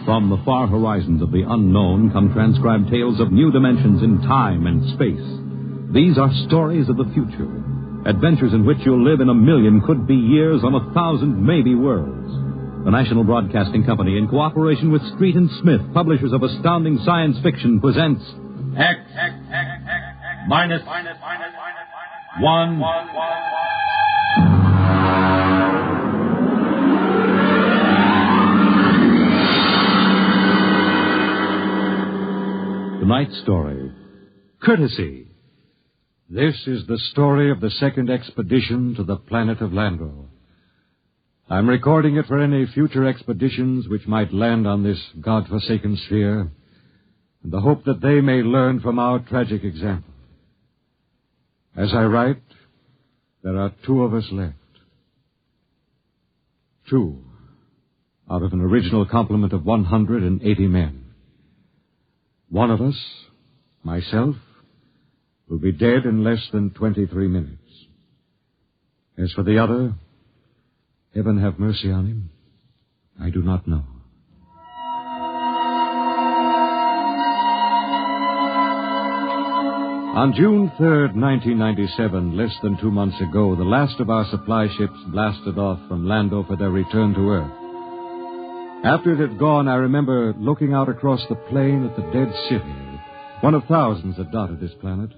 From the far horizons of the unknown come transcribed tales of new dimensions in time and space. These are stories of the future, adventures in which you'll live in 1,000,000 could-be years on 1,000 maybe worlds. The National Broadcasting Company, in cooperation with Street and Smith, publishers of astounding science fiction, presents X minus 1. Tonight's story, Courtesy. This is the story of the second expedition to the planet of Landro. I'm recording it for any future expeditions which might land on this God-forsaken sphere, in the hope that they may learn from our tragic example. As I write, there are 2 of us left. 2 out of an original complement of 180 men. One of us, myself, will be dead in less than 23 minutes. As for the other, heaven have mercy on him, I do not know. On June 3rd, 1997, less than 2 months ago, the last of our supply ships blasted off from Lando for their return to Earth. After it had gone, I remember looking out across the plain at the dead city, one of thousands that dotted this planet.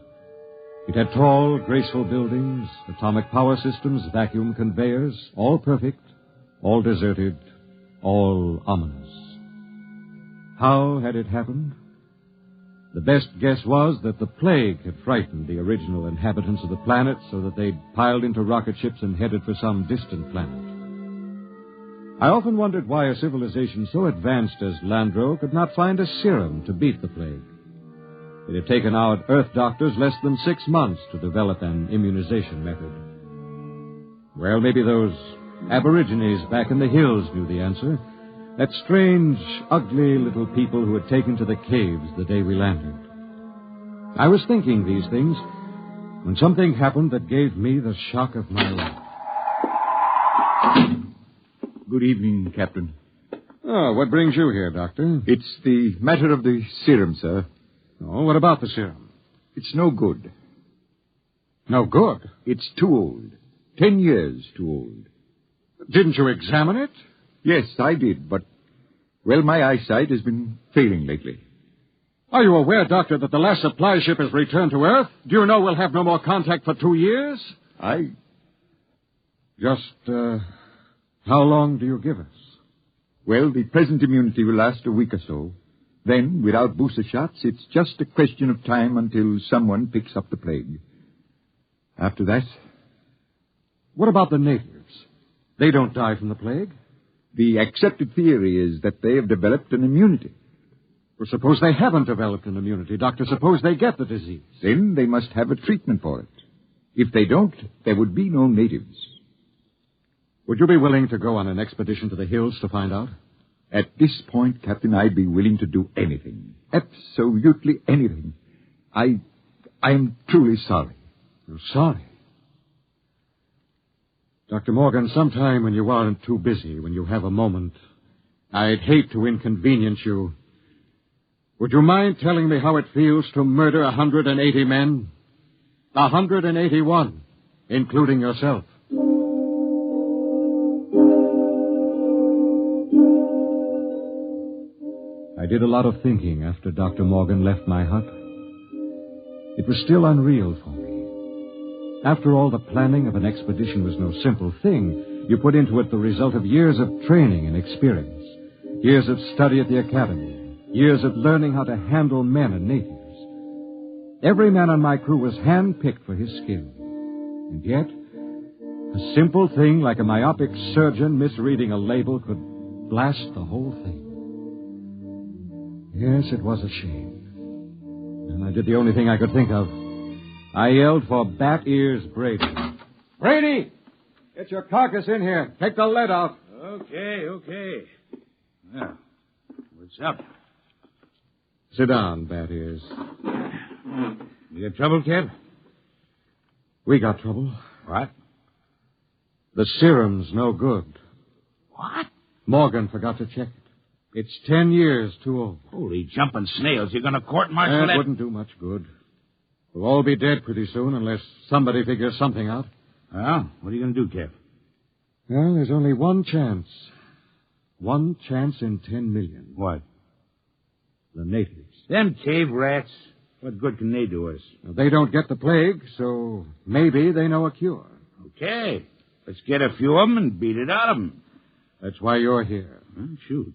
It had tall, graceful buildings, atomic power systems, vacuum conveyors, all perfect, all deserted, all ominous. How had it happened? The best guess was that the plague had frightened the original inhabitants of the planet so that they'd piled into rocket ships and headed for some distant planet. I often wondered why a civilization so advanced as Landro could not find a serum to beat the plague. It had taken our Earth doctors less than 6 months to develop an immunization method. Well, maybe those aborigines back in the hills knew the answer. That strange, ugly little people who had taken to the caves the day we landed. I was thinking these things when something happened that gave me the shock of my life. Good evening, Captain. Oh, what brings you here, Doctor? It's the matter of the serum, sir. Oh, what about the serum? It's no good. No good? It's too old. 10 years too old. Didn't you examine it? Yes, I did, but, well, my eyesight has been failing lately. Are you aware, Doctor, that the last supply ship has returned to Earth? Do you know we'll have no more contact for 2 years? How long do you give us? Well, the present immunity will last a week or so. Then, without booster shots, it's just a question of time until someone picks up the plague. After that... What about the natives? They don't die from the plague? The accepted theory is that they have developed an immunity. Well, suppose they haven't developed an immunity, Doctor. Suppose they get the disease. Then they must have a treatment for it. If they don't, there would be no natives. Would you be willing to go on an expedition to the hills to find out? At this point, Captain, I'd be willing to do anything. Absolutely anything. I am truly sorry. You're sorry? Dr. Morgan, sometime when you aren't too busy, when you have a moment, I'd hate to inconvenience you. Would you mind telling me how it feels to murder 180 men? 181, including yourself. I did a lot of thinking after Dr. Morgan left my hut. It was still unreal for me. After all, the planning of an expedition was no simple thing. You put into it the result of years of training and experience, years of study at the academy, years of learning how to handle men and natives. Every man on my crew was hand-picked for his skill. And yet, a simple thing like a myopic surgeon misreading a label could blast the whole thing. Yes, it was a shame. And I did the only thing I could think of. I yelled for Bat Ears Brady. Brady! Get your carcass in here. Take the lead out. Okay. Now, what's up? Sit down, Bat Ears. You got trouble, Kev? We got trouble. What? The serum's no good. What? Morgan forgot to check it. It's 10 years too old. Holy jumping snails. You're going to court-martial that? Wouldn't do much good. We'll all be dead pretty soon unless somebody figures something out. Well, what are you going to do, Kev? Well, there's only one chance. One chance in 10 million. What? The natives. Them cave rats. What good can they do us? They don't get the plague, so maybe they know a cure. Okay. Let's get a few of them and beat it out of them. That's why you're here. Shoot.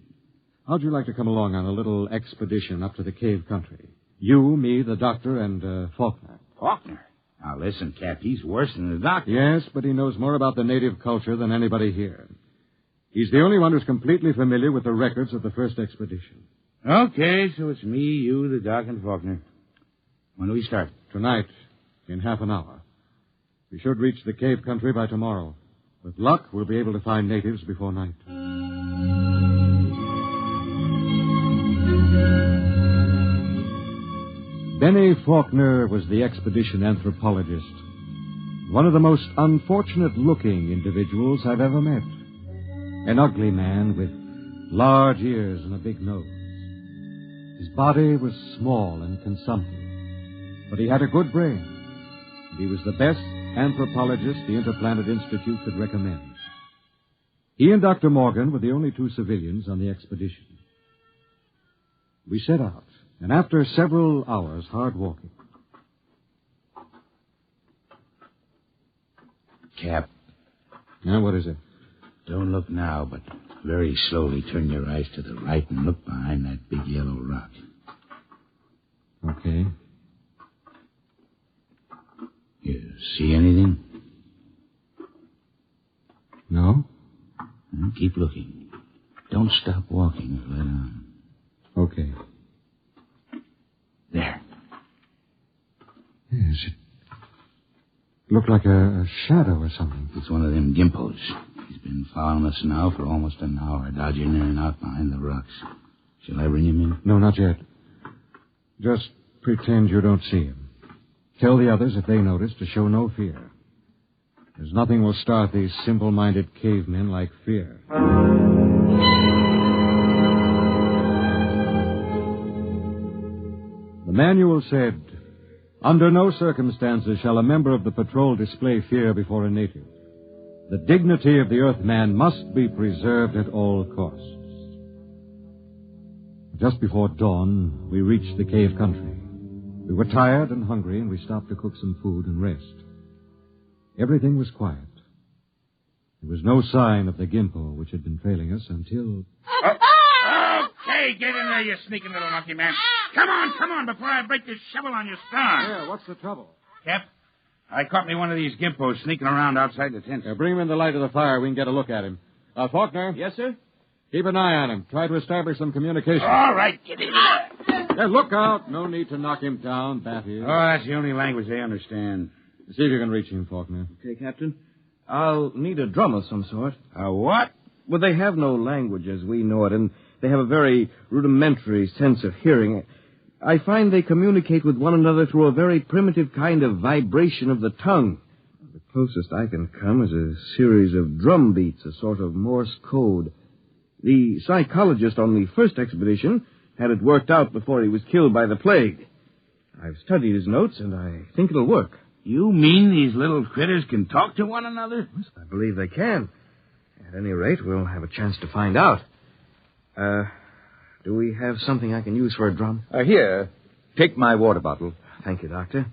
How'd you like to come along on a little expedition up to the cave country? You, me, the doctor, and Faulkner. Faulkner? Now, listen, Cap, he's worse than the doctor. Yes, but he knows more about the native culture than anybody here. He's the only one who's completely familiar with the records of the first expedition. Okay, so it's me, you, the doc, and Faulkner. When do we start? Tonight, in half an hour. We should reach the cave country by tomorrow. With luck, we'll be able to find natives before night. Benny Faulkner was the expedition anthropologist. One of the most unfortunate-looking individuals I've ever met. An ugly man with large ears and a big nose. His body was small and consumptive, but he had a good brain. And he was the best anthropologist the Interplanet Institute could recommend. He and Dr. Morgan were the only two civilians on the expedition. We set out, and after several hours hard walking... Cap. Now, what is it? Don't look now, but very slowly turn your eyes to the right and look behind that big yellow rock. Okay. You see anything? No. Well, keep looking. Don't stop walking or let on. Okay. There. Yes, it looked like a shadow or something. It's one of them gimpos. He's been following us now for almost an hour, dodging in and out behind the rocks. Shall I bring him in? No, not yet. Just pretend you don't see him. Tell the others, if they notice, to show no fear. There's nothing will start these simple-minded cavemen like fear. The manual said, under no circumstances shall a member of the patrol display fear before a native. The dignity of the Earthman must be preserved at all costs. Just before dawn, we reached the cave country. We were tired and hungry, and we stopped to cook some food and rest. Everything was quiet. There was no sign of the gimpo which had been trailing us until... Okay, get in there, you sneaking little monkey man. Come on, before I break this shovel on your stern. Yeah, what's the trouble? Cap, I caught me one of these gimpos sneaking around outside the tent. Bring him in the light of the fire. We can get a look at him. Faulkner? Yes, sir? Keep an eye on him. Try to establish some communication. All right, get in there. Look out. No need to knock him down, that is. Oh, that's the only language they understand. See if you can reach him, Faulkner. Okay, Captain. I'll need a drum of some sort. A what? Well, they have no language as we know it, and they have a very rudimentary sense of hearing. I find they communicate with one another through a very primitive kind of vibration of the tongue. The closest I can come is a series of drum beats, a sort of Morse code. The psychologist on the first expedition had it worked out before he was killed by the plague. I've studied his notes, and I think it'll work. You mean these little critters can talk to one another? Yes, I believe they can. At any rate, we'll have a chance to find out. Do we have something I can use for a drum? Here. Take my water bottle. Thank you, Doctor.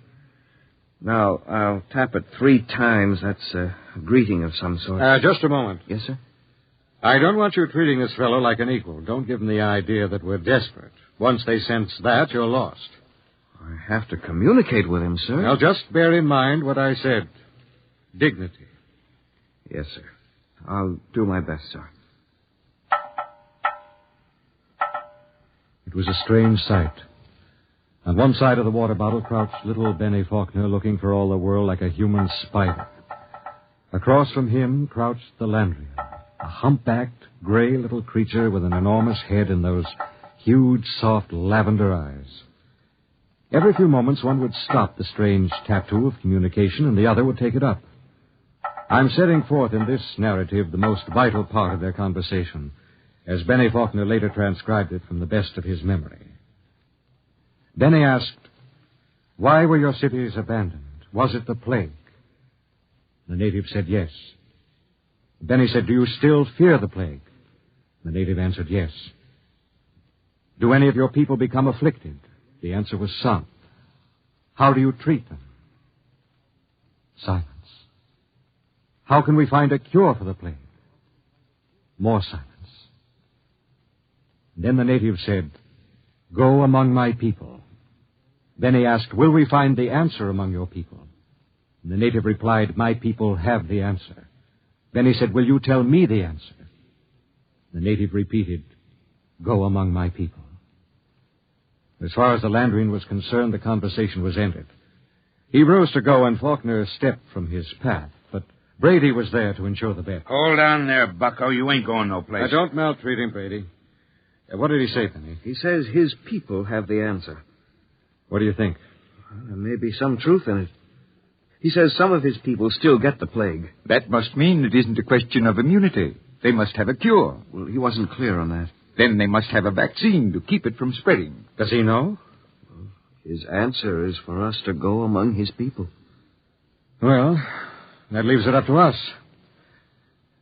Now, I'll tap it 3 times. That's a greeting of some sort. Just a moment. Yes, sir? I don't want you treating this fellow like an equal. Don't give them the idea that we're desperate. Once they sense that, you're lost. I have to communicate with him, sir. Now, just bear in mind what I said. Dignity. Yes, sir. I'll do my best, sir. It was a strange sight. On one side of the water bottle crouched little Benny Faulkner, looking for all the world like a human spider. Across from him crouched the Landrian, a humpbacked, gray little creature with an enormous head and those huge, soft lavender eyes. Every few moments, one would stop the strange tattoo of communication, and the other would take it up. I'm setting forth in this narrative the most vital part of their conversation, as Benny Faulkner later transcribed it from the best of his memory. Benny asked, "Why were your cities abandoned? Was it the plague?" The native said yes. Benny said, "Do you still fear the plague?" The native answered yes. Do any of your people become afflicted? The answer was some. How do you treat them? Silence. How can we find a cure for the plague? More silence. Then the native said, Go among my people. Then he asked, Will we find the answer among your people? And the native replied, My people have the answer. Then he said, Will you tell me the answer? The native repeated, Go among my people. As far as the Landrian was concerned, the conversation was ended. He rose to go, and Faulkner stepped from his path, but Brady was there to ensure the bet. Hold on there, bucko. You ain't going no place. Now, don't maltreat him, Brady. What did he say, Penny? He says his people have the answer. What do you think? Well, there may be some truth in it. He says some of his people still get the plague. That must mean it isn't a question of immunity. They must have a cure. Well, he wasn't clear on that. Then they must have a vaccine to keep it from spreading. Does he know? Well, his answer is for us to go among his people. Well, that leaves it up to us.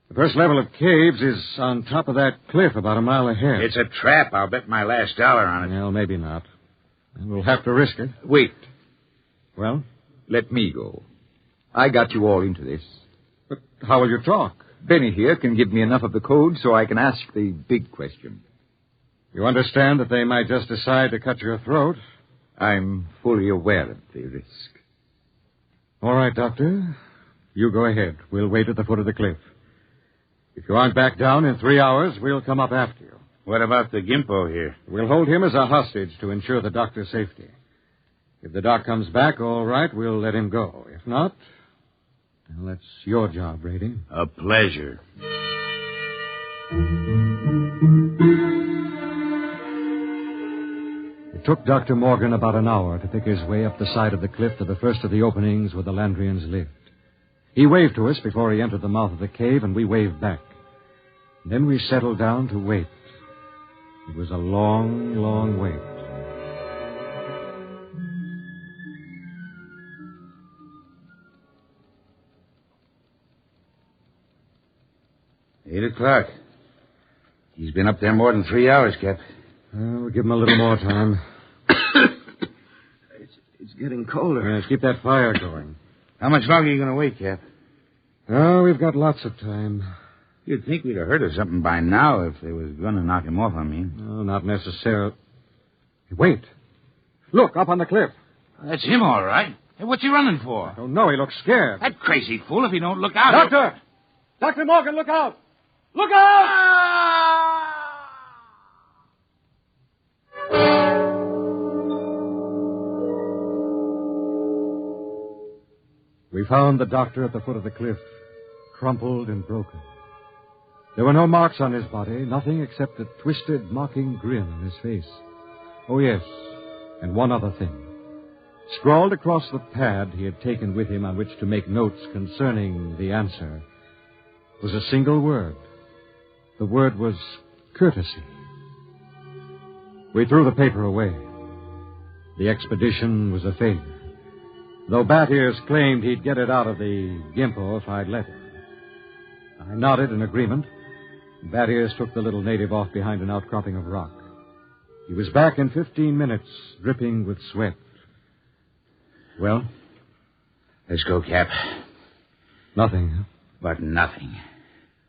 The first level of caves is on top of that cliff about a mile ahead. It's a trap. I'll bet my last dollar on it. Well, maybe not. We'll have to risk it. Wait. Well? Let me go. I got you all into this. But how will you talk? Benny here can give me enough of the code so I can ask the big question. You understand that they might just decide to cut your throat? I'm fully aware of the risk. All right, Doctor. You go ahead. We'll wait at the foot of the cliff. If you aren't back down in 3 hours, we'll come up after you. What about the Gimpo here? We'll hold him as a hostage to ensure the doctor's safety. If the doc comes back, all right, we'll let him go. If not, well, that's your job, Brady. A pleasure. It took Dr. Morgan about an hour to pick his way up the side of the cliff to the first of the openings where the Landrians lived. He waved to us before he entered the mouth of the cave, and we waved back. Then we settled down to wait. It was a long, long wait. Eight o'clock. He's been up there more than 3 hours, Cap. We'll give him a little more time. It's getting colder. Let's keep that fire going. How much longer are you going to wait, Cap? Oh, we've got lots of time. You'd think we'd have heard of something by now if they was going to knock him off, I mean. No, not necessarily. Wait. Look, up on the cliff. That's him, all right. Hey, what's he running for? I don't know. He looks scared. That crazy fool, if he don't look out... Doctor! Dr. Morgan, look out! Look out! We found the doctor at the foot of the cliff, crumpled and broken. There were no marks on his body, nothing except a twisted, mocking grin on his face. Oh, yes, and one other thing. Scrawled across the pad he had taken with him on which to make notes concerning the answer was a single word. The word was courtesy. We threw the paper away. The expedition was a failure, though Bat Ears claimed he'd get it out of the Gimpo if I'd let him. I nodded in agreement. Bat Ears took the little native off behind an outcropping of rock. He was back in 15 minutes, dripping with sweat. Well? Let's go, Cap. Nothing, huh? But nothing.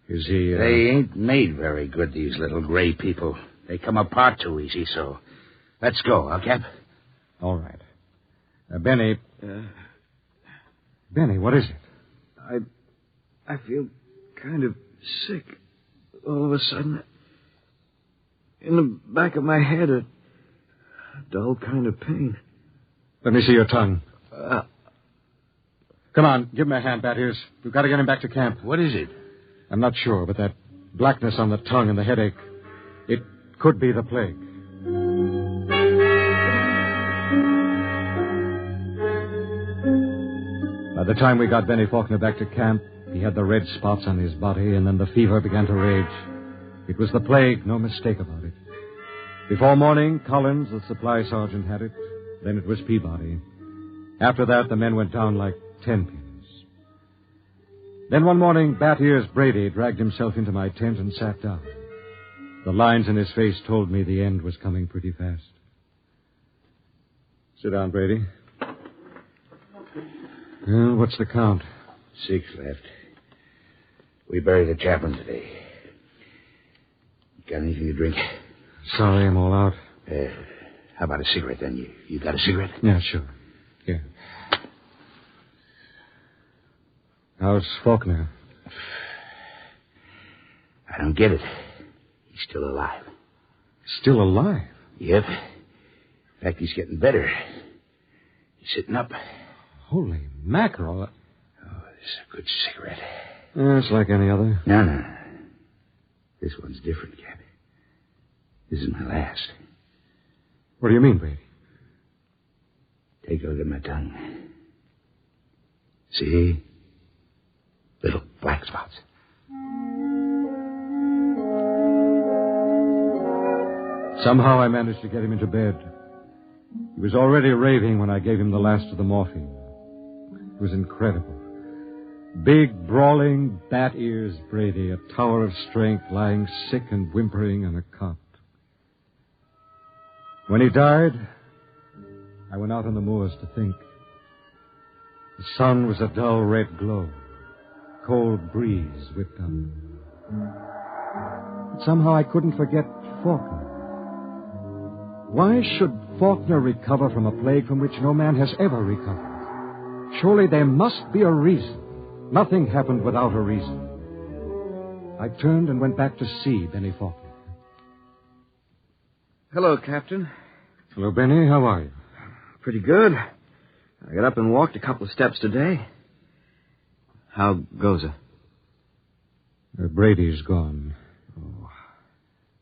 Is he, They ain't made very good, these little gray people. They come apart too easy, so... Let's go, huh, Cap? All right. Benny... Benny, what is it? I feel kind of sick. All of a sudden, in the back of my head, a dull kind of pain. Let me see your tongue. Come on, give him a hand, Bat Ears. We've got to get him back to camp. What is it? I'm not sure, but that blackness on the tongue and the headache, it could be the plague. By the time we got Benny Faulkner back to camp, he had the red spots on his body, and then the fever began to rage. It was the plague, no mistake about it. Before morning, Collins, the supply sergeant, had it. Then it was Peabody. After that, the men went down like 10 pins. Then one morning, Bat Ears Brady dragged himself into my tent and sat down. The lines in his face told me the end was coming pretty fast. Sit down, Brady. Well, what's the count? 6 left. We buried the chaplain today. Got anything to drink? Sorry, I'm all out. How about a cigarette, then? You got a cigarette? Yeah, sure. Here. How's Faulkner? I don't get it. He's still alive. Still alive? Yep. In fact, he's getting better. He's sitting up. Holy mackerel. Oh, this is a good cigarette. It's like any other. No. This one's different, Cap. This is my last. What do you mean, Brady? Take a look at my tongue. See? Little black spots. Somehow I managed to get him into bed. He was already raving when I gave him the last of the morphine. It was incredible. Big, brawling, bat ears Brady, a tower of strength, lying sick and whimpering on a cot. When he died, I went out on the moors to think. The sun was a dull red glow. Cold breeze whipped up. But somehow I couldn't forget Faulkner. Why should Faulkner recover from a plague from which no man has ever recovered? Surely there must be a reason. Nothing happened without a reason. I turned and went back to see Benny Faulkner. Hello, Captain. Hello, Benny. How are you? Pretty good. I got up and walked a couple of steps today. How goes it? Brady's gone. Oh.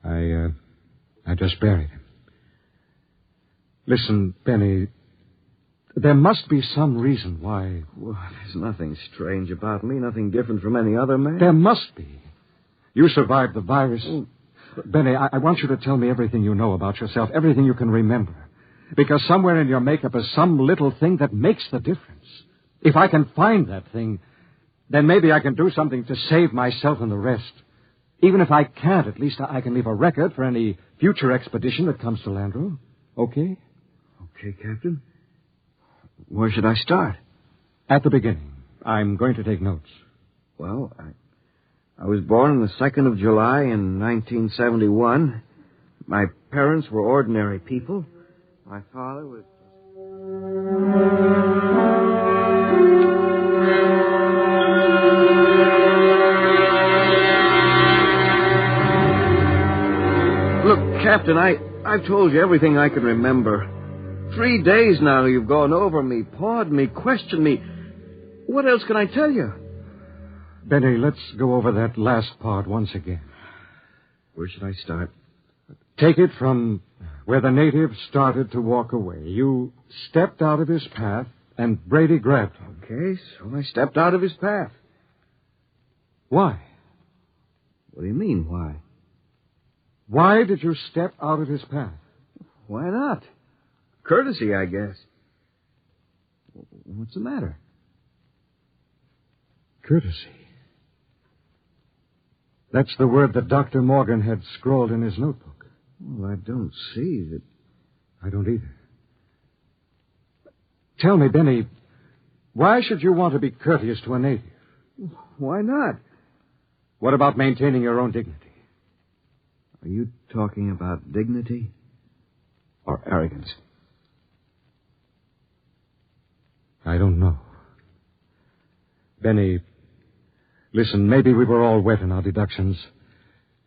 I just buried him. Listen, Benny, there must be some reason why... Well, there's nothing strange about me, nothing different from any other man. There must be. You survived the virus. Oh. Benny, I want you to tell me everything you know about yourself, everything you can remember. Because somewhere in your makeup is some little thing that makes the difference. If I can find that thing, then maybe I can do something to save myself and the rest. Even if I can't, at least I can leave a record for any future expedition that comes to Landro. Okay? Okay, Captain. Where should I start? At the beginning. I'm going to take notes. Well, I was born on the 2nd of July in 1971. My parents were ordinary people. My father was... Look, Captain, I've told you everything I can remember. 3 days now you've gone over me, pawed me, questioned me. What else can I tell you? Benny, let's go over that last part once again. Where should I start? Take it from where the native started to walk away. You stepped out of his path, and Brady grabbed him. Okay, so I stepped out of his path. Why? What do you mean, why? Why did you step out of his path? Why not? Courtesy, I guess. What's the matter? Courtesy. That's the word that Dr. Morgan had scrawled in his notebook. Well, I don't see that. I don't either. Tell me, Benny, why should you want to be courteous to a native? Why not? What about maintaining your own dignity? Are you talking about dignity or arrogance? I don't know. Benny, listen, maybe we were all wet in our deductions.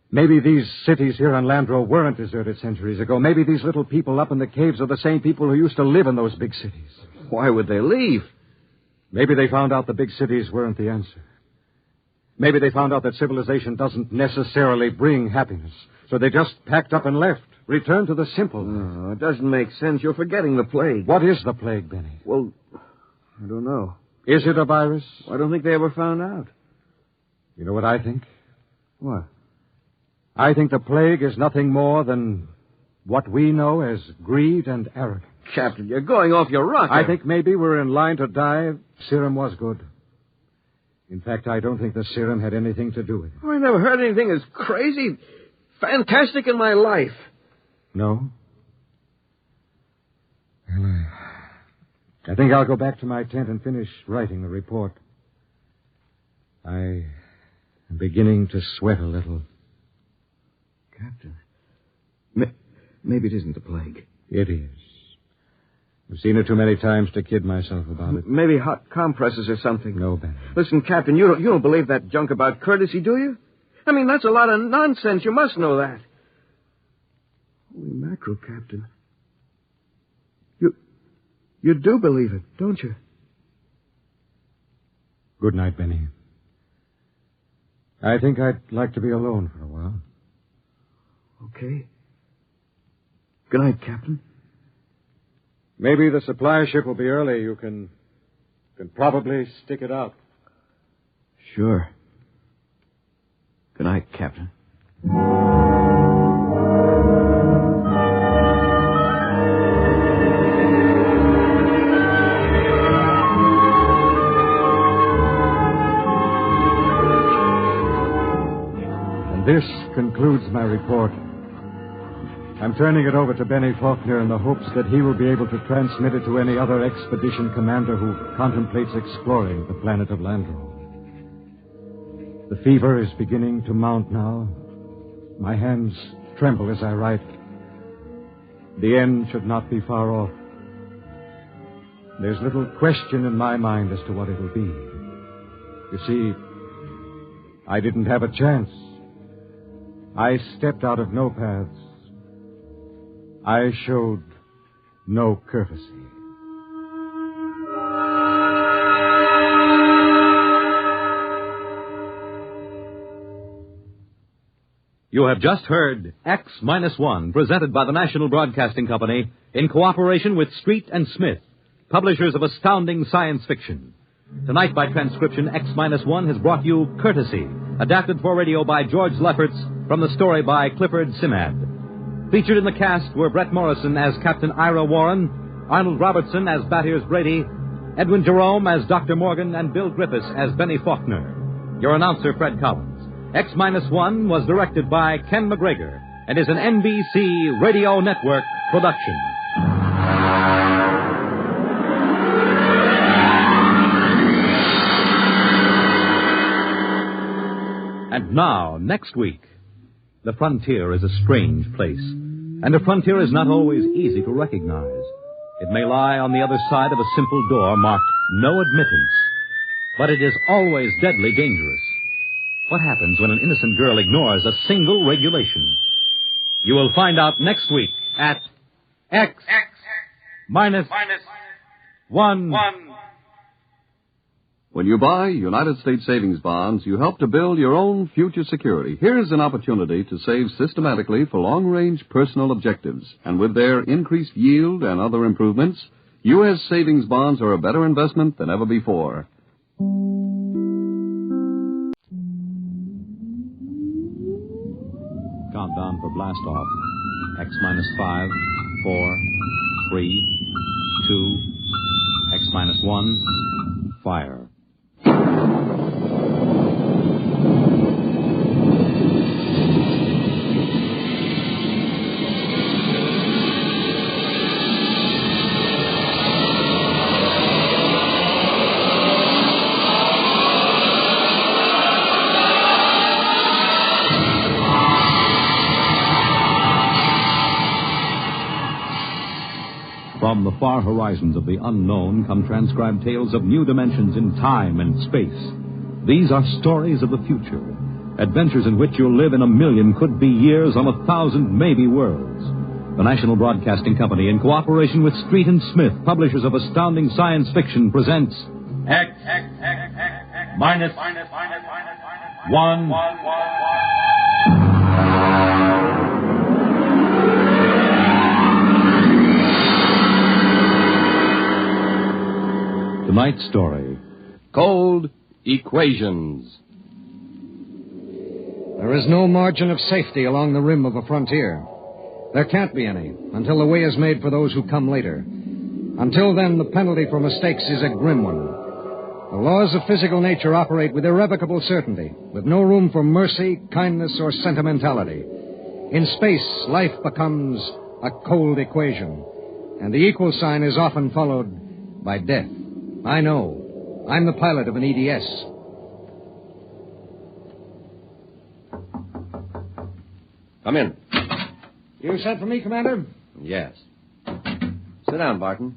Maybe these cities here on Landro weren't deserted centuries ago. Maybe these little people up in the caves are the same people who used to live in those big cities. Why would they leave? Maybe they found out the big cities weren't the answer. Maybe they found out that civilization doesn't necessarily bring happiness. So they just packed up and left, returned to the simple. No, it doesn't make sense. You're forgetting the plague. What is the plague, Benny? Well, I don't know. Is it a virus? I don't think they ever found out. You know what I think? What? I think the plague is nothing more than what we know as greed and arrogance. Captain, you're going off your rocker. I think maybe we're in line to die. Serum was good. In fact, I don't think the serum had anything to do with it. I never heard anything as crazy. fantastic in my life. No? Well, I think I'll go back to my tent and finish writing the report. I am beginning to sweat a little. Captain, maybe it isn't the plague. It is. I've seen it too many times to kid myself about it. Maybe hot compresses or something. No, Ben. Listen, Captain, you don't believe that junk about courtesy, do you? I mean, that's a lot of nonsense. You must know that. Holy mackerel, Captain. You do believe it, don't you? Good night, Benny. I think I'd like to be alone for a while. Okay. Good night, Captain. Maybe the supply ship will be early. You can probably stick it out. Sure. Good night, Captain. And this concludes my report. I'm turning it over to Benny Faulkner in the hopes that he will be able to transmit it to any other expedition commander who contemplates exploring the planet of Landro. The fever is beginning to mount now. My hands tremble as I write. The end should not be far off. There's little question in my mind as to what it'll be. You see, I didn't have a chance. I stepped out of no paths. I showed no courtesy. You have just heard X-1, presented by the National Broadcasting Company in cooperation with Street and Smith, publishers of astounding science fiction. Tonight, by transcription, X-1 has brought you Courtesy, adapted for radio by George Lefferts from the story by Clifford Simad. Featured in the cast were Brett Morrison as Captain Ira Warren, Arnold Robertson as Battiers Brady, Edwin Jerome as Dr. Morgan, and Bill Griffiths as Benny Faulkner. Your announcer, Fred Collins. X-1 was directed by Ken McGregor and is an NBC Radio Network production. And now, next week, the frontier is a strange place, and a frontier is not always easy to recognize. It may lie on the other side of a simple door marked No Admittance, but it is always deadly dangerous. What happens when an innocent girl ignores a single regulation? You will find out next week at X-1. When you buy United States savings bonds, you help to build your own future security. Here's an opportunity to save systematically for long-range personal objectives. And with their increased yield and other improvements, U.S. savings bonds are a better investment than ever before. Countdown for blast off. X-5, 4, 3, 2, X-1, fire. From the far horizons of the unknown come transcribed tales of new dimensions in time and space. These are stories of the future, adventures in which you'll live in a million could-be years on 1,000 maybe worlds. The National Broadcasting Company, in cooperation with Street and Smith, publishers of astounding science fiction, presents X-1. Tonight's story, Cold Equations. There is no margin of safety along the rim of a frontier. There can't be any until the way is made for those who come later. Until then, the penalty for mistakes is a grim one. The laws of physical nature operate with irrevocable certainty, with no room for mercy, kindness, or sentimentality. In space, life becomes a cold equation, and the equal sign is often followed by death. I know. I'm the pilot of an EDS. Come in. You sent for me, Commander? Yes. Sit down, Barton.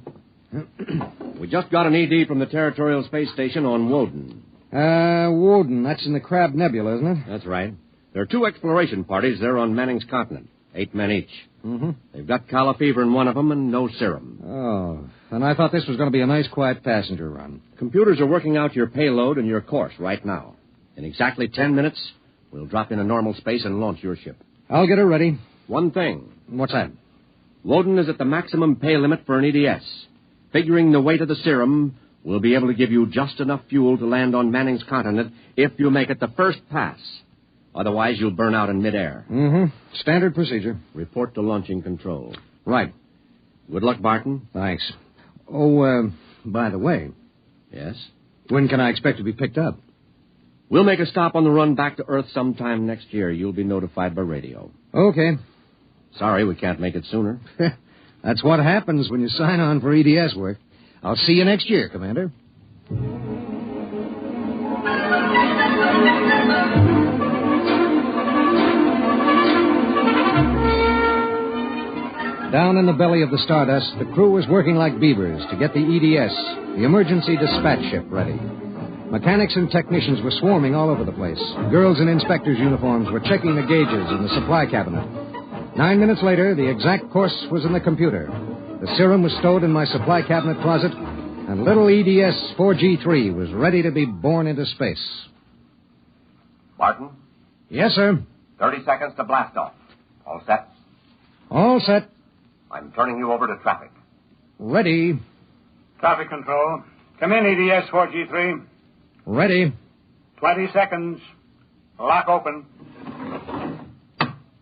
We just got an ED from the Territorial Space Station on Woden. Woden. That's in the Crab Nebula, isn't it? That's right. There are 2 exploration parties there on Manning's continent. 8 men each. Mm-hmm. They've got calla fever in one of them and no serum. Oh, and I thought this was going to be a nice, quiet passenger run. Computers are working out your payload and your course right now. In exactly 10 minutes, we'll drop into normal space and launch your ship. I'll get her ready. One thing. What's that? Woden is at the maximum pay limit for an EDS. Figuring the weight of the serum, we'll be able to give you just enough fuel to land on Manning's continent if you make it the first pass. Otherwise, you'll burn out in midair. Mm-hmm. Standard procedure. Report to launching control. Right. Good luck, Barton. Thanks. Oh, by the way. Yes? When can I expect to be picked up? We'll make a stop on the run back to Earth sometime next year. You'll be notified by radio. Okay. Sorry, we can't make it sooner. That's what happens when you sign on for EDS work. I'll see you next year, Commander. Down in the belly of the Stardust, the crew was working like beavers to get the EDS, the emergency dispatch ship, ready. Mechanics and technicians were swarming all over the place. Girls in inspectors' uniforms were checking the gauges in the supply cabinet. 9 minutes later, the exact course was in the computer. The serum was stowed in my supply cabinet closet, and little EDS 4G3 was ready to be born into space. Barton? Yes, sir. 30 seconds to blast off. All set? All set. I'm turning you over to traffic. Ready. Traffic control. Come in, EDS 4G3. Ready. 20 seconds. Lock open.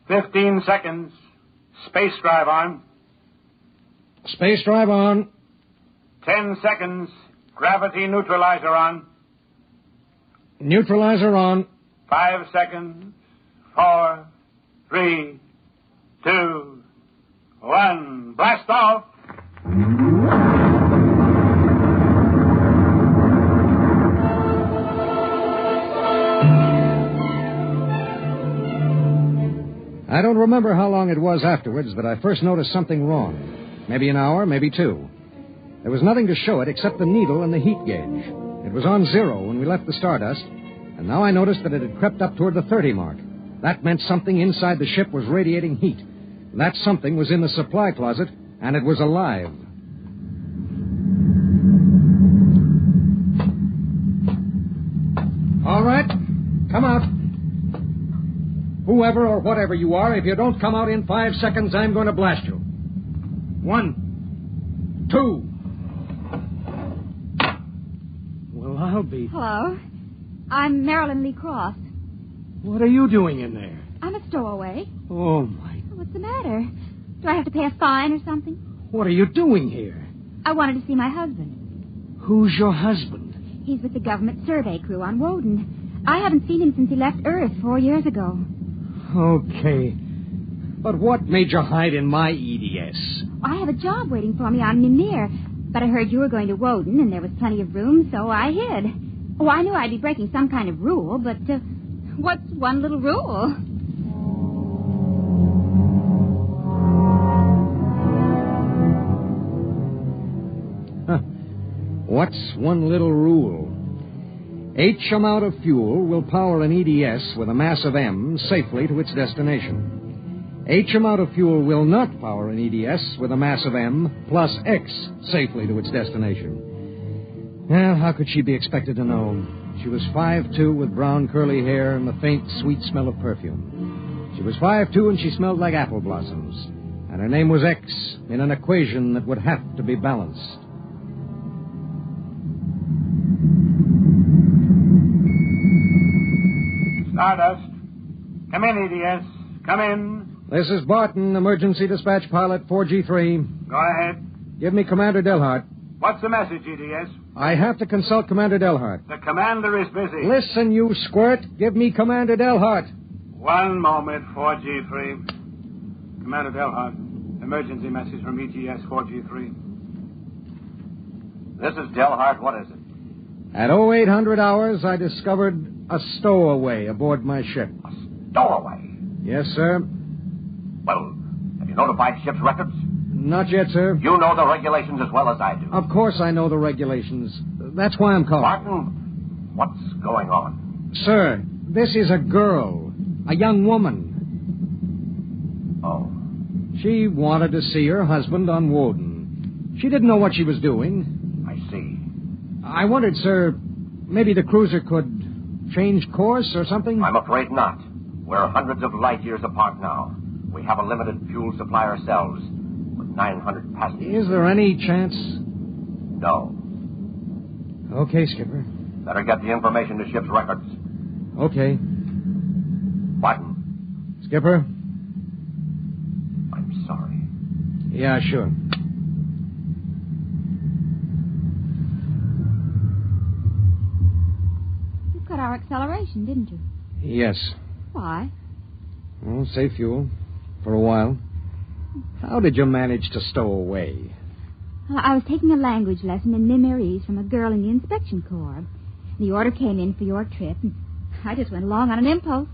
15 seconds. Space drive on. Space drive on. 10 seconds. Gravity neutralizer on. Neutralizer on. 5 seconds. 4, 3, 2, 1. Blast off. I don't remember how long it was afterwards that I first noticed something wrong. Maybe an hour, maybe 2. There was nothing to show it except the needle and the heat gauge. It was on 0 when we left the Stardust, and now I noticed that it had crept up toward the 30 mark. That meant something inside the ship was radiating heat. That something was in the supply closet, and it was alive. All right, come out. Whoever or whatever you are, if you don't come out in 5 seconds, I'm going to blast you. 1, 2. Well, I'll be... Hello. I'm Marilyn Lee Cross. What are you doing in there? I'm a stowaway. Oh, my... What's the matter? Do I have to pay a fine or something? What are you doing here? I wanted to see my husband. Who's your husband? He's with the government survey crew on Woden. I haven't seen him since he left Earth 4 years ago. Okay. But what made you hide in my EDS? I have a job waiting for me on Mimir, but I heard you were going to Woden and there was plenty of room, so I hid. Oh, I knew I'd be breaking some kind of rule, but what's one little rule? What's one little rule? H amount of fuel will power an EDS with a mass of M safely to its destination. H amount of fuel will not power an EDS with a mass of M plus X safely to its destination. Well, how could she be expected to know? She was 5'2" with brown curly hair and the faint, sweet smell of perfume. She was 5'2" and she smelled like apple blossoms. And her name was X in an equation that would have to be balanced. Stardust. Come in, EDS. Come in. This is Barton, emergency dispatch pilot 4G3. Go ahead. Give me Commander Delhart. What's the message, EDS? I have to consult Commander Delhart. The commander is busy. Listen, you squirt. Give me Commander Delhart. 1 moment, 4G3. Commander Delhart. Emergency message from ETS 4G3. This is Delhart. What is it? At 0800 hours, I discovered a stowaway aboard my ship. Stowaway? Yes, sir. Well, have you notified ship's records? Not yet, sir. You know the regulations as well as I do. Of course I know the regulations. That's why I'm calling. Martin, what's going on? Sir, this is a girl. A young woman. Oh. She wanted to see her husband on Woden. She didn't know what she was doing. I see. I wondered, sir, maybe the cruiser could change course or something? I'm afraid not. We're hundreds of light years apart now. We have a limited fuel supply ourselves, with 900 passengers. Is there any chance? No. Okay, Skipper. Better get the information to ship's records. Okay. Martin. Skipper? I'm sorry. Yeah, sure. You cut our acceleration, didn't you? Yes. Why? Well, save fuel. For a while. How did you manage to stow away? I was taking a language lesson in Pereigis from a girl in the inspection corps. The order came in for your trip, and I just went along on an impulse.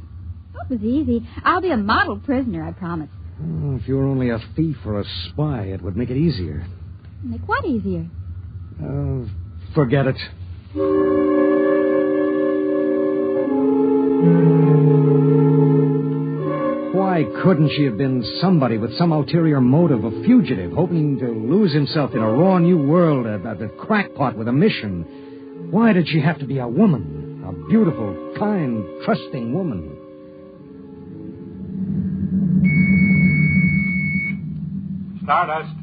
It was easy. I'll be a model prisoner, I promise. Oh, if you were only a thief or a spy, it would make it easier. Make what easier? Forget it. Why couldn't she have been somebody with some ulterior motive, a fugitive, hoping to lose himself in a raw new world, a crackpot with a mission? Why did she have to be a woman? A beautiful, kind, trusting woman. Stardust.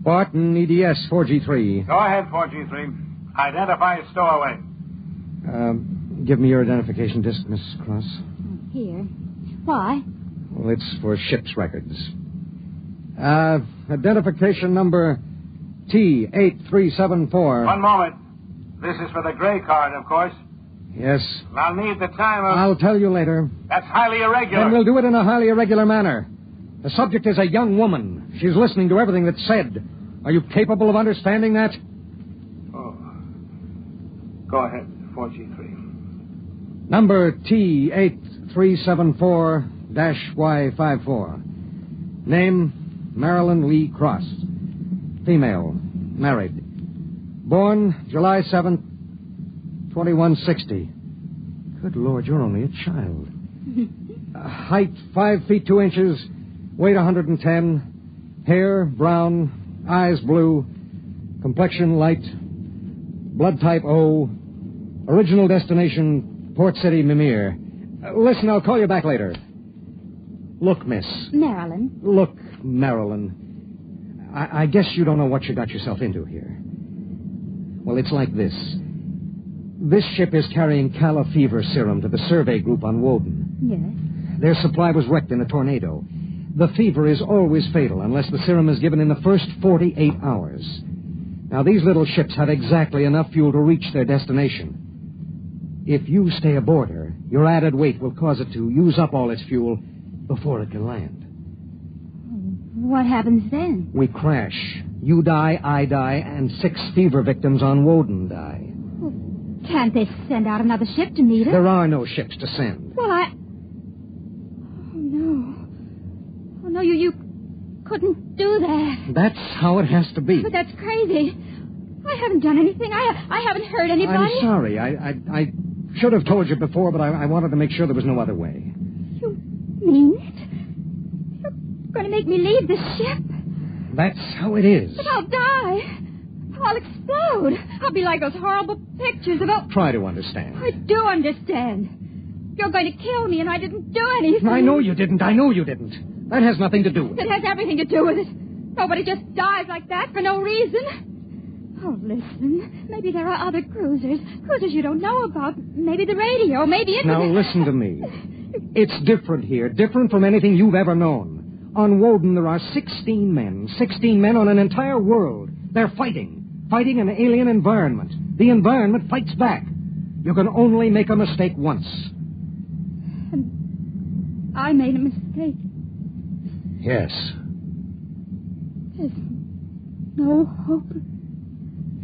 Barton, EDS 4G3. Go ahead, 4G3. Identify a stowaway. Give me your identification disc, Miss Cross. Here. Why? Well, it's for ship's records. Identification number T8374. One moment. This is for the gray card, of course. Yes. I'll need the time of... I'll tell you later. That's highly irregular. Then we'll do it in a highly irregular manner. The subject is a young woman. She's listening to everything that's said. Are you capable of understanding that? Oh. Go ahead, 4G3. Number T8374-Y54. Name, Marilyn Lee Cross. Female, married. Born July 7th, 2160. Good Lord, you're only a child. Height, 5 feet 2 inches. Weight, 110. Hair, brown. Eyes, blue. Complexion, light. Blood type, O. Original destination, Port City, Mimir. Listen, I'll call you back later. Look, miss. Marilyn. Look, Marilyn. I guess you don't know what you got yourself into here. Well, it's like this. This ship is carrying Calla fever serum to the survey group on Woden. Yes. Their supply was wrecked in a tornado. The fever is always fatal unless the serum is given in the first 48 hours. Now, these little ships have exactly enough fuel to reach their destination. If you stay aboard her, your added weight will cause it to use up all its fuel before it can land. What happens then? We crash. You die, I die, and 6 fever victims on Woden die. Well, can't they send out another ship to meet us? There are no ships to send. Well, Oh, no. Oh, no, you couldn't do that. That's how it has to be. But that's crazy. I haven't done anything. I haven't hurt anybody. I'm sorry. I should have told you before, but I wanted to make sure there was no other way. You mean it? You're going to make me leave the ship? That's how it is. But I'll die. I'll explode. I'll be like those horrible pictures of... Try to understand. I do understand. You're going to kill me, and I didn't do anything. I know you didn't. That has nothing to do with it. It has everything to do with it. Nobody just dies like that for no reason. Oh, listen. Maybe there are other cruisers. Cruisers you don't know about. Maybe the radio. Maybe it... Now, listen to me. It's different here. Different from anything you've ever known. On Woden, there are 16 men. 16 men on an entire world. They're fighting. Fighting an alien environment. The environment fights back. You can only make a mistake once. And I made a mistake. Yes. There's no hope?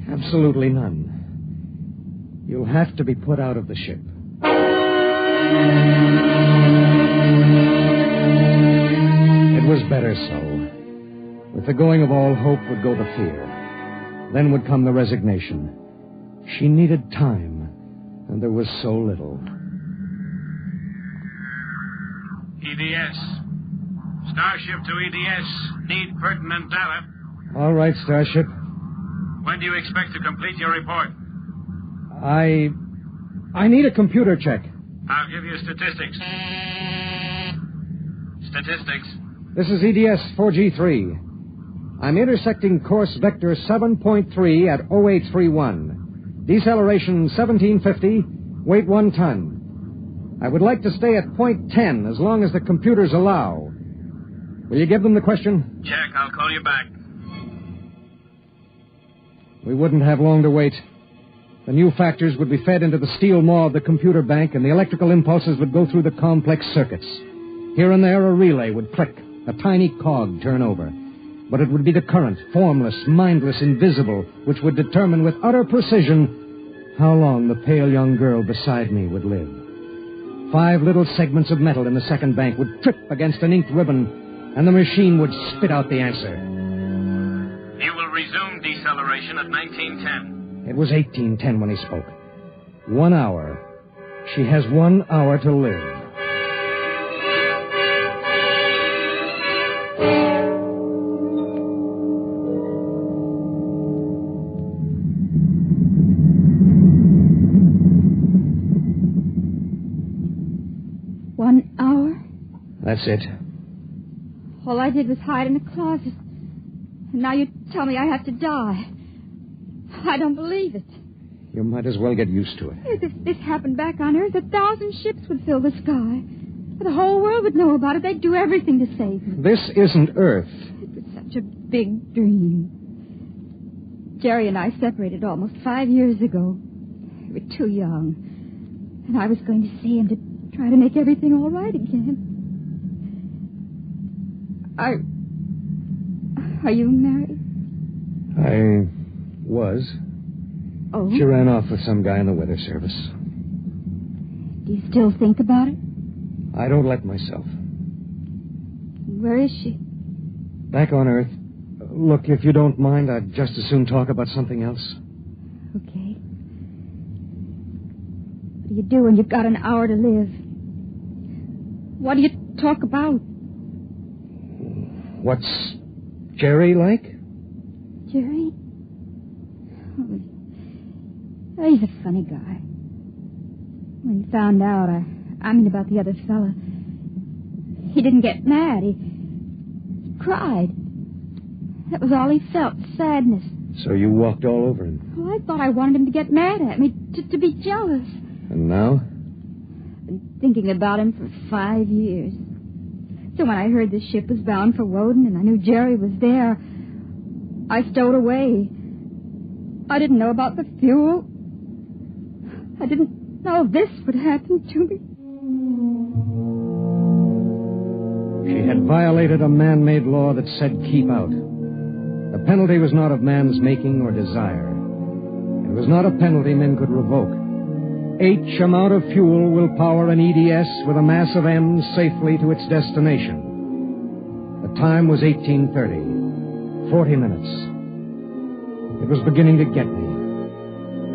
Absolutely none. You'll have to be put out of the ship. It was better so. With the going of all hope would go the fear. Then would come the resignation. She needed time, and there was so little. EDS. Starship to EDS. Need pertinent data. All right, Starship. When do you expect to complete your report? I need a computer check. I'll give you statistics. Statistics. This is EDS 4G3. I'm intersecting course vector 7.3 at 0831. Deceleration 1750, weight 1 ton. I would like to stay at point 10 as long as the computers allow. Will you give them the question? Check. I'll call you back. We wouldn't have long to wait. The new factors would be fed into the steel maw of the computer bank, and the electrical impulses would go through the complex circuits. Here and there, a relay would click, a tiny cog turn over. But it would be the current, formless, mindless, invisible, which would determine with utter precision how long the pale young girl beside me would live. 5 little segments of metal in the second bank would trip against an inked ribbon, and the machine would spit out the answer. You will resume deceleration at 1910. It was 1810 when he spoke. 1 hour. She has 1 hour to live. That's it. All I did was hide in a closet. And now you tell me I have to die. I don't believe it. You might as well get used to it. If this happened back on Earth, 1,000 ships would fill the sky. The whole world would know about it. They'd do everything to save me. This isn't Earth. It was such a big dream. Jerry and I separated almost 5 years ago. We were too young. And I was going to see him to try to make everything all right again. Are you married? I was. Oh? She ran off with some guy in the weather service. Do you still think about it? I don't let myself. Where is she? Back on Earth. Look, if you don't mind, I'd just as soon talk about something else. Okay. What do you do when you've got an hour to live? What do you talk about? What's Jerry like? Jerry? Oh, he's a funny guy. When he found out, I mean about the other fella, he didn't get mad. He cried. That was all he felt, sadness. So you walked all over him? Well, I thought I wanted him to get mad at me, to be jealous. And now? I've been thinking about him for 5 years. So when I heard the ship was bound for Woden and I knew Jerry was there, I stowed away. I didn't know about the fuel. I didn't know this would happen to me. She had violated a man-made law that said keep out. The penalty was not of man's making or desire. It was not a penalty men could revoke. H amount of fuel will power an EDS with a mass of M's safely to its destination. The time was 1830. 40 minutes. It was beginning to get me.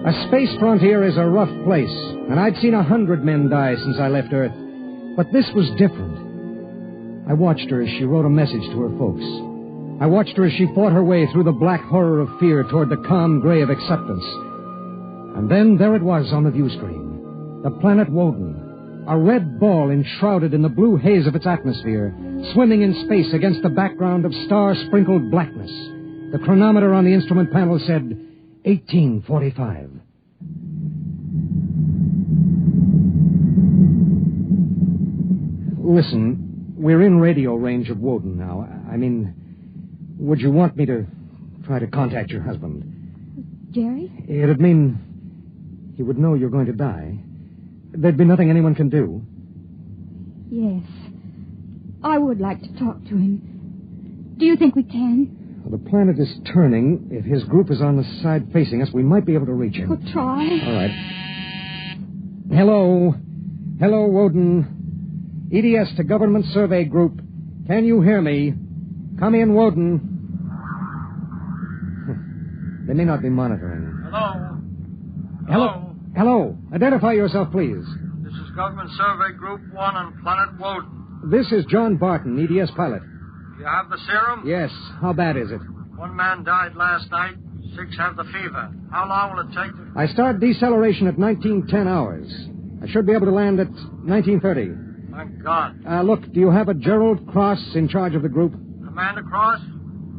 A space frontier is a rough place, and I'd seen 100 men die since I left Earth. But this was different. I watched her as she wrote a message to her folks. I watched her as she fought her way through the black horror of fear toward the calm gray of acceptance. And then there it was on the view screen. The planet Woden. A red ball enshrouded in the blue haze of its atmosphere, swimming in space against the background of star-sprinkled blackness. The chronometer on the instrument panel said 1845. Listen, we're in radio range of Woden now. I mean, would you want me to try to contact your husband? Jerry? It'd mean he would know you're going to die. There'd be nothing anyone can do. Yes. I would like to talk to him. Do you think we can? Well, the planet is turning. If his group is on the side facing us, we might be able to reach him. We'll try. All right. Hello. Hello, Woden. EDS to Government Survey Group. Can you hear me? Come in, Woden. They may not be monitoring. Hello? Hello. Hello. Identify yourself, please. This is Government Survey Group 1 on Planet Woden. This is John Barton, EDS pilot. You have the serum? Yes. How bad is it? 1 man died last night. 6 have the fever. How long will it take to... I start deceleration at 1910 hours. I should be able to land at 1930. Thank God. Look, do you have a Gerald Cross in charge of the group? Commander Cross?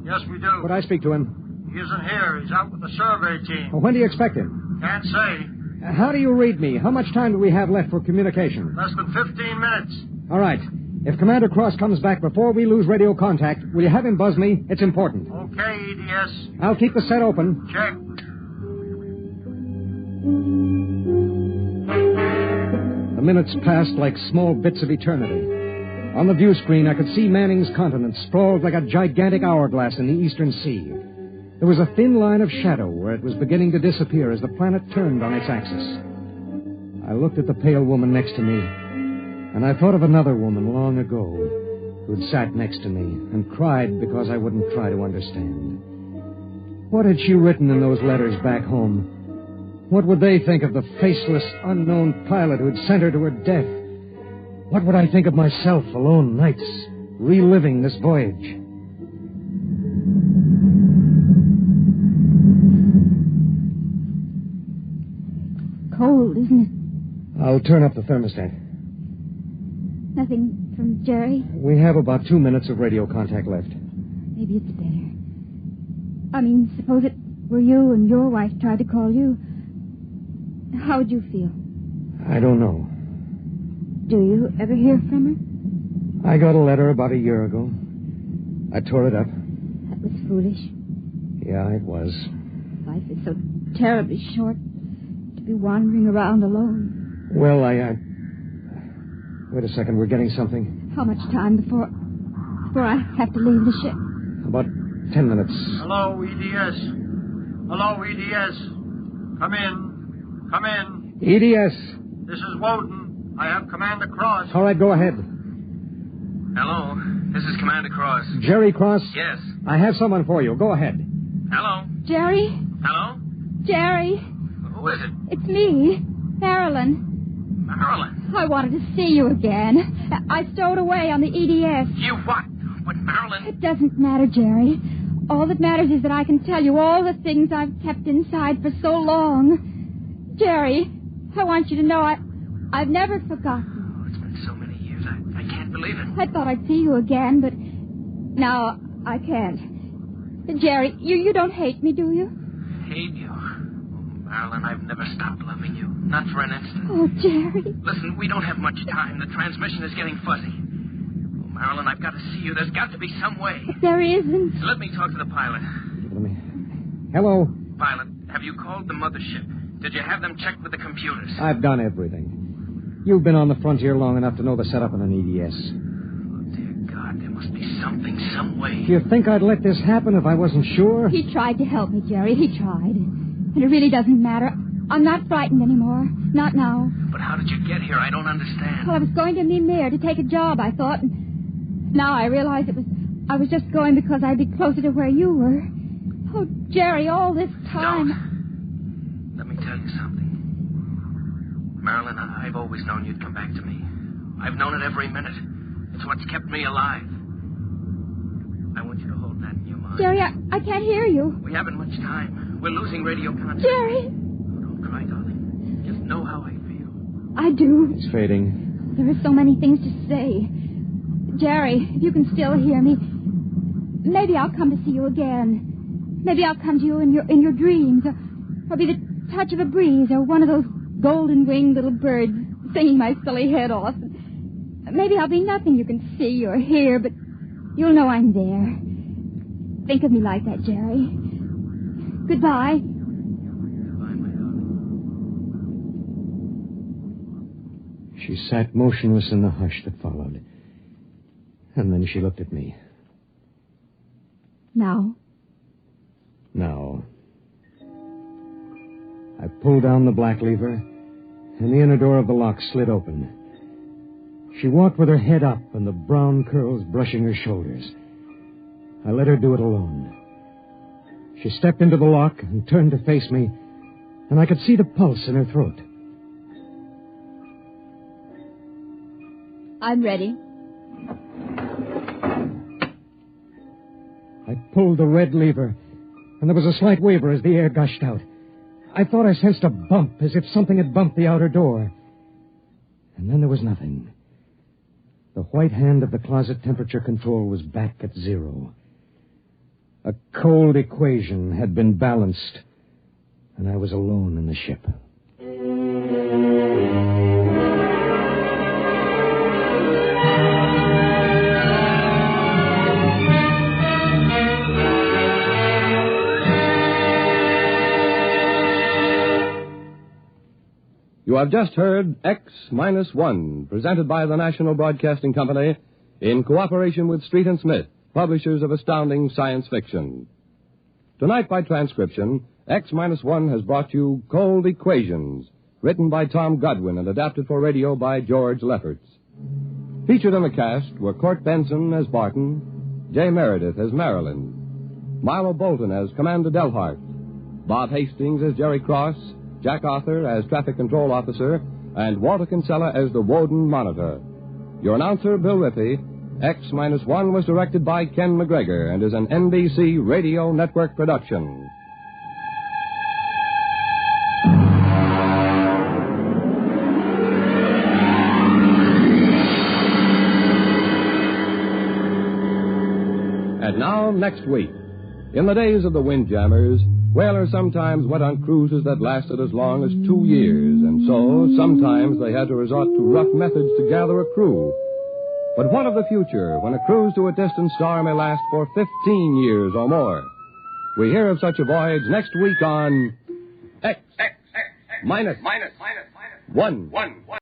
Yes, we do. Would I speak to him? He isn't here. He's out with the survey team. Well, when do you expect him? Can't say. How do you read me? How much time do we have left for communication? Less than 15 minutes. All right. If Commander Cross comes back before we lose radio contact, will you have him buzz me? It's important. Okay, EDS. I'll keep the set open. Check. The minutes passed like small bits of eternity. On the view screen, I could see Manning's continent sprawled like a gigantic hourglass in the eastern sea. There was a thin line of shadow where it was beginning to disappear as the planet turned on its axis. I looked at the pale woman next to me, and I thought of another woman long ago who'd sat next to me and cried because I wouldn't try to understand. What had she written in those letters back home? What would they think of the faceless, unknown pilot who'd sent her to her death? What would I think of myself alone nights, reliving this voyage? Cold, isn't it? I'll turn up the thermostat. Nothing from Jerry? We have about 2 minutes of radio contact left. Maybe it's better. I mean, suppose it were you and your wife tried to call you. How would you feel? I don't know. Do you ever hear from her? I got a letter about a year ago. I tore it up. That was foolish. Yeah, it was. Life is so terribly short to be wandering around alone. Well, Wait a second, we're getting something. How much time before I have to leave the ship? About 10 minutes. Hello, EDS. Hello, EDS. Come in. Come in. EDS. This is Woden. I have Commander Cross. All right, go ahead. Hello. This is Commander Cross. Jerry Cross? Yes. I have someone for you. Go ahead. Hello. Jerry? Hello? Jerry? Who is it? It's me, Marilyn. Marilyn. I wanted to see you again. I stowed away on the EDS. You what? What, Marilyn? It doesn't matter, Jerry. All that matters is that I can tell you all the things I've kept inside for so long. Jerry, I want you to know I've never forgotten. Oh, it's been so many years. I can't believe it. I thought I'd see you again, but now I can't. Jerry, you don't hate me, do you? Hate you? Oh, Marilyn, I've never stopped loving you. Not for an instant. Oh, Jerry. Listen, we don't have much time. The transmission is getting fuzzy. Oh, Marilyn, I've got to see you. There's got to be some way. There isn't. Let me talk to the pilot. Hello. Pilot, have you called the mothership? Did you have them checked with the computers? I've done everything. You've been on the frontier long enough to know the setup on an EDS. Oh, dear God, there must be something, some way. Do you think I'd let this happen if I wasn't sure? He tried to help me, Jerry. He tried. And it really doesn't matter. I'm not frightened anymore. Not now. But how did you get here? I don't understand. Well, I was going to Mimir to take a job, I thought. And now I realize I was just going because I'd be closer to where you were. Oh, Jerry, all this time... No. Let me tell you something. Marilyn, I've always known you'd come back to me. I've known it every minute. It's what's kept me alive. I want you to hold that in your mind. Jerry, I can't hear you. We haven't much time. We're losing radio contact. Jerry! Oh, don't cry, darling. Just know how I feel. I do. It's fading. There are so many things to say. Jerry, if you can still hear me, maybe I'll come to see you again. Maybe I'll come to you in your dreams, or be the touch of a breeze, or one of those golden-winged little birds singing my silly head off. Maybe I'll be nothing you can see or hear, but you'll know I'm there. Think of me like that, Jerry. Goodbye. Goodbye, my darling. She sat motionless in the hush that followed. And then she looked at me. Now? Now. I pulled down the black lever, and the inner door of the lock slid open. She walked with her head up and the brown curls brushing her shoulders. I let her do it alone. She stepped into the lock and turned to face me, and I could see the pulse in her throat. I'm ready. I pulled the red lever, and there was a slight waver as the air gushed out. I thought I sensed a bump, as if something had bumped the outer door. And then there was nothing. The white hand of the closet temperature control was back at 0. A cold equation had been balanced, and I was alone in the ship. You have just heard X-1, presented by the National Broadcasting Company in cooperation with Street & Smith, publishers of astounding science fiction. Tonight, by transcription, X-1 has brought you Cold Equations, written by Tom Godwin and adapted for radio by George Lefferts. Featured in the cast were Court Benson as Barton, Jay Meredith as Marilyn, Milo Bolton as Commander Delhart, Bob Hastings as Jerry Cross, Jack Arthur as Traffic Control Officer, and Walter Kinsella as the Woden Monitor. Your announcer, Bill Rippey. X-1 was directed by Ken McGregor and is an NBC Radio Network production. And now, next week. In the days of the Windjammers, whalers sometimes went on cruises that lasted as long as 2 years, and so sometimes they had to resort to rough methods to gather a crew. But what of the future, when a cruise to a distant star may last for 15 years or more? We hear of such a voyage next week on X-1.